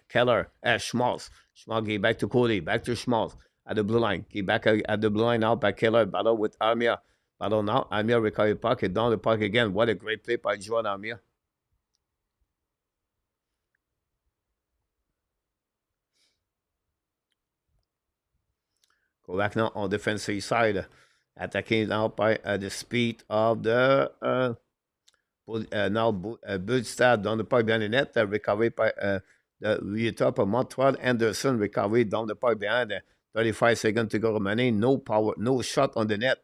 A: Keller. Schmaltz. Schmaltz get back to Cody. Back to Schmaltz at the blue line. Get back at the blue line now by Keller. Battle with Armia. Battle now. Armia recover puck. And down the puck again. What a great play by Joan Armia. Go back now on defensive side. Attacking now by the speed of the now Budstad down the puck behind the net. Recovery by the Utah of Montreal. Anderson recovery down the puck behind. 35 seconds to go remaining. No power, no shot on the net.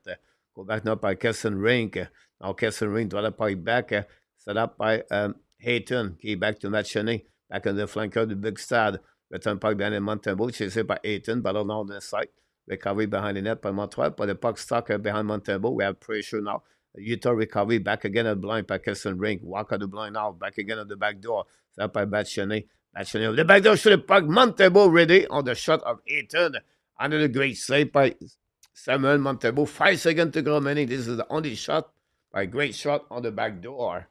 A: Go back now by Kesson Rink. Now Kesson Rink draw the puck back. Set up by Hayton. Key back to Matcheny. Back on the flanker, the big stud. Return puck behind the Montebo. Chased by Hayton. Battle now on the side. Recovery behind the net by Montreal. But the puck stuck behind Montebo. We have pressure now. Utah recovery back again at blind by Kesson Rink. Walk at the blind now. Back again at the back door. Set up by Batcheny. Batcheny. The back door should have puck. Montebo ready on the shot of Hayton. Under the great save by Samuel Montebo. 5 seconds to go remaining. This is the only shot by great shot on the back door.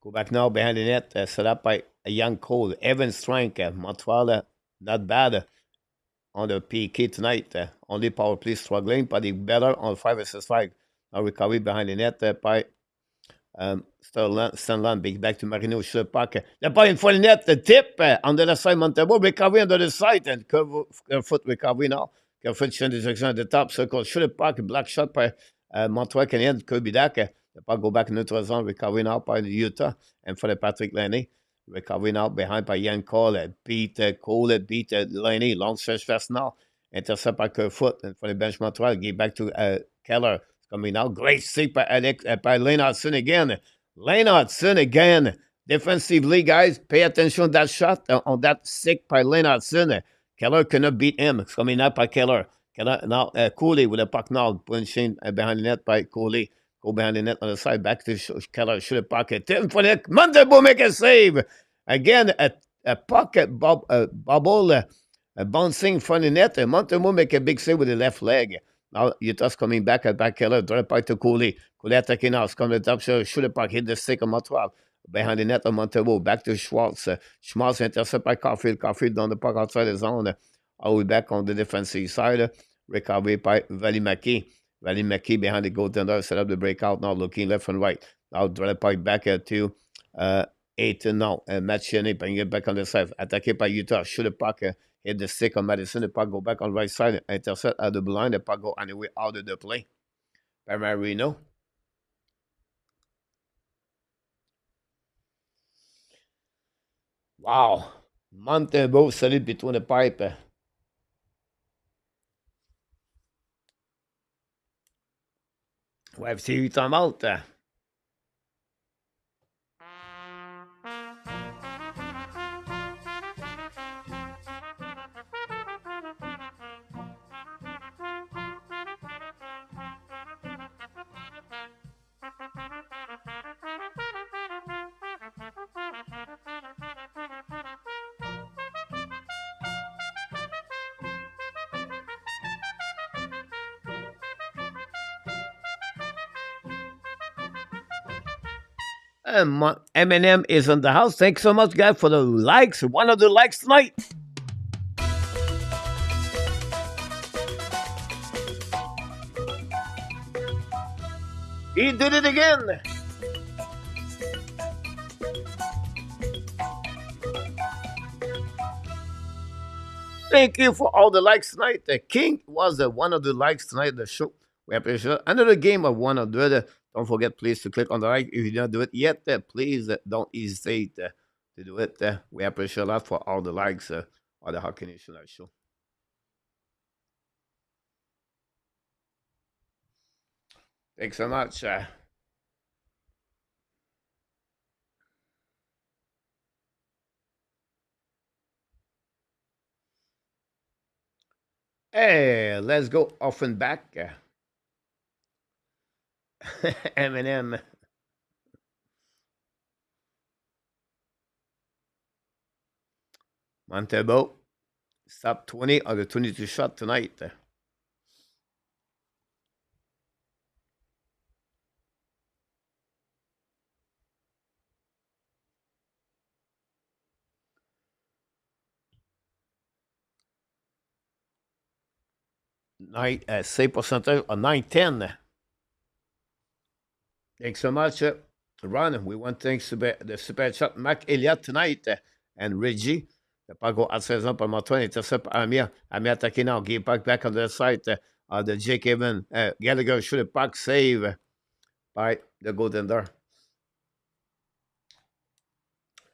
A: Go back now behind the net, set up by a young Cole. Evan Strength, Montreal, not bad on the PK tonight. Only power play struggling, but he better on 5 versus 5. Now recovery behind the net by Stanland, big back to Marino, shot puck. The point in front of the net, the tip on the other side, Montebo, recovery on the other side, and foot recovery now. Caufield change direction at the top, circle, shoot the puck, black shot by Montreal Canadiens, could be Dach. The puck go back in neutral zone, recovery now by the Utah, and for the Patrick Laine. Recovery now behind by Ian Cole, beat Cole, beat Laine, long stretch fast now. Intercept by Caufield, and for the bench Montreal, give back to Keller. Coming out, great save by Laine again. Laine again. Defensively, guys, pay attention to that shot on that stick by Laine. Keller cannot beat him. It's coming out by Keller. Keller now, Cooley with a puck now, punching behind the net by Cooley. Go behind the net on the side, back to Keller, shoot a puck. Tim for the Montebo make a save. Again, a pocket bubble bouncing in front of the net. Montebo make a big save with the left leg. Now Utah's coming back at back Keller, draw back to Cooley. Cooley attacking now, come to the top, shoot a puck, hit the stick of Montreal. Behind the net of Montebo, back to Schwartz. Schwartz intercept by Caufield. Caufield down the puck outside the zone. All the way back on the defensive side. Recovery by Valimaki. Valimaki behind the goaltender, set up the breakout now, looking left and right. Now draw the puck back to 8 now. Matt Cheney bring it back on the side. Attacked by Utah, shoot a puck. Hit the stick on Madison. The puck go back on the right side. Intercept at the blind. The puck go anyway out of the play. By Marino. Wow. Montebo solid between the pipe. We have seen time out. Eminem is in the house. Thanks so much, guys, for the likes. One of the likes tonight. He did it again. Thank you for all the likes tonight. The King was one of the likes tonight. The show. We appreciate another game of one of the. Don't forget, please, to click on the like. If you don't do it yet, please don't hesitate to do it. We appreciate a lot for all the likes on the Hockey Nation show. Thanks so much. Hey, let's go off and back. Eminem. Montebo. Stop 20 on the 22 shot tonight. Save percentage of 910. Thanks so much, Ron. We want thanks to the super chat Mac Elliott tonight and Reggie. The puck go à 16 ans par Martin, intercept Amir. Amir attaqué now, give back on the side of the Jake Evan. Gallagher shoot a puck, save by the goaltender.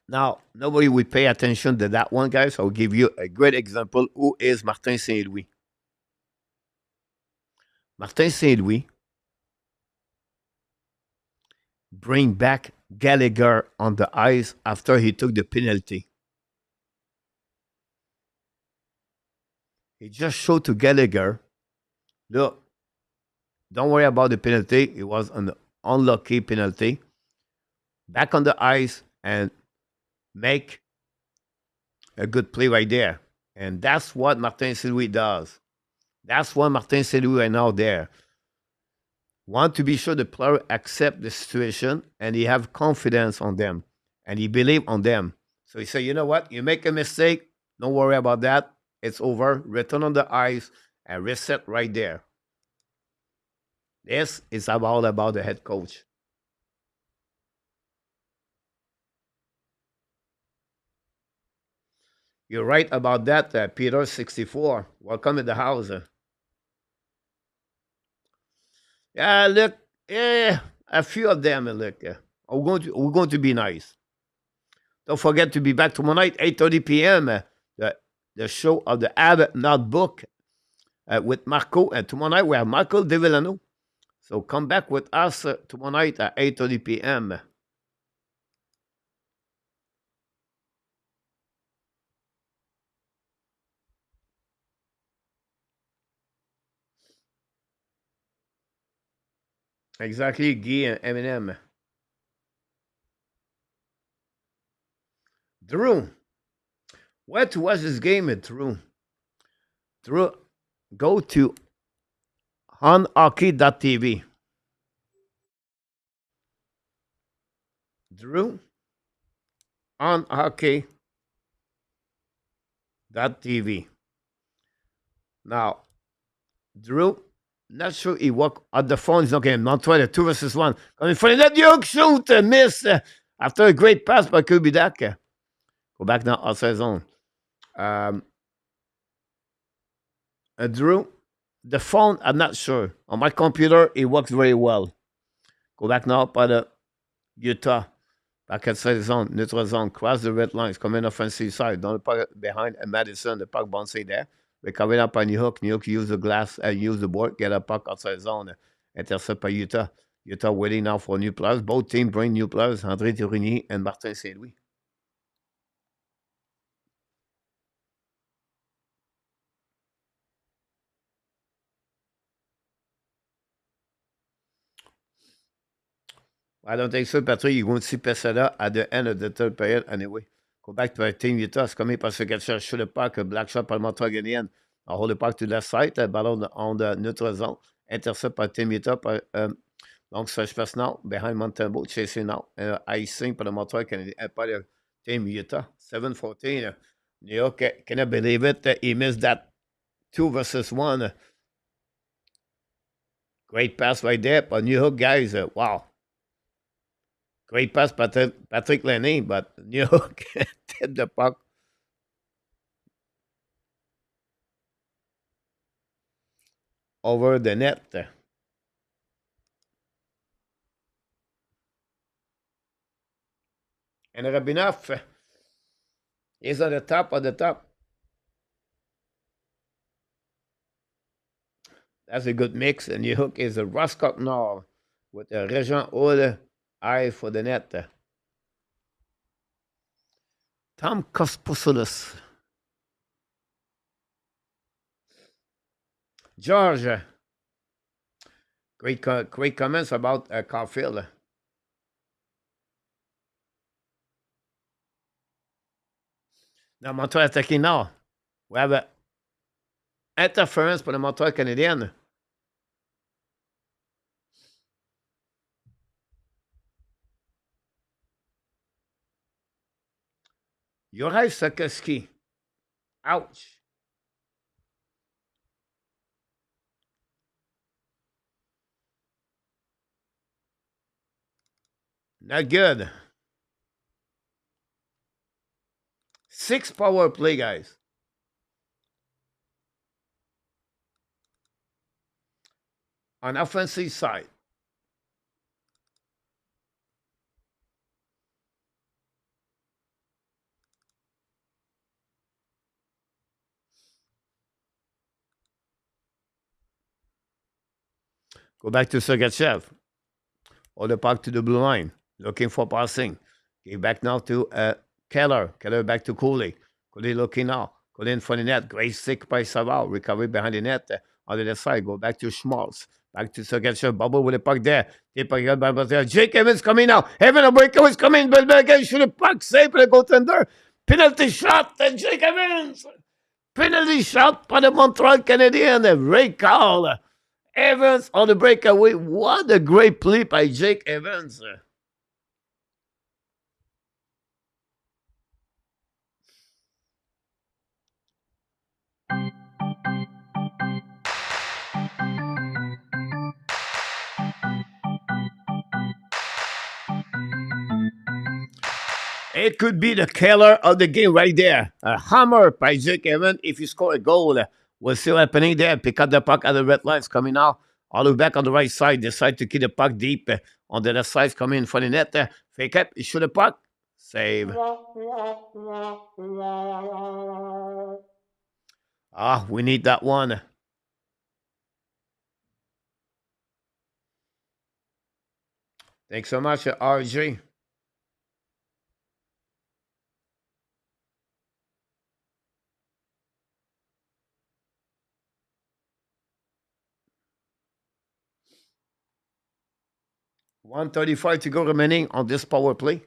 A: Now, nobody will pay attention to that one, guys. I'll give you a great example. Who is Martin Saint-Louis? Martin Saint-Louis bring back Gallagher on the ice after he took the penalty. He just showed to Gallagher, look, don't worry about the penalty. It was an unlucky penalty. Back on the ice and make a good play right there. And that's what Martin Saint-Louis does. That's what Martin Saint-Louis right now there. Want to be sure the player accept the situation and he have confidence on them and he believe on them. So he say, you know what? You make a mistake, don't worry about that. It's over. Return on the ice and reset right there. This is about the head coach. You're right about that, Peter 64. Welcome in the house. Yeah, look, yeah, a few of them, look, we're going to be nice. Don't forget to be back tomorrow night, 8:30 p.m. The show of the Ab Not Book with Marco. And tomorrow night we have Michael De Villano. So come back with us tomorrow night at 8:30 p.m. Exactly, Guy and Eminem. Drew, where to watch this game, Drew? Drew, go to onhockey.tv. Drew, onhockey.tv. Now, Drew, not sure he walked on the phone. He's not getting Montreal, 2 versus 1. Coming for the net, Yoke shoot, miss. After a great pass by Kirby Dach. Go back now outside zone. Um, Drew, the phone, I'm not sure. On my computer, it works very well. Go back now by the Utah. Back outside zone, neutral zone, cross the red lines, come in offensive side. Don't park behind Madison, the puck bouncing there. We're coming up on New York. New York use the glass, use the board, get a puck outside zone. Intercept by Utah. Utah waiting now for new players. Both teams bring new players, André Tourigny and Martin Saint-Louis. I don't think so, Patrick. You're going to see Pesada at the end of the third period anyway. Go back to our team Utah. C'est coming parce qu'elle cherche le puck. Black shot par le Montreal Canadiens. On hold the puck to the left side. Ballon on the neutral zone. Intercept by team Utah. Donc, ça se passe now. Behind Montembeau. Chasing now. Icing par le Montreal Canadiens. Par le team Utah. 7-14. New York, can I believe it? He missed that 2 versus 1. Great pass right there. But New York guys, wow. Great pass, Patrick Laine, but New York tipped the puck over the net. And Rabinoff is on the top of the top. That's a good mix. And New York is a Roscock Nord with a Regent Ole eye for the net. Tom Kospousoulous. George, great comments about Caufield. Now, Montreal attacking now. We have a interference pour le Montreal Canadiens. Juraj Sikorsky. Ouch. Not good. 6 power play, guys. On offensive side. Go back to Sergachev. Or the puck to the blue line. Looking for passing. Give back now to Keller. Keller back to Cooley. Cooley looking now. Cooley in front of the net. Great stick by Savard. Recovery behind the net. On the left side. Go back to Schmaltz. Back to Sergachev. Bubble with the puck there. Jake Evans coming now. Evan Breaker is coming. But again, shoot the puck. Save for the goaltender. Penalty shot. And Jake Evans. Penalty shot by the Montreal Canadiens. Ray call. Evans on the breakaway. What a great play by Jake Evans. It could be the killer of the game right there. A hammer by Jake Evans. If you score a goal, we'll see what's happening there. Pick up the puck at the red lines coming out. All the way back on the right side. Decide to keep the puck deep on the left side. Coming in for the net. Fake up. Shoot the puck. Save. Ah, we need that one. Thanks so much, RJ. $1:35 to go remaining on this power play.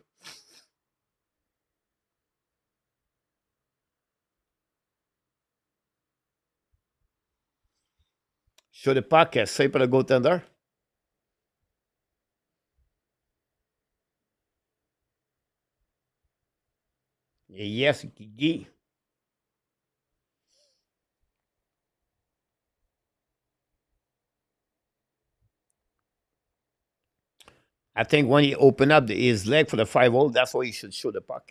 A: Shoot the puck. Save for the goaltender. Yes, Gigi. I think when he open up his leg for the 5-0, that's why he should shoot the puck.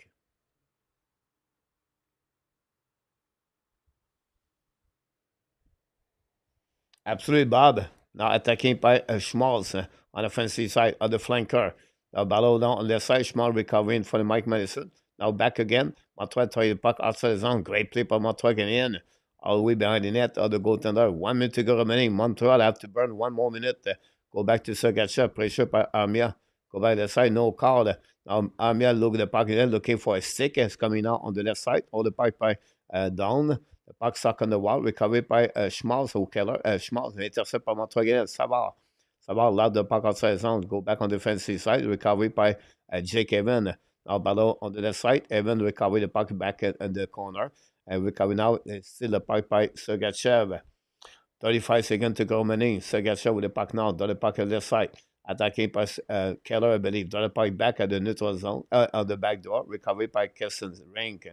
A: Absolutely, Bob. Now attacking by Schmaltz on the offensive side of the flanker. Now battle down on the side. Schmaltz recovering for the Mike Madison. Now back again. Montreal try the puck outside the zone. Great play by Montreal getting in. All the way behind the net of the goaltender. 1 minute to go remaining. Montreal have to burn 1 more minute. Go back to Sergachev. Pressure by Armia. Go back to the side. No call. Now Armia look at the puck again, looking for a stick. It's coming out on the left side. All the puck by down. The puck stuck on the wall, recovered by Schmaltz ou Keller. Schmaltz, intercept par Montreal. Savard. Savard love the puck outside the zone, go back on the defensive side, recovered by Jake Evans. Now, battle on the left side. Evans recovered the puck back at the corner. And recovered now, still the puck by Sergachev. 35 seconds to go remaining. Sergachev with the puck now, down the puck on the left side. Attacking by Keller, I believe. Down the puck back at the neutral zone, on the back door. Recovered by Kessen's Rink.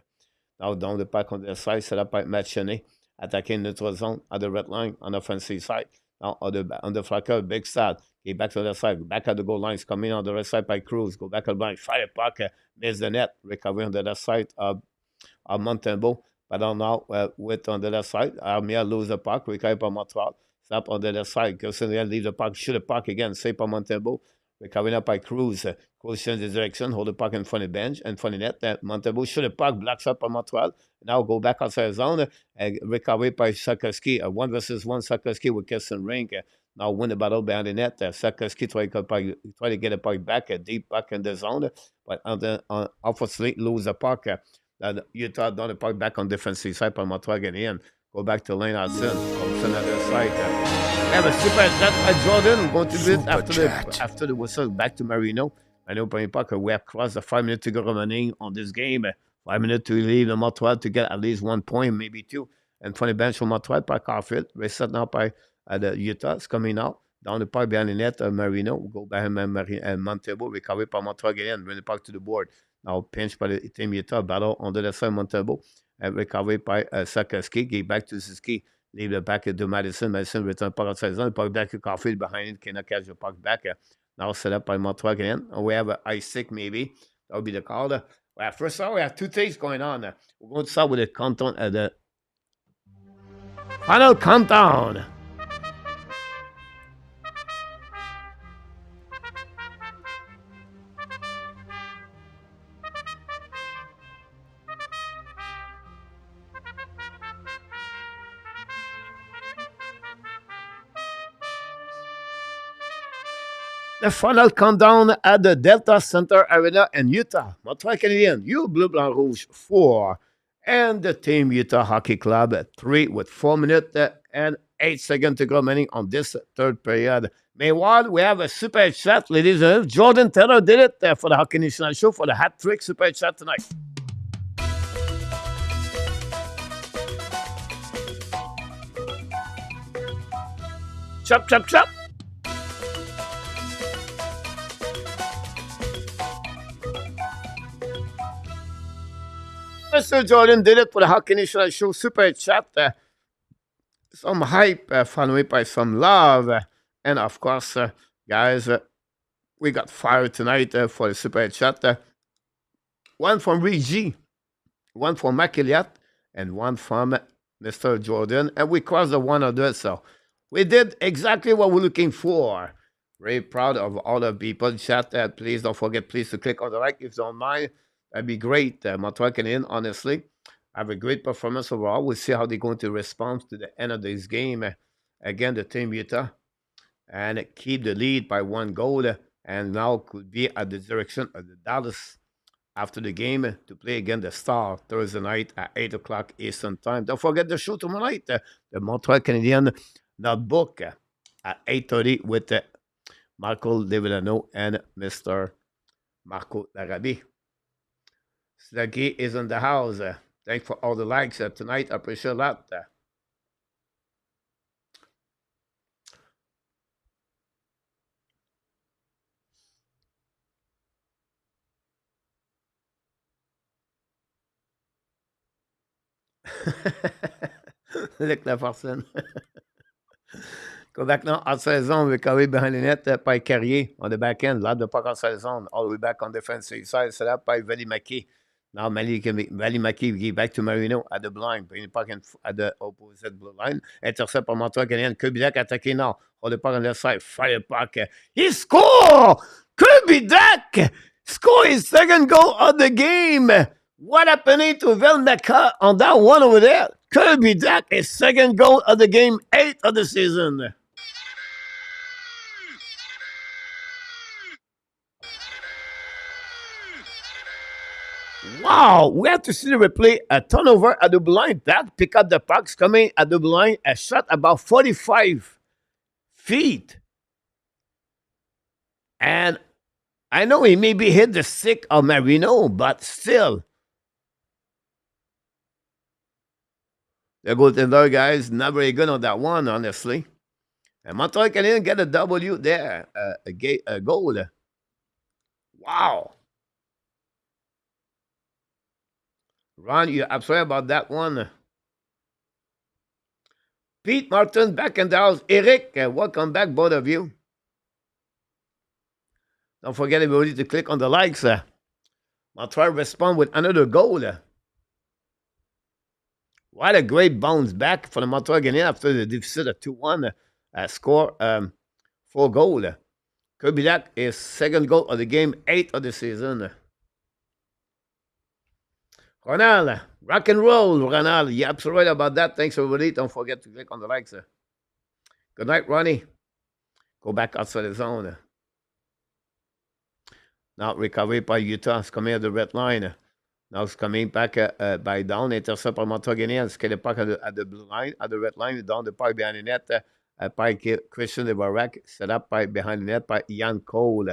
A: Now down the puck on the side, set up by Matt Cheney, attacking neutral zone at the red line on the offensive side. Now on the flanker, big start. Get back to the side, back at the goal lines, coming on the right side by Cruz. Go back at the line, fire puck, miss the net, recovery on the left side of Montembeau. But now with on the left side, Armia lose the puck, recover by Montreal. Stop on the left side, Gosselin leave the puck, shoot the puck again, save by Montembeau. Recovering up by Cruz. Cruz changes direction, hold the puck in front of the bench, in front of the net. Montembeau shoot the puck, blocks up by Montreal. Now go back outside the zone. Recovered by Sakoski. 1-versus-1 Sakoski with Kesson Rink. Now win the battle behind the net. Sakoski try to get the puck back, deep back in the zone. But obviously lose the puck. Utah down the puck back on defensive side by Montreal getting in. Go back to Laine Hudson. Hudson at the side. Have a super chat Jordan. We're going to do it after the whistle. Back to Marino. Marino playing puck. We have crossed the 5 minutes to go remaining on this game. 5 minutes to leave the Montreal to get at least 1 point, maybe 2. And 20 bench for Montreal by Caufield. Reset now by the Utah. It's coming out. Down the puck behind the net. Marino. Go behind Montebo. Recovered by Montreal again. Bring the puck to the board. Now pinched by the team Utah. Battle on the left side Montebo. Recovered by Sakoski. Get back to Suzuki. Leave the back to Madison. Madison return puck outside the zone. Puck back to Caufield behind it. Cannot catch the puck back. Now set up by Montreal again. We have an ice stick maybe. That would be the call. Well, first of all, we have 2 things going on. We're going to start with the countdown. The final countdown. The final countdown at the Delta Center Arena in Utah. Montreal Canadiens, you Bleu Blanc Rouge 4. And the Team Utah Hockey Club 3 with 4 minutes and 8 seconds to go remaining on this third period. Meanwhile, we have a super chat, ladies and gentlemen. Jordan Taylor did it for the Hockey National Show for the hat trick super chat tonight. Chop, chop, chop. Mr. Jordan did it for the Hockey Nation Show Super Chat. Some hype followed by some love. And of course, guys, we got fired tonight for the Super Chat. One from Rigi, one from Maciliat, and one from Mr. Jordan. And we crossed the 100. So we did exactly what we're looking for. Very proud of all the people. Chat that. Please don't forget, please, to click on the like if you don't mind. That'd be great. Montreal Canadiens, honestly, have a great performance overall. We'll see how they're going to respond to the end of this game. Again, the team Utah. And keep the lead by 1 goal. And now could be at the direction of the Dallas after the game to play against the Star Thursday night at 8 o'clock Eastern Time. Don't forget the show tomorrow night, the Montreal Canadiens Notebook at 8:30 with Marco Devillano and Mr. Marco Larabi. Suzuki is in the house. Thanks for all the likes tonight. I appreciate that. Luc Lafortune. Go back now en saison with Carré behind the net by Carrier on the back end. Lot de puck en saison. All the way back on defensive side. Set up by Valimaki. Now Valimaki give back to Marino at the blind. Bring the puck at the opposite blue line. Intercept par Montreal Canadiens. Dach attaqué now. Hold the puck on left side. Fire puck. He score! Dach score his second goal of the game. What happened to Velmeka on that one over there? Dach, his second goal of the game, 8th of the season. Wow, we have to see the replay. A turnover at the blind. That pick up the pucks coming at the blind. A shot about 45 feet. And I know he maybe hit the stick of Marino, but still. The goaltender, guys, not very good on that one, honestly. And Montreal Canadiens get a W there, a goal. Wow. Ron, you're upset about that one. Pete Martin back in the house. Eric, welcome back, both of you. Don't forget, everybody, to click on the likes. Montreal respond with another goal. What a great bounce back for the Montreal Canadiens after the deficit of 2-1 score 4 goals. Dach is second goal of the game, 8th of the season. Ronald, rock and roll, Ronald. You're absolutely right about that. Thanks, everybody. Don't forget to click on the likes. Good night, Ronnie. Go back outside the zone. Now recovery by Utah. It's coming at the red line. Now it's coming back by down. Intercept par Montreal Canadiens. Get the puck at the blue line, at the red line. Down the puck behind the net by Christian de Barac. Set up by behind the net by Ian Cole.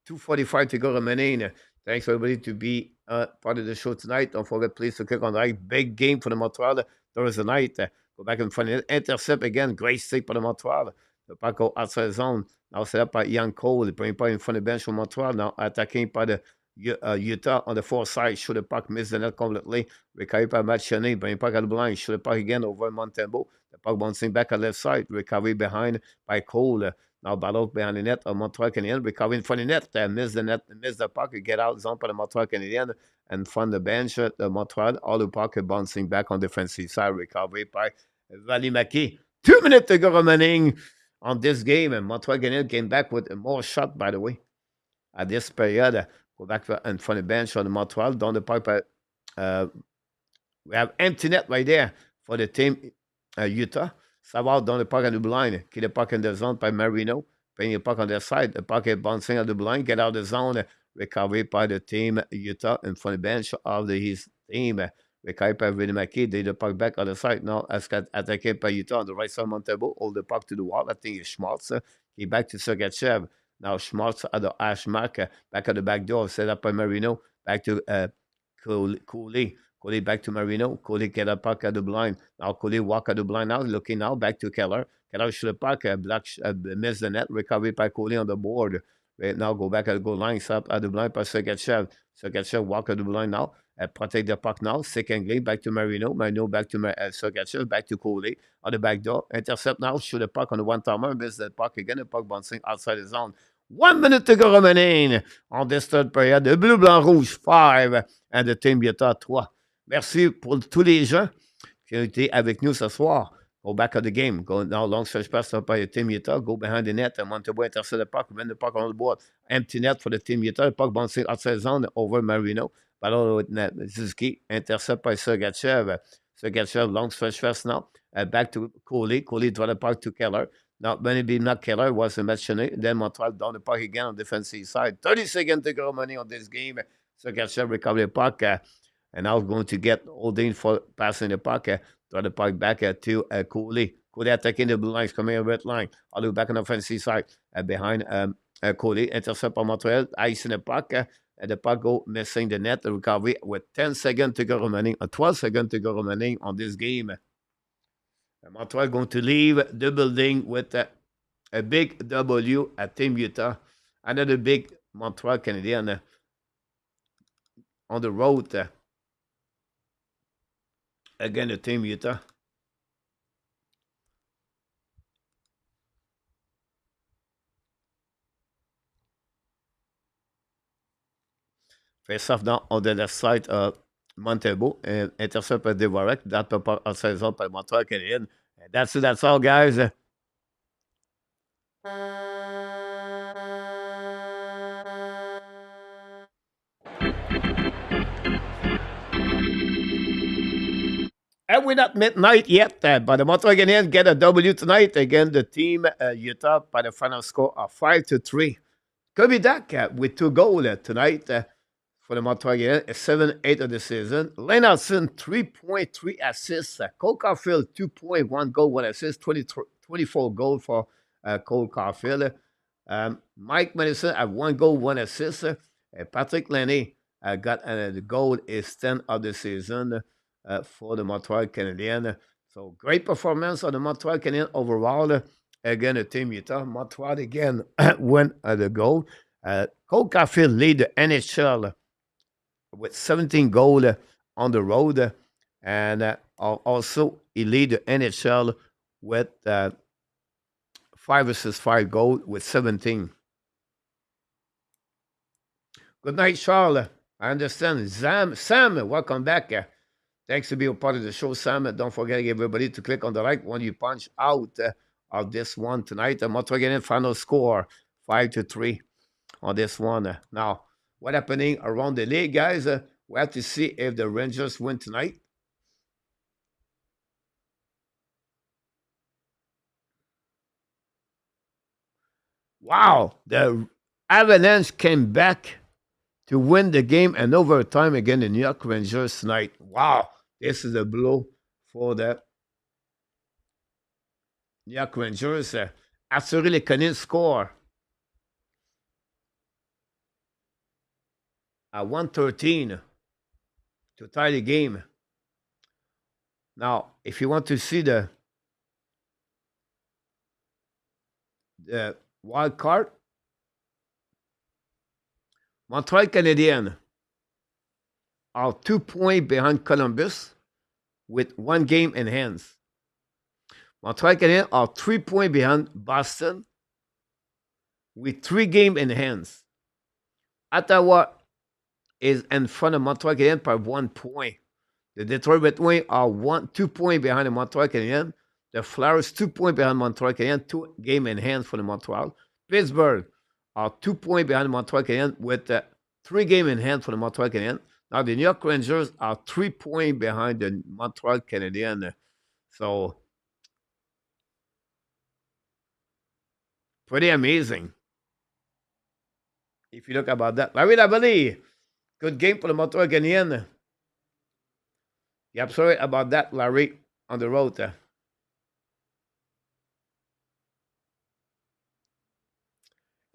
A: 2:45 to go remaining. Thanks, everybody, to be part of the show tonight. Don't forget, please, to click on the like. Big game for the Montreal Thursday night. Go back and find it. Intercept again. Great stick for the Montreal. The puck go outside the zone. Now set up by Ian Cole. Bring puck in front of the bench for Montreal. Now attacking by the Utah on the far side. Shoot the puck. Miss the net completely. Recovery by Matt Cheney. Bring puck at the blind. Shoot the puck again over Montembeau. The puck bouncing back at left side. Recovery behind by Cole. Now battle behind the net of Montreal Canadiens. Recovery in front of the net. Miss the net. Miss the puck. Get out zone for the Montreal Canadiens. And from the bench, the Montreal. All the puck bouncing back on the defensive side. Recovery by Valimaki. 2 minutes to go remaining on this game. And Montreal Canadiens came back with more shot, by the way, at this period. Go back in front of the bench on the Montreal. Down the pipe. We have empty net right there for the team Utah. Savard down the puck on the blind. Keep the puck in the zone by Marino. Bring the puck on their side. The puck is bouncing on the blind. Get out of the zone. Recovery by the team Utah in front of the bench of his team. Recovery by Valimaki. They the puck back on the side. Now attacked by Utah on the right side. Montembeau hold the puck to the wall. I think it's Schmaltz. He back to Sergachev. Now Schmaltz at the hash mark. Back at the back door. Set up by Marino. Back to Cooley. Coley back to Marino. Coley get a puck at the blind. Now Coley walk at the blind now. Looking now back to Keller. Keller shoot the puck. Black miss the net. Recovery by Coley on the board. Right now go back at the goal line. Stop at the blind by Sergachev. Sergachev walk at the blind now. Protect the puck now. Second game back to Marino. Marino back to Sergachev. Back to Coley on the back door. Intercept now. Shoot the puck on the one-timer. Miss the puck again. The puck bouncing outside the zone. 1 minute to go remaining on this third period. The bleu, blanc, rouge, 5 and the Team Utah, 3. Merci pour tous les gens qui ont été avec nous ce soir. Go back of the game. Go now long stretch pass up by the Team Utah. Go behind the net. Montebo intercept the puck. Win the puck on the board. Empty net for the Team Utah. The puck bouncing outside zone over Marino. Ballon with net. Suzuki intercept by Sergachev. Sergachev long stretch pass now. Back to Coley. Coley draw the puck to Keller. Now, maybe not Keller was mentioned. Then Montreal down the puck again on the defensive side. 30 seconds to go money on this game. Sergachev recover the puck. And now going to get Oldin for passing the puck. Throw the puck back to Coley. Coley attacking the blue lines, coming in red line. All the way back on the offensive side. Behind Coley. Intercept by Montreal. Ice in the puck. And the puck go missing the net. The recovery with 10 seconds to go remaining. 12 seconds to go remaining on this game. Montreal going to leave the building with a big W at Team Utah. Another big Montreal Canadiens on the road again the Team Utah. Face off now on the left side of Montebo. Intercept by Devorek. That part outside zone by Montreal Canadiens. That's all, guys. And we're not midnight yet, but the Montreal Canadiens get a W tonight against the Team Utah by the final score of 5-3. Could be Dach with 2 goals tonight for the Montreal Canadiens, 7-8 of the season. Laine 3.3 assists. Caufield 2.1 goal, 1 assist, 24 goal for Caufield. Mike Madison at 1 goal, 1 assist. Patrick Laine got the goal is 10 of the season for the Montreal Canadiens. So great performance on the Montreal Canadiens overall. Again, the Team Utah. Montreal again win the goal. Caufield lead the NHL with 17 goals on the road. And also, he lead the NHL with 5 assists, 5 goals with 17. Good night, Charles. I understand. Sam, welcome back. Thanks to be a part of the show, Sam. Don't forget everybody to click on the like when you punch out of this one tonight. The Montreal Canadiens final score 5-3 on this one. Now, what happening around the league, guys? We have to see if the Rangers win tonight. Wow, the Avalanche came back to win the game and overtime again the New York Rangers tonight. Wow, this is a blow for the New York Rangers. Assurer les Canadiens score at 1:13 to tie the game. Now, if you want to see the wild card, Montreal Canadiens are 2 points behind Columbus with 1 game in hands. Montreal Canadiens are 3 points behind Boston with 3 games in hands. Ottawa is in front of Montreal Canadiens by 1 point. The Detroit Red Wings are 2 points behind the Montreal Canadiens. The Flyers 2 points behind Montreal Canadiens, 2 games in hands for the Montreal. Pittsburgh are 2 points behind the Montreal Canadiens with 3 games in hand for the Montreal Canadiens. Now the New York Rangers are 3 points behind the Montreal Canadiens. So pretty amazing. If you look about that. Larry Labelle, good game for the Montreal Canadiens. You're absolutely about that, Larry, on the road.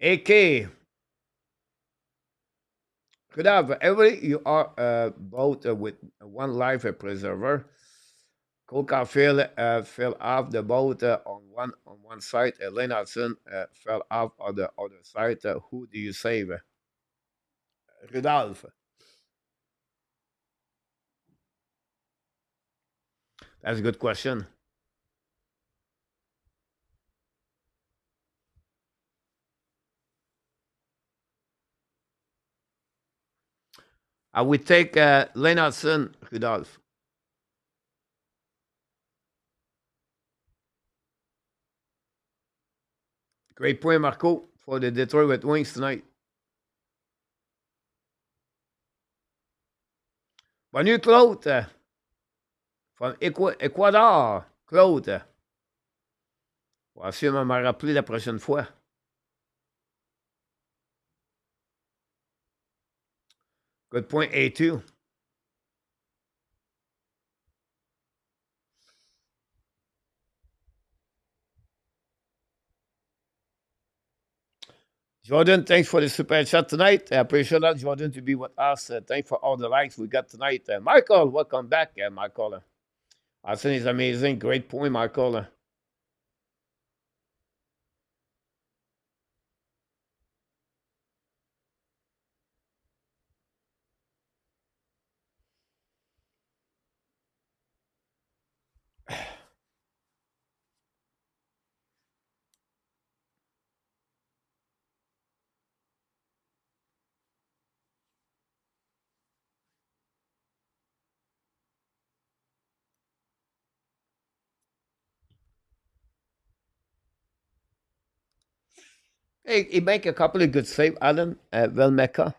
A: AK Kudav, every you are boat with one life preserver. Caufield fell off the boat on one side. Laine fell off on the other side. Who do you save? Rudolph. That's a good question. I would take Laine Rudolph. Great point, Marco, for the Detroit Red Wings tonight. Bonne nuit, Claude. From Ecuador. Claude. On va sûrement me rappeler la prochaine fois. Good point, A2. Jordan, thanks for the super chat tonight. I appreciate that, Jordan, to be with us. Thanks for all the likes we got tonight. Michael, welcome back, Michael. I think it's amazing. Great point, Michael. Hey, he make a couple of good saves, Alan, Velmeka.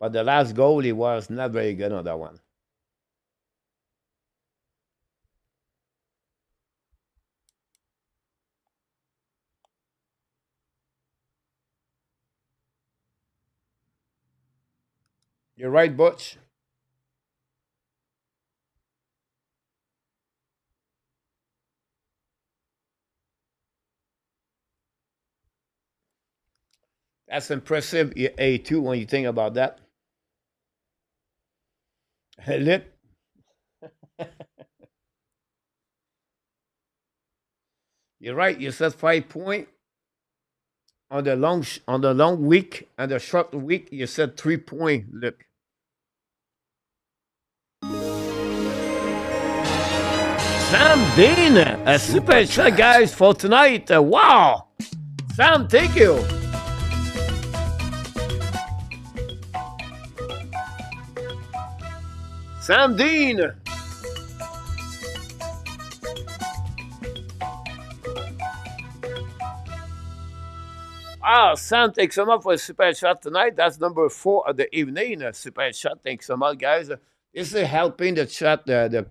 A: But the last goal, he was not very good on that one. You're right, Butch. That's impressive, A2, when you think about that. Lit. You're right. You said 5 points on the long week and the short week. You said 3 points. Look, Sam Dean, a super chat, guys, for tonight. Wow, Sam, thank you. Sam Dean. Wow, Sam, thanks so much for a super chat tonight. That's number 4 of the evening. Super chat. Thanks so much, guys. This is helping the chat, the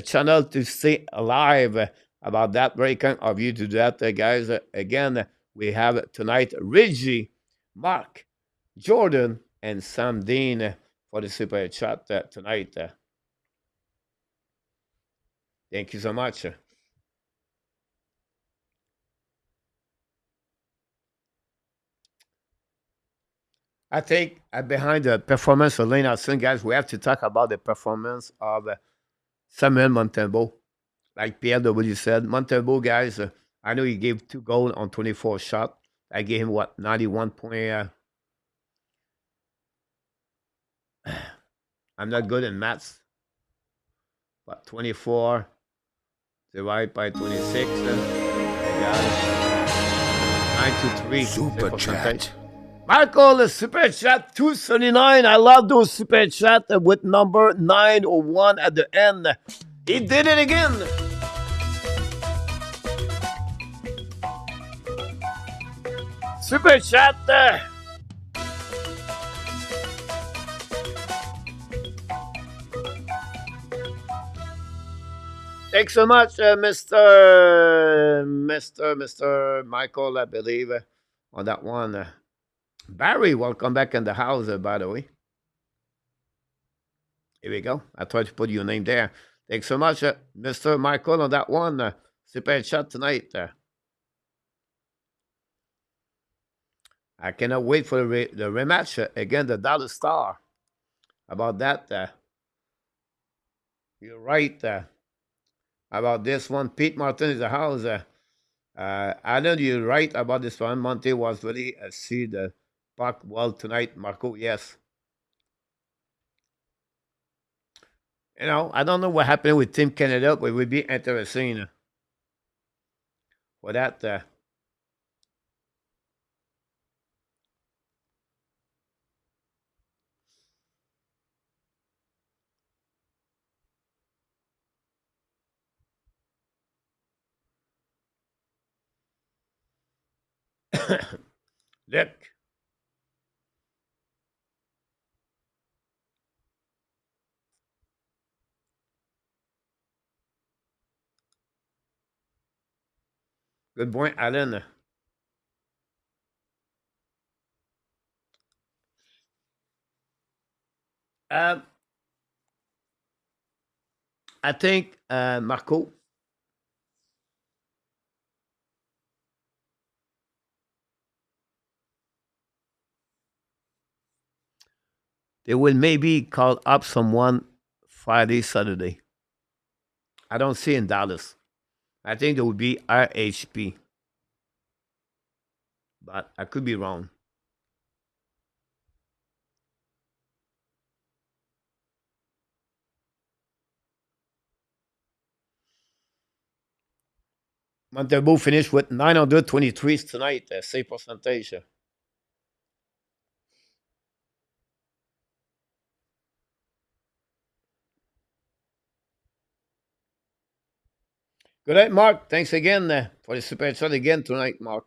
A: channel to stay alive. About that, very kind of you to do that, guys. Again, we have tonight Reggie, Mark, Jordan, and Sam Dean for the super chat tonight. Thank you so much. I think behind the performance of Laine, guys, we have to talk about the performance of Samuel Montembeault. Like Pierre W. said, Montembeault, guys, I know he gave 2 goals on 24 shots. I gave him, what, 91 point. I'm not good in maths, but 24 divided by 26. I got 9 to 3.
B: Super chat.
A: Michael, the super chat 279. I love those super chat with number 901 at the end. He did it again. Super chat. Thanks so much, Mr. Michael, I believe, on that one. Barry, welcome back in the house, by the way. Here we go. I tried to put your name there. Thanks so much, Mr. Michael, on that one. Super chat tonight. I cannot wait for the rematch against the Dallas Star. About that, you're right about this one. Pete Martin is the house. Alan, you're right about this one. Monte was really see the puck well tonight. Marco, yes. I don't know what happened with Team Canada, but it would be interesting for that. Look, good point, Alan. Um, I think Marco, they will maybe call up someone Friday, Saturday. I don't see in Dallas. I think it would be RHP, but I could be wrong. Montalbo finished with 923 tonight, save percentage. Good night, Mark. Thanks again for the super chat again tonight, Mark.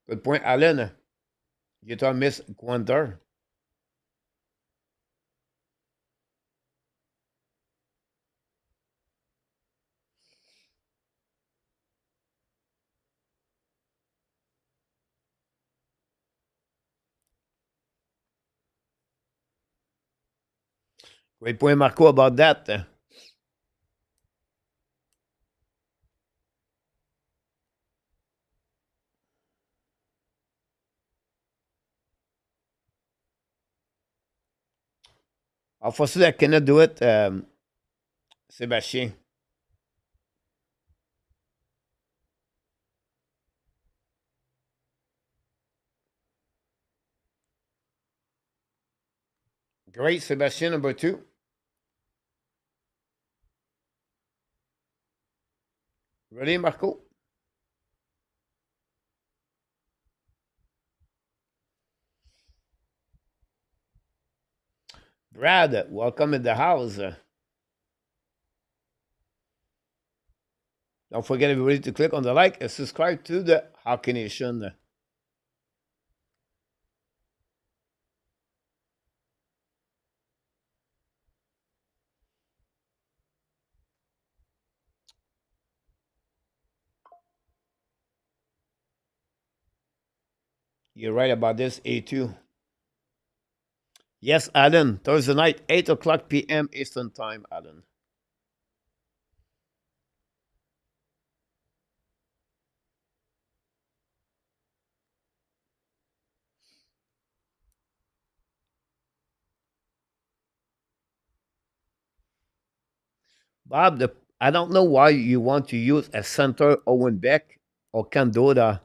A: Good point, Alan. You thought Miss Guanter. Great point, Marco, about that. Unfortunately, I cannot do it, Sébastien. Great, Sébastien, number two. Ready, Marco? Brad, welcome in the house. Don't forget, everybody, to click on the like and subscribe to the Hockey Nation. You're right about this, A2. Yes, Alan. Thursday night, 8 o'clock p.m. Eastern Time, Alan. Bob, I don't know why you want to use a center Owen Beck or Candota.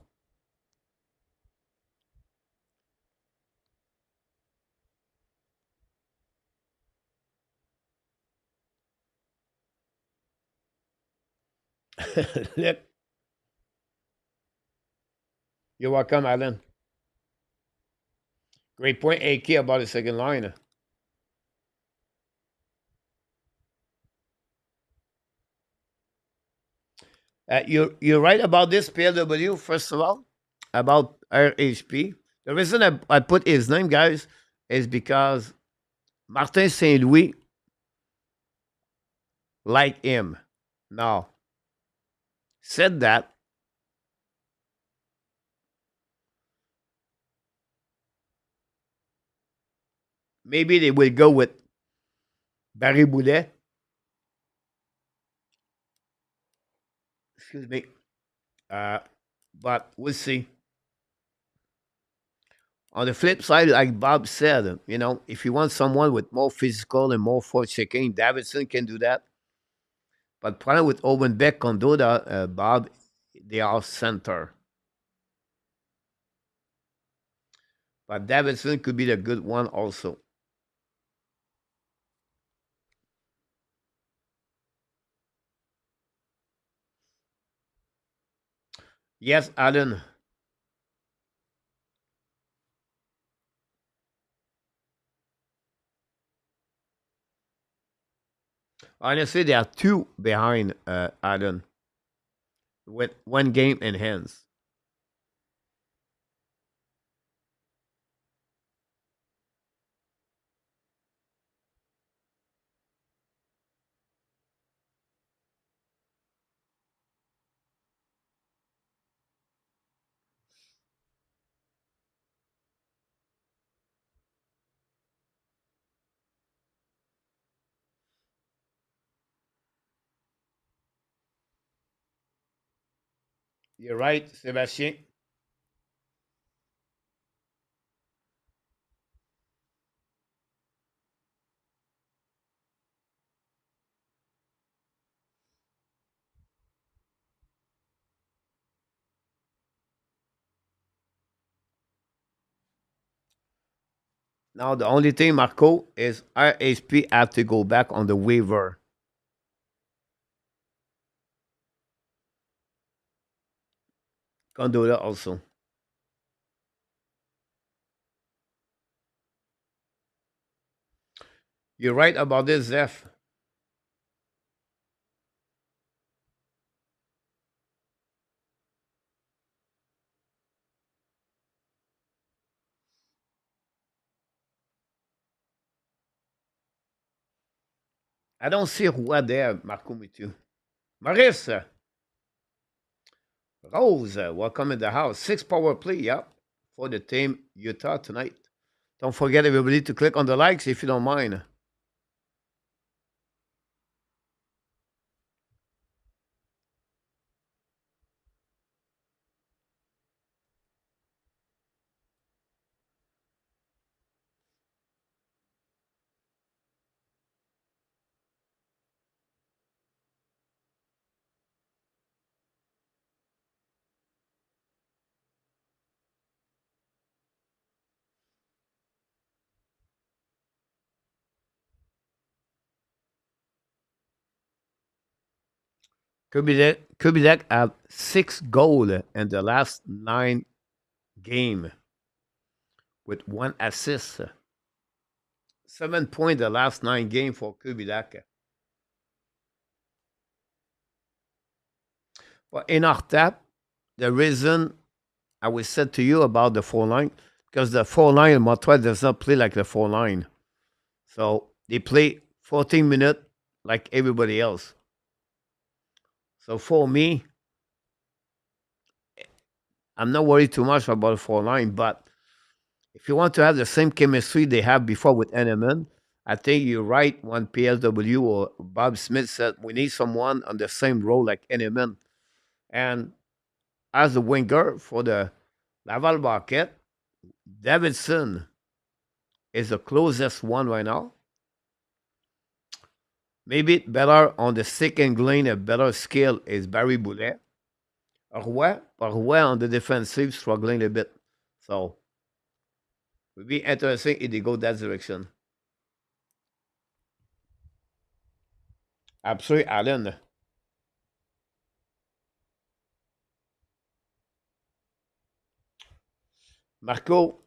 A: Look, you're welcome, Alan. Great point, AK, about the second line. You're right about this, PLW, first of all, about RHP. The reason I put his name, guys, is because Martin St. Louis like him. Now, said that, maybe they will go with Barry Boulet. Excuse me. Uh, But we'll see. On the flip side, like Bob said, if you want someone with more physical and more forward checking, Davidson can do that. But problem with Owen Beck Condoda, Bob, they are center. But Davidson could be the good one also. Yes, Alan. Honestly, there are two behind Alan with one game in hands. You're right, Sebastian. Now, the only thing, Marco, is RHP have to go back on the waiver. Condola also. You're right about this, Zeph. I don't see who there, Marco, with you. Marissa, Rose, welcome in the house. Six power play, yeah, for the team Utah tonight. Don't forget, everybody, to click on the likes if you don't mind. Kubiak have six goals in the last nine game with one assist. 7 point the last nine game for Kubiak. But in our tap, the reason I was said to you about the four line, because the four line in Montreal does not play like the four line. So they play 14 minutes like everybody else. So for me, I'm not worried too much about the four line, but if you want to have the same chemistry they have before with NMN, I think you're right when PSW or Bob Smith said we need someone on the same role like NMN. And as a winger for the Laval Bucket, Davidson is the closest one right now. Maybe better on the second lane, a better skill is Barry Boulet. Roy on the defensive struggling a bit. So it would be interesting if they go that direction. Absolutely, Allen. Marco,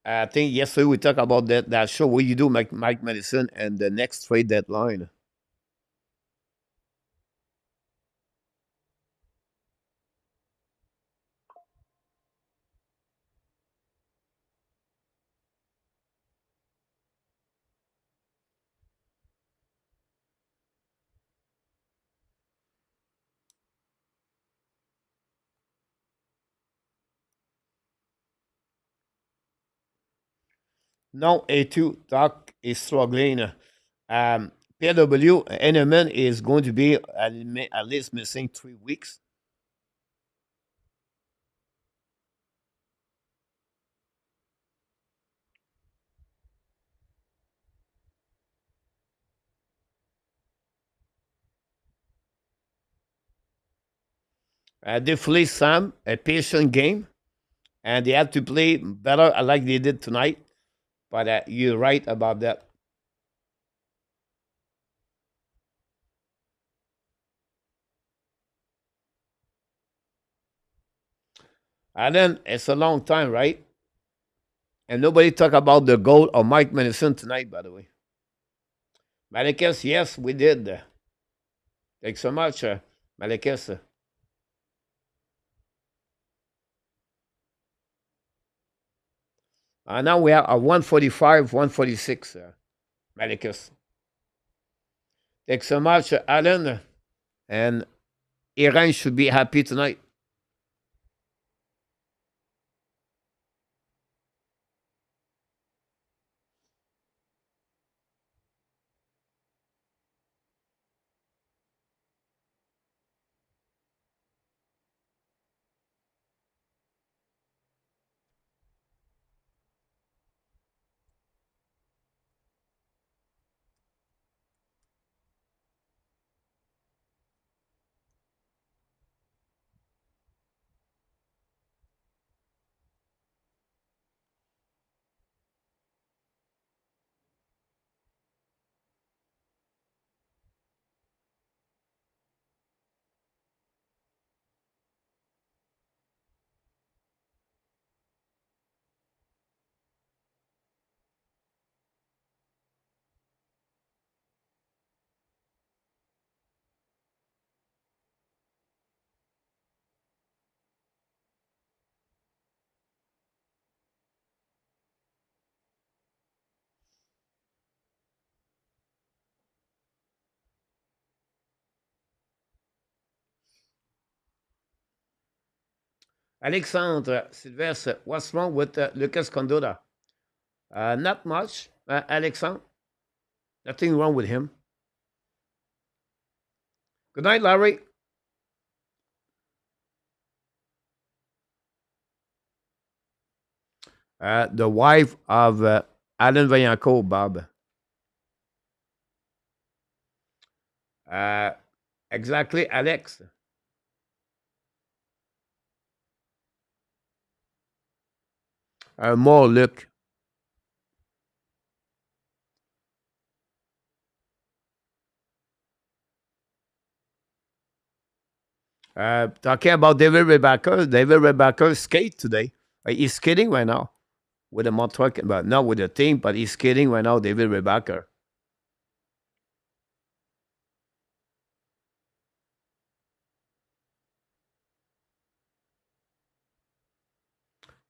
A: I think yesterday we talked about that show. What you do, Mike Madison, and the next trade deadline. No, A2, Dach is struggling. PW, NMN is going to be at least missing 3 weeks. Definitely, Sam, a patient game, and they have to play better like they did tonight. But you're right about that. And then it's a long time, right? And nobody talk about the goal of Mike Madison tonight, by the way. Malekes, yes, we did. Thanks so much, Malekes. Now we are at 145, 146, Malekes. Thanks so much, Alan. And Iran should be happy tonight. Alexandre Sylvestre, what's wrong with Lucas Condola? Not much, Alexandre. Nothing wrong with him. Good night, Larry. The wife of Alan Vaillancourt, Bob. Uh, exactly, Alex. More Luc. Talking about David Rebecca skate today. He's skating right now with the Montreal, but not with the team, but he's skating right now, David Rebecca.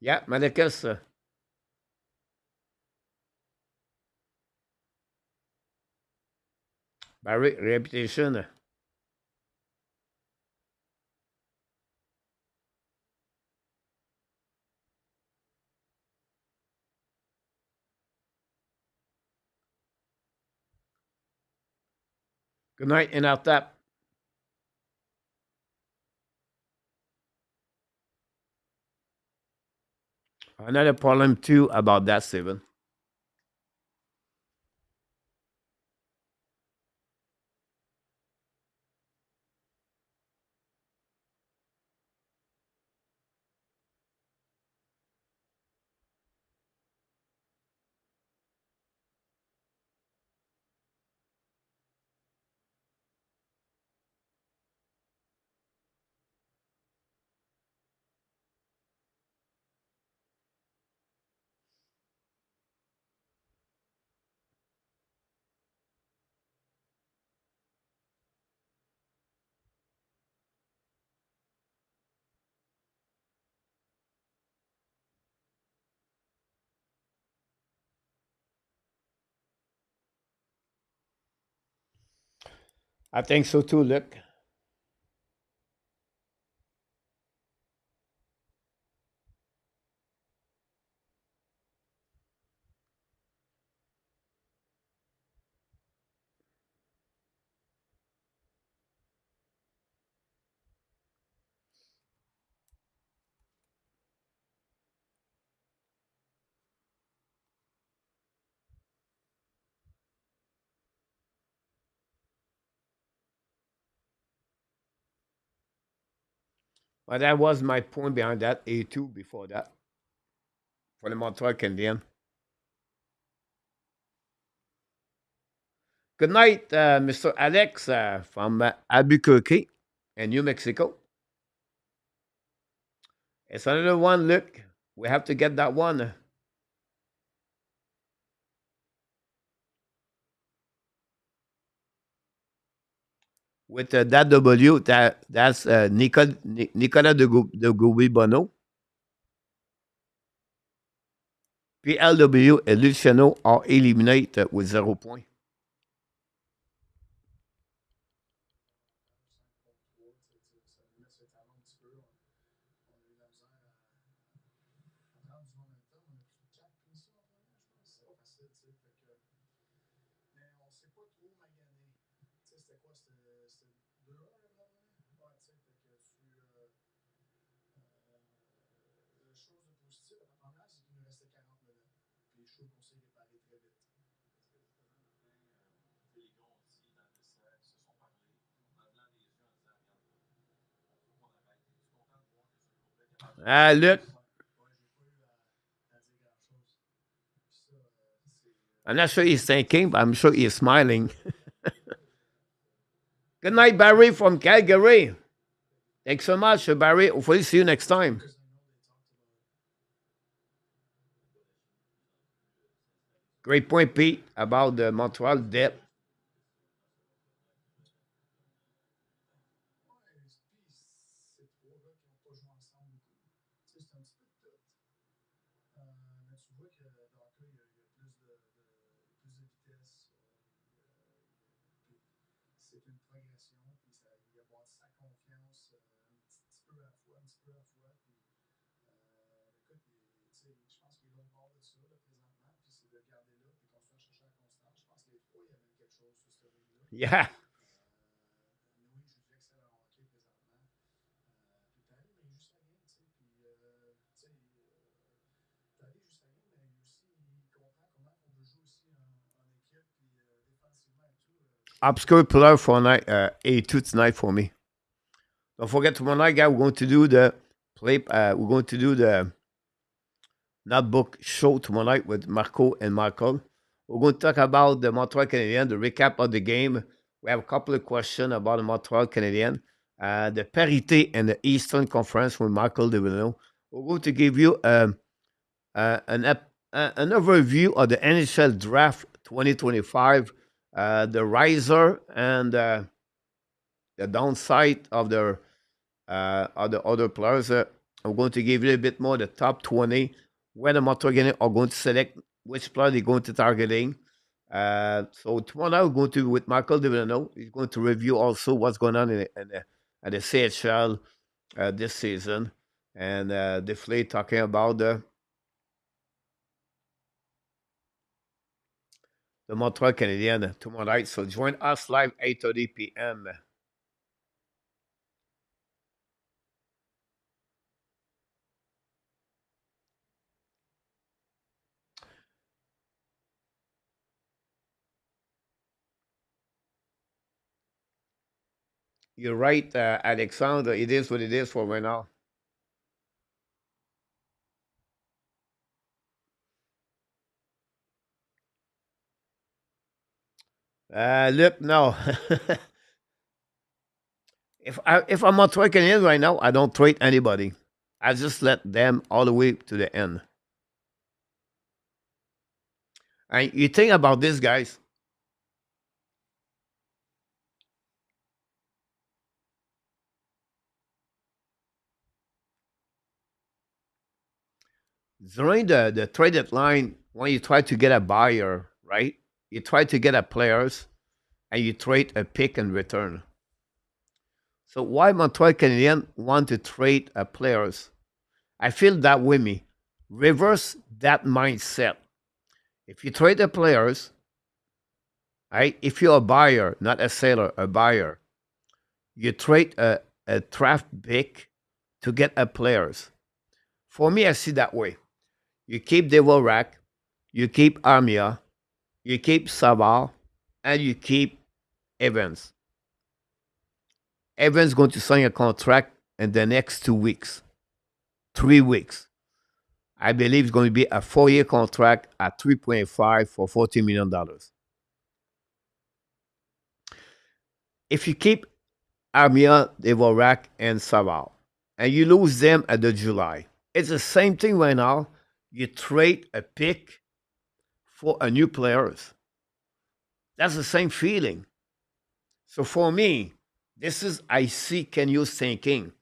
A: Yeah, Malekes, Barry, reputation. Good night, and out tap. Another problem too about that, Steven. I think so too, Luke. Well, that was my point behind that. A2 before that for the Montreal Canadiens. Good night, Mr. Alex from Albuquerque in New Mexico. It's another one. Look, we have to get that one with that W. That's Nicolas de Goubi Bono. PLW et Luciano are eliminated with 0 points. Look, I'm not sure he's thinking, but I'm sure he's smiling. Good night, Barry from Calgary. Thanks so much, Barry. Hopefully, see you next time. Great point, Pete, about the Montreal depth. Yeah. Obscure player for night A2 tonight for me. Don't forget tomorrow night, guys. We're going to do the play. We're going to do the notebook show tomorrow night with Marco and Michael. We're going to talk about the Montreal Canadiens, the recap of the game. We have a couple of questions about the Montreal Canadiens, the parity in the Eastern Conference with Michael Devino. We're going to give you an overview of the NHL Draft 2025, the riser and the downside of the other players. I'm going to give you a bit more the top 20, where the Montreal Canadiens are going to select which player they're going to targeting. So tomorrow night we're going to with Michael Devino. He's going to review also what's going on in the CHL this season, and definitely talking about the Montreal Canadiens tomorrow night. So join us live 8:30 p.m. You're right, Alexander. It is what it is for right now. Look, no. If I'm not trading in right now, I don't trade anybody. I just let them all the way to the end. And you think about this, guys. During the trade deadline, when you try to get a buyer, right? You try to get a players, and you trade a pick in return. So why Montreal Canadiens want to trade a players? I feel that with me. Reverse that mindset. If you trade the players, right? If you're a buyer, not a seller, a buyer, you trade a draft pick to get a players. For me, I see that way. You keep Devorak, you keep Armia, you keep Savard, and you keep Evans. Evans going to sign a contract in the next 2 weeks, 3 weeks. I believe it's going to be a 4 year contract at 3.5 for $40 million. If you keep Armia, Devorak, and Saval, and you lose them at the July, it's the same thing right now. You trade a pick for a new players. That's the same feeling. So for me, this is I see Can you thinking.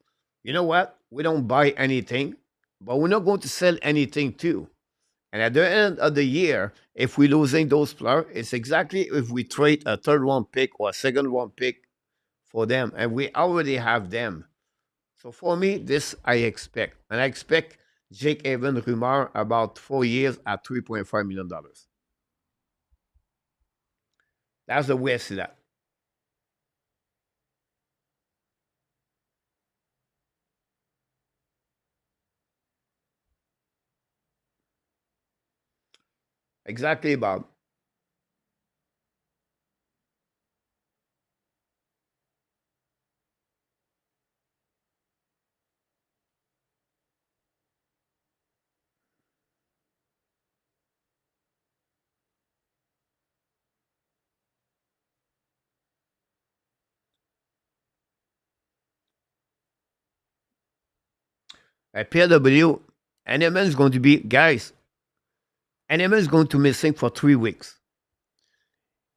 A: You know what? We don't buy anything, but we're not going to sell anything too. And at the end of the year, if we're losing those players, it's exactly if we trade a third round pick or a second round pick for them, and we already have them. So for me, this I expect. And I expect Jake Evan rumor about 4 years at $3.5 million. That's the way I see that. Exactly, Bob. At PLW, NMN is going to be, guys, NMN is going to missing for 3 weeks.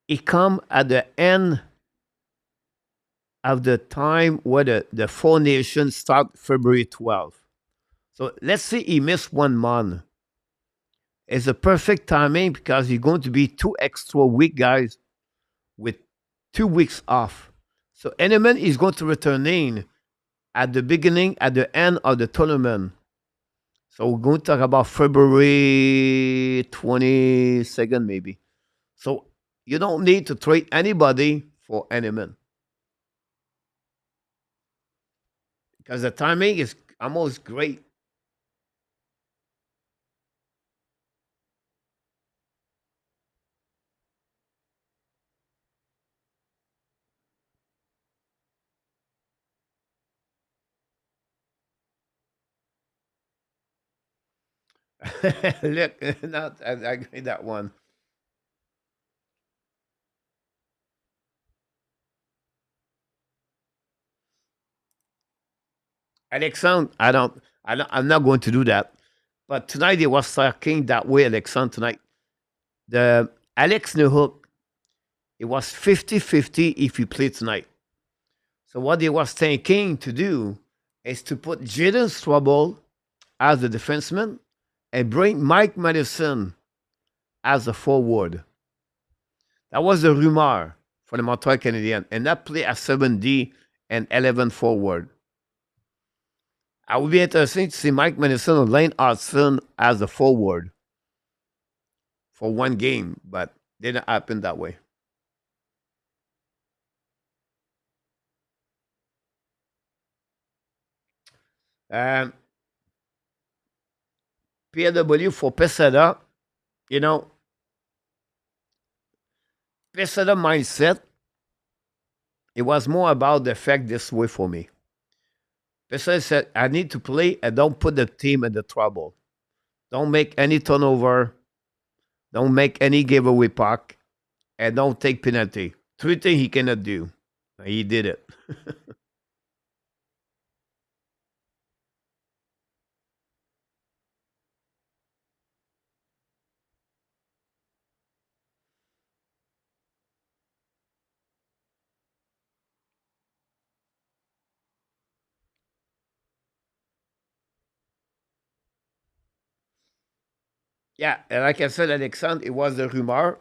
A: It come at the end of the time where the Four Nations start February 12th. So let's say he missed 1 month. It's a perfect timing because you're going to be 2 extra week, guys, with 2 weeks off. So NMN is going to return in at the beginning, at the end of the tournament. So we're going to talk about February 22nd, maybe. So you don't need to trade anybody for NMN because the timing is almost great. Look, not I agree that one. Alexandre, I'm not going to do that. But tonight it was talking that way, Alexandre, tonight. The Alex Nehuk, it was 50-50 if he played tonight. So what they was thinking to do is to put Jaden Strouble as the defenseman and bring Mike Madison as a forward. That was the rumor for the Montreal Canadiens. And that play as 7D and 11 forward. I would be interested to see Mike Madison or Laine as a forward for one game, but didn't happen that way. Um, PW for Pesada, you know, Pesada mindset, it was more about the fact this way for me. Pesada said, I need to play and don't put the team in the trouble. Don't make any turnover. Don't make any giveaway puck. And don't take penalty. Three things he cannot do. He did it. Yeah, and like I said, Alexandre, it was a rumor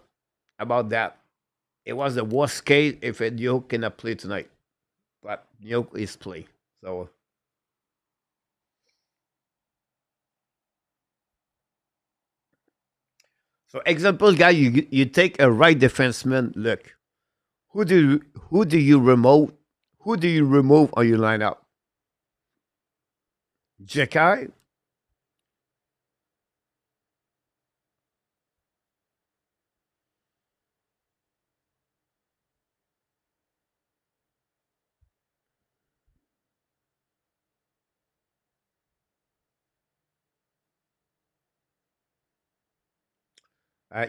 A: about that. It was the worst case if New York cannot play tonight. But New York is play. So example, guy, you take a right defenseman. Look, who do you, who do you remove? Who do you remove on your lineup? Jekai?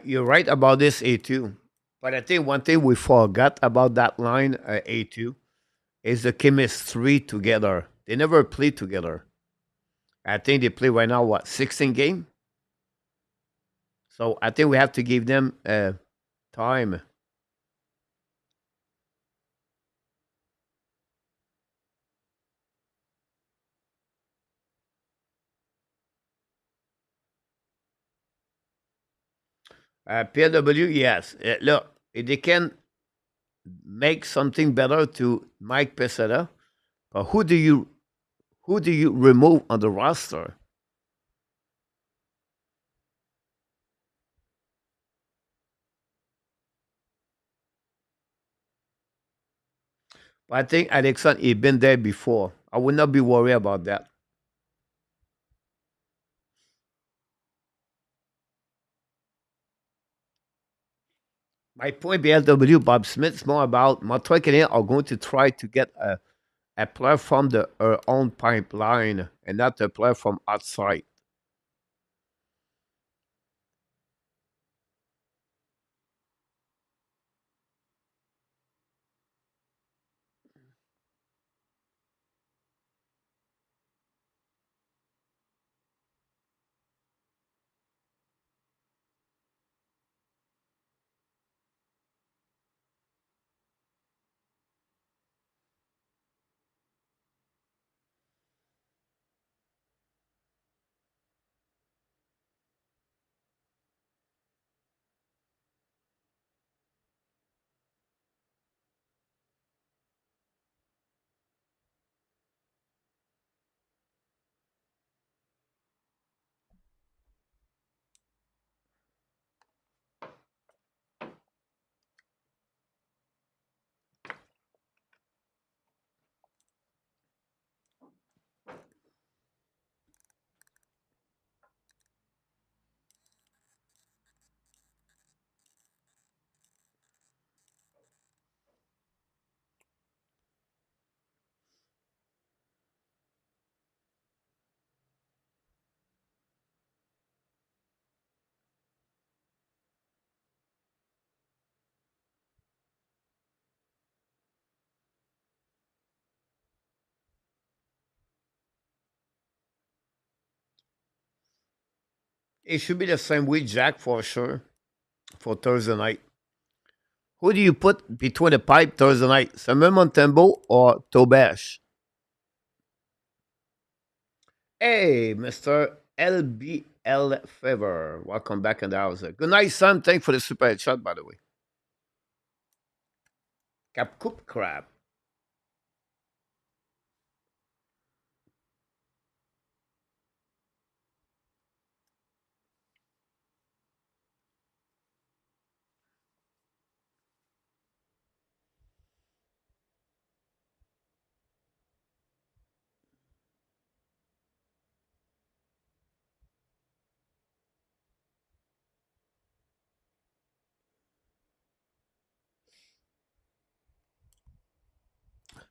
A: You're right about this A2. But I think one thing we forgot about that line, A2, is the chemistry together. They never played together. I think they play right now, what, 16 game? So I think we have to give them time. PLW, yes. Look, if they can make something better to Mike Peseta, but who do you remove on the roster? I think Alexandre he been there before. I would not be worried about that. My point BLW Bob Smith is more about Montreal Canadiens are going to try to get a player from the own pipeline and not a player from outside. It should be the same with Jack for sure for Thursday night. Who do you put between the pipe Thursday night? Samuel Montembeau or Tobash? Hey, Mr. LBL Favor. Welcome back in the house. Good night, son. Thanks for the super chat, by the way. Cap Coop Crab.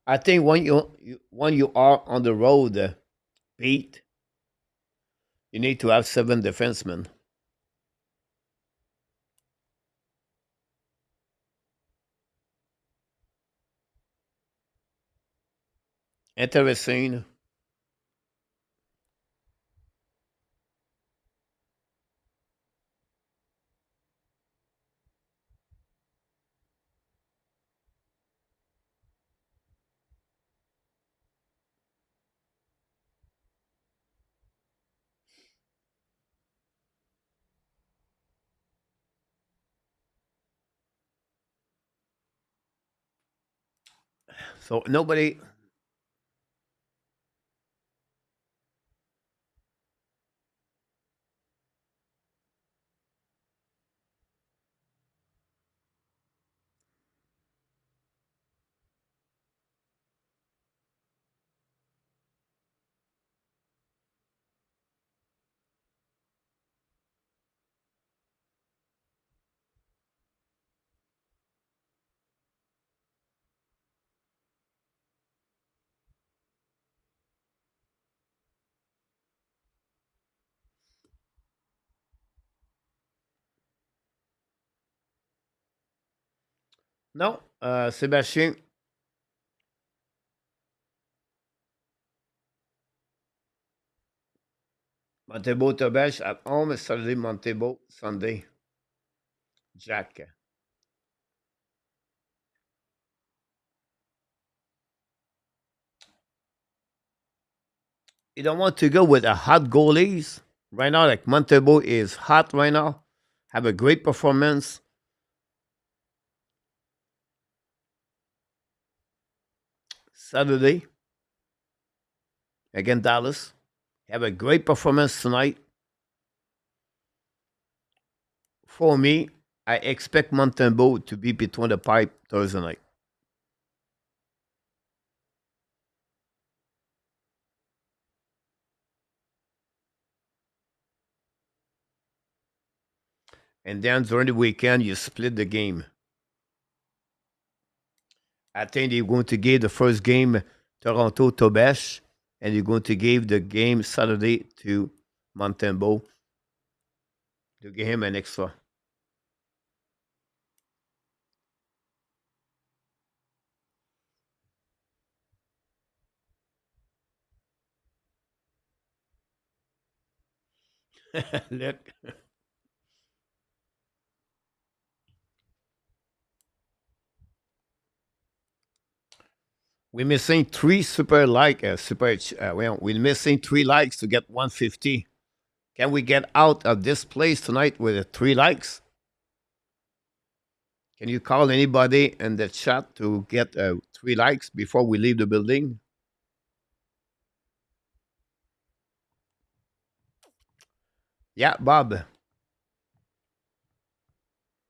A: I think when you are on the road, Pete, you need to have seven defensemen. Interesting. So nobody. Non, Sébastien, Montebo Tobash at home, Saturday, Montebo, Sunday, Jack. You don't want to go with a hot goalies right now, like Montebo is hot right now, have a great performance. Saturday, against Dallas, have a great performance tonight. For me, I expect Montebo to be between the pipe Thursday night. And then during the weekend, you split the game. I think you're going to give the first game Toronto Tobesh, and you're going to give the game Saturday to Montembeau to give him an extra. Look, we're missing three we're missing three likes to get 150. Can we get out of this place tonight with three likes? Can you call anybody in the chat to get three likes before we leave the building? Yeah, Bob,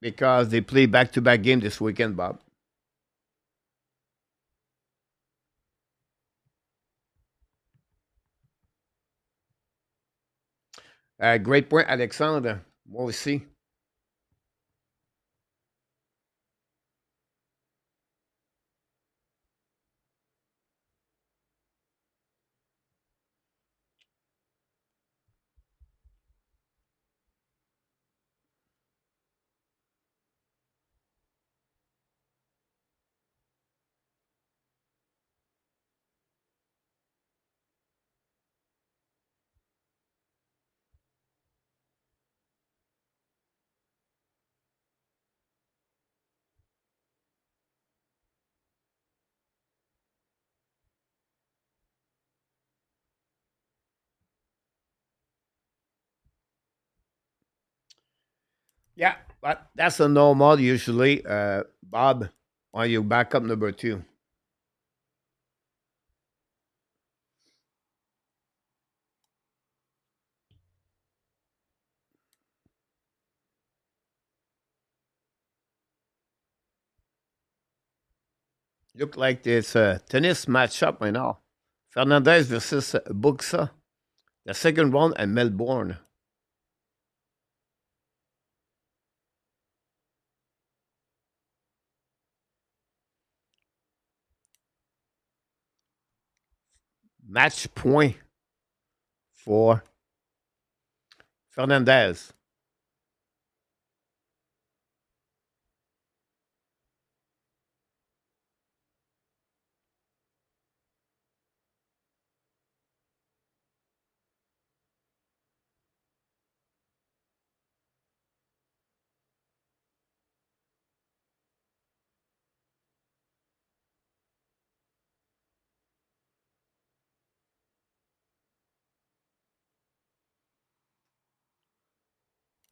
A: because they play back-to-back game this weekend, Bob. Great point, Alexander. What we see. Yeah, but that's a normal usually. Bob, on your backup number two. Look like it's a tennis matchup right now. Fernandez versus Buxa. The second round at Melbourne. Match point for Fernandez.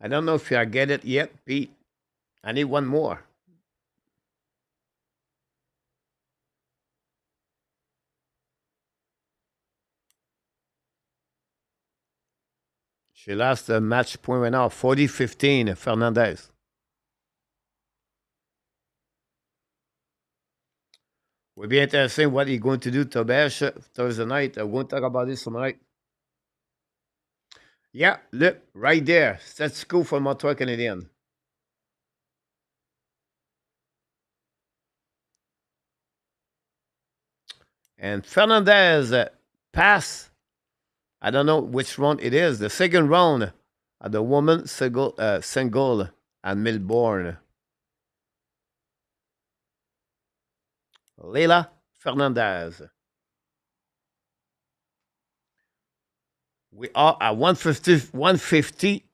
A: I don't know if you get it yet, Pete. I need one more. She lost the match point right now, 40-15, Fernandez. Will be interesting what he's going to do to Besh Thursday night. I won't talk about this tonight. Yeah, look, right there. That's cool for Montreal Canadiens. And Fernandez pass. I don't know which round it is. The second round of the woman single at Melbourne. Leila Fernandez. We are at 150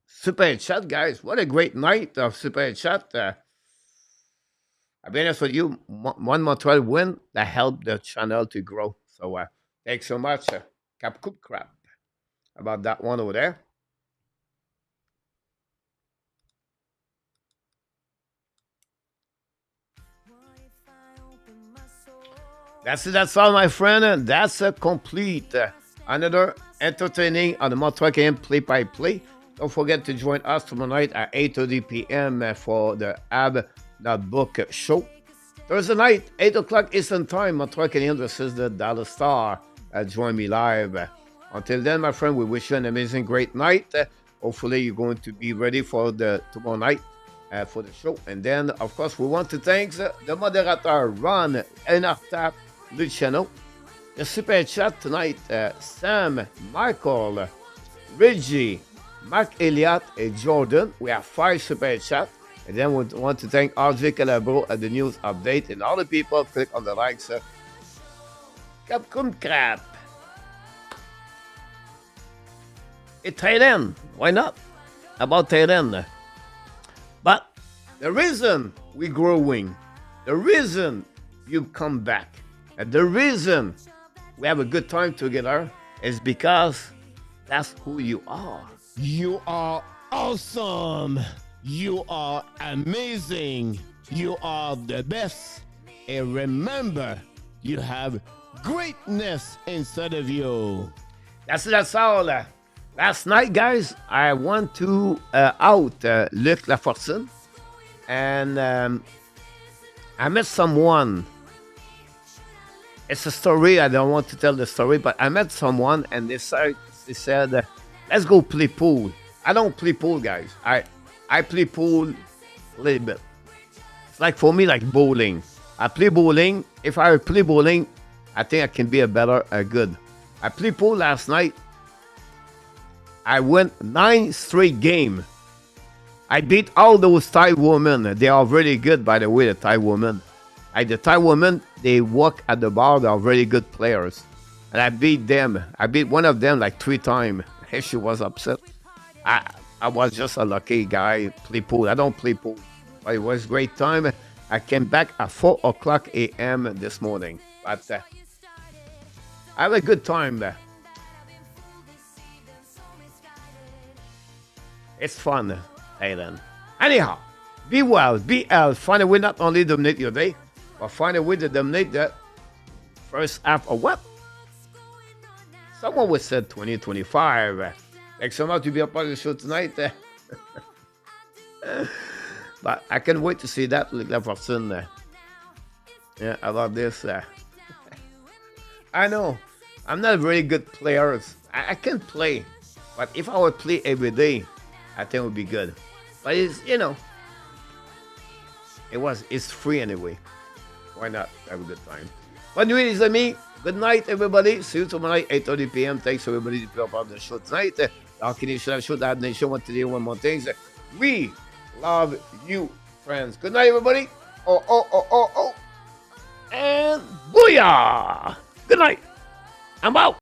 A: Super Chat, guys. What a great night of Super Chat. I'll be honest with you, one Montreal win that helped the channel to grow. So thanks so much, Cap Coop Crap, about that one over there. That's it. That's all, my friend. And that's a complete another entertaining on the Montreal Canadiens play-by-play. Don't forget to join us tomorrow night at 8:30 p.m. For the Book Show. Thursday night, 8 o'clock Eastern Time, Montreal Canadiens versus the Dallas Star. Join me live. Until then, my friend, we wish you an amazing, great night. Hopefully, you're going to be ready for the tomorrow night for the show. And then, of course, we want to thank the moderator, Ron Enartap Luciano. The Super Chat tonight, Sam, Michael, Reggie, Mark Elliott, and Jordan. We have 5 Super Chats. And then we want to thank RJ Calabro at the news update. And all the people, click on the likes. Capcom Crap. It's tight end. Why not? About tight end. But the reason we're growing, the reason you come back, and the reason we have a good time together is because that's who you are.
B: You are awesome. You are amazing. You are the best. And remember, you have greatness inside of you.
A: That's all. Last night, guys, I went to out Luc Lafortune, and I met someone. It's a story. I don't want to tell the story, but I met someone, and they said, let's go play pool. I don't play pool, guys. I play pool a little bit. It's like, for me, like bowling. I play bowling. If I play bowling, I think I can be a good. I played pool last night. I went 9 straight games. I beat all those Thai women. They are really good, by the way, the Thai women. The Thai women, they work at the bar. They are very good players. And I beat them. I beat one of them like 3 times. She was upset. I was just a lucky guy. Play pool. I don't play pool. But it was a great time. I came back at 4 o'clock a.m. this morning. But I had a good time there. It's fun, Aiden. Anyhow, be well, be healthy. Find a way not only dominate your day, but find a way to dominate the first half of what? Someone was said 2025. Thanks so much to be a part of the show tonight. But I can't wait to see that with La Fortune. Yeah, I love this. I know. I'm not a very good player. I can play. But if I would play every day, I think it would be good. But it's, it's free anyway. Why not have a good time? But anyway, it's me. Good night, everybody. See you tomorrow night, 8:30 p.m. Thanks everybody to be a part of the show tonight. The Hockey Nation show, the Habs Nation want to do one more thing. We love you, friends. Good night, everybody. Oh. And booyah! Good night. I'm out.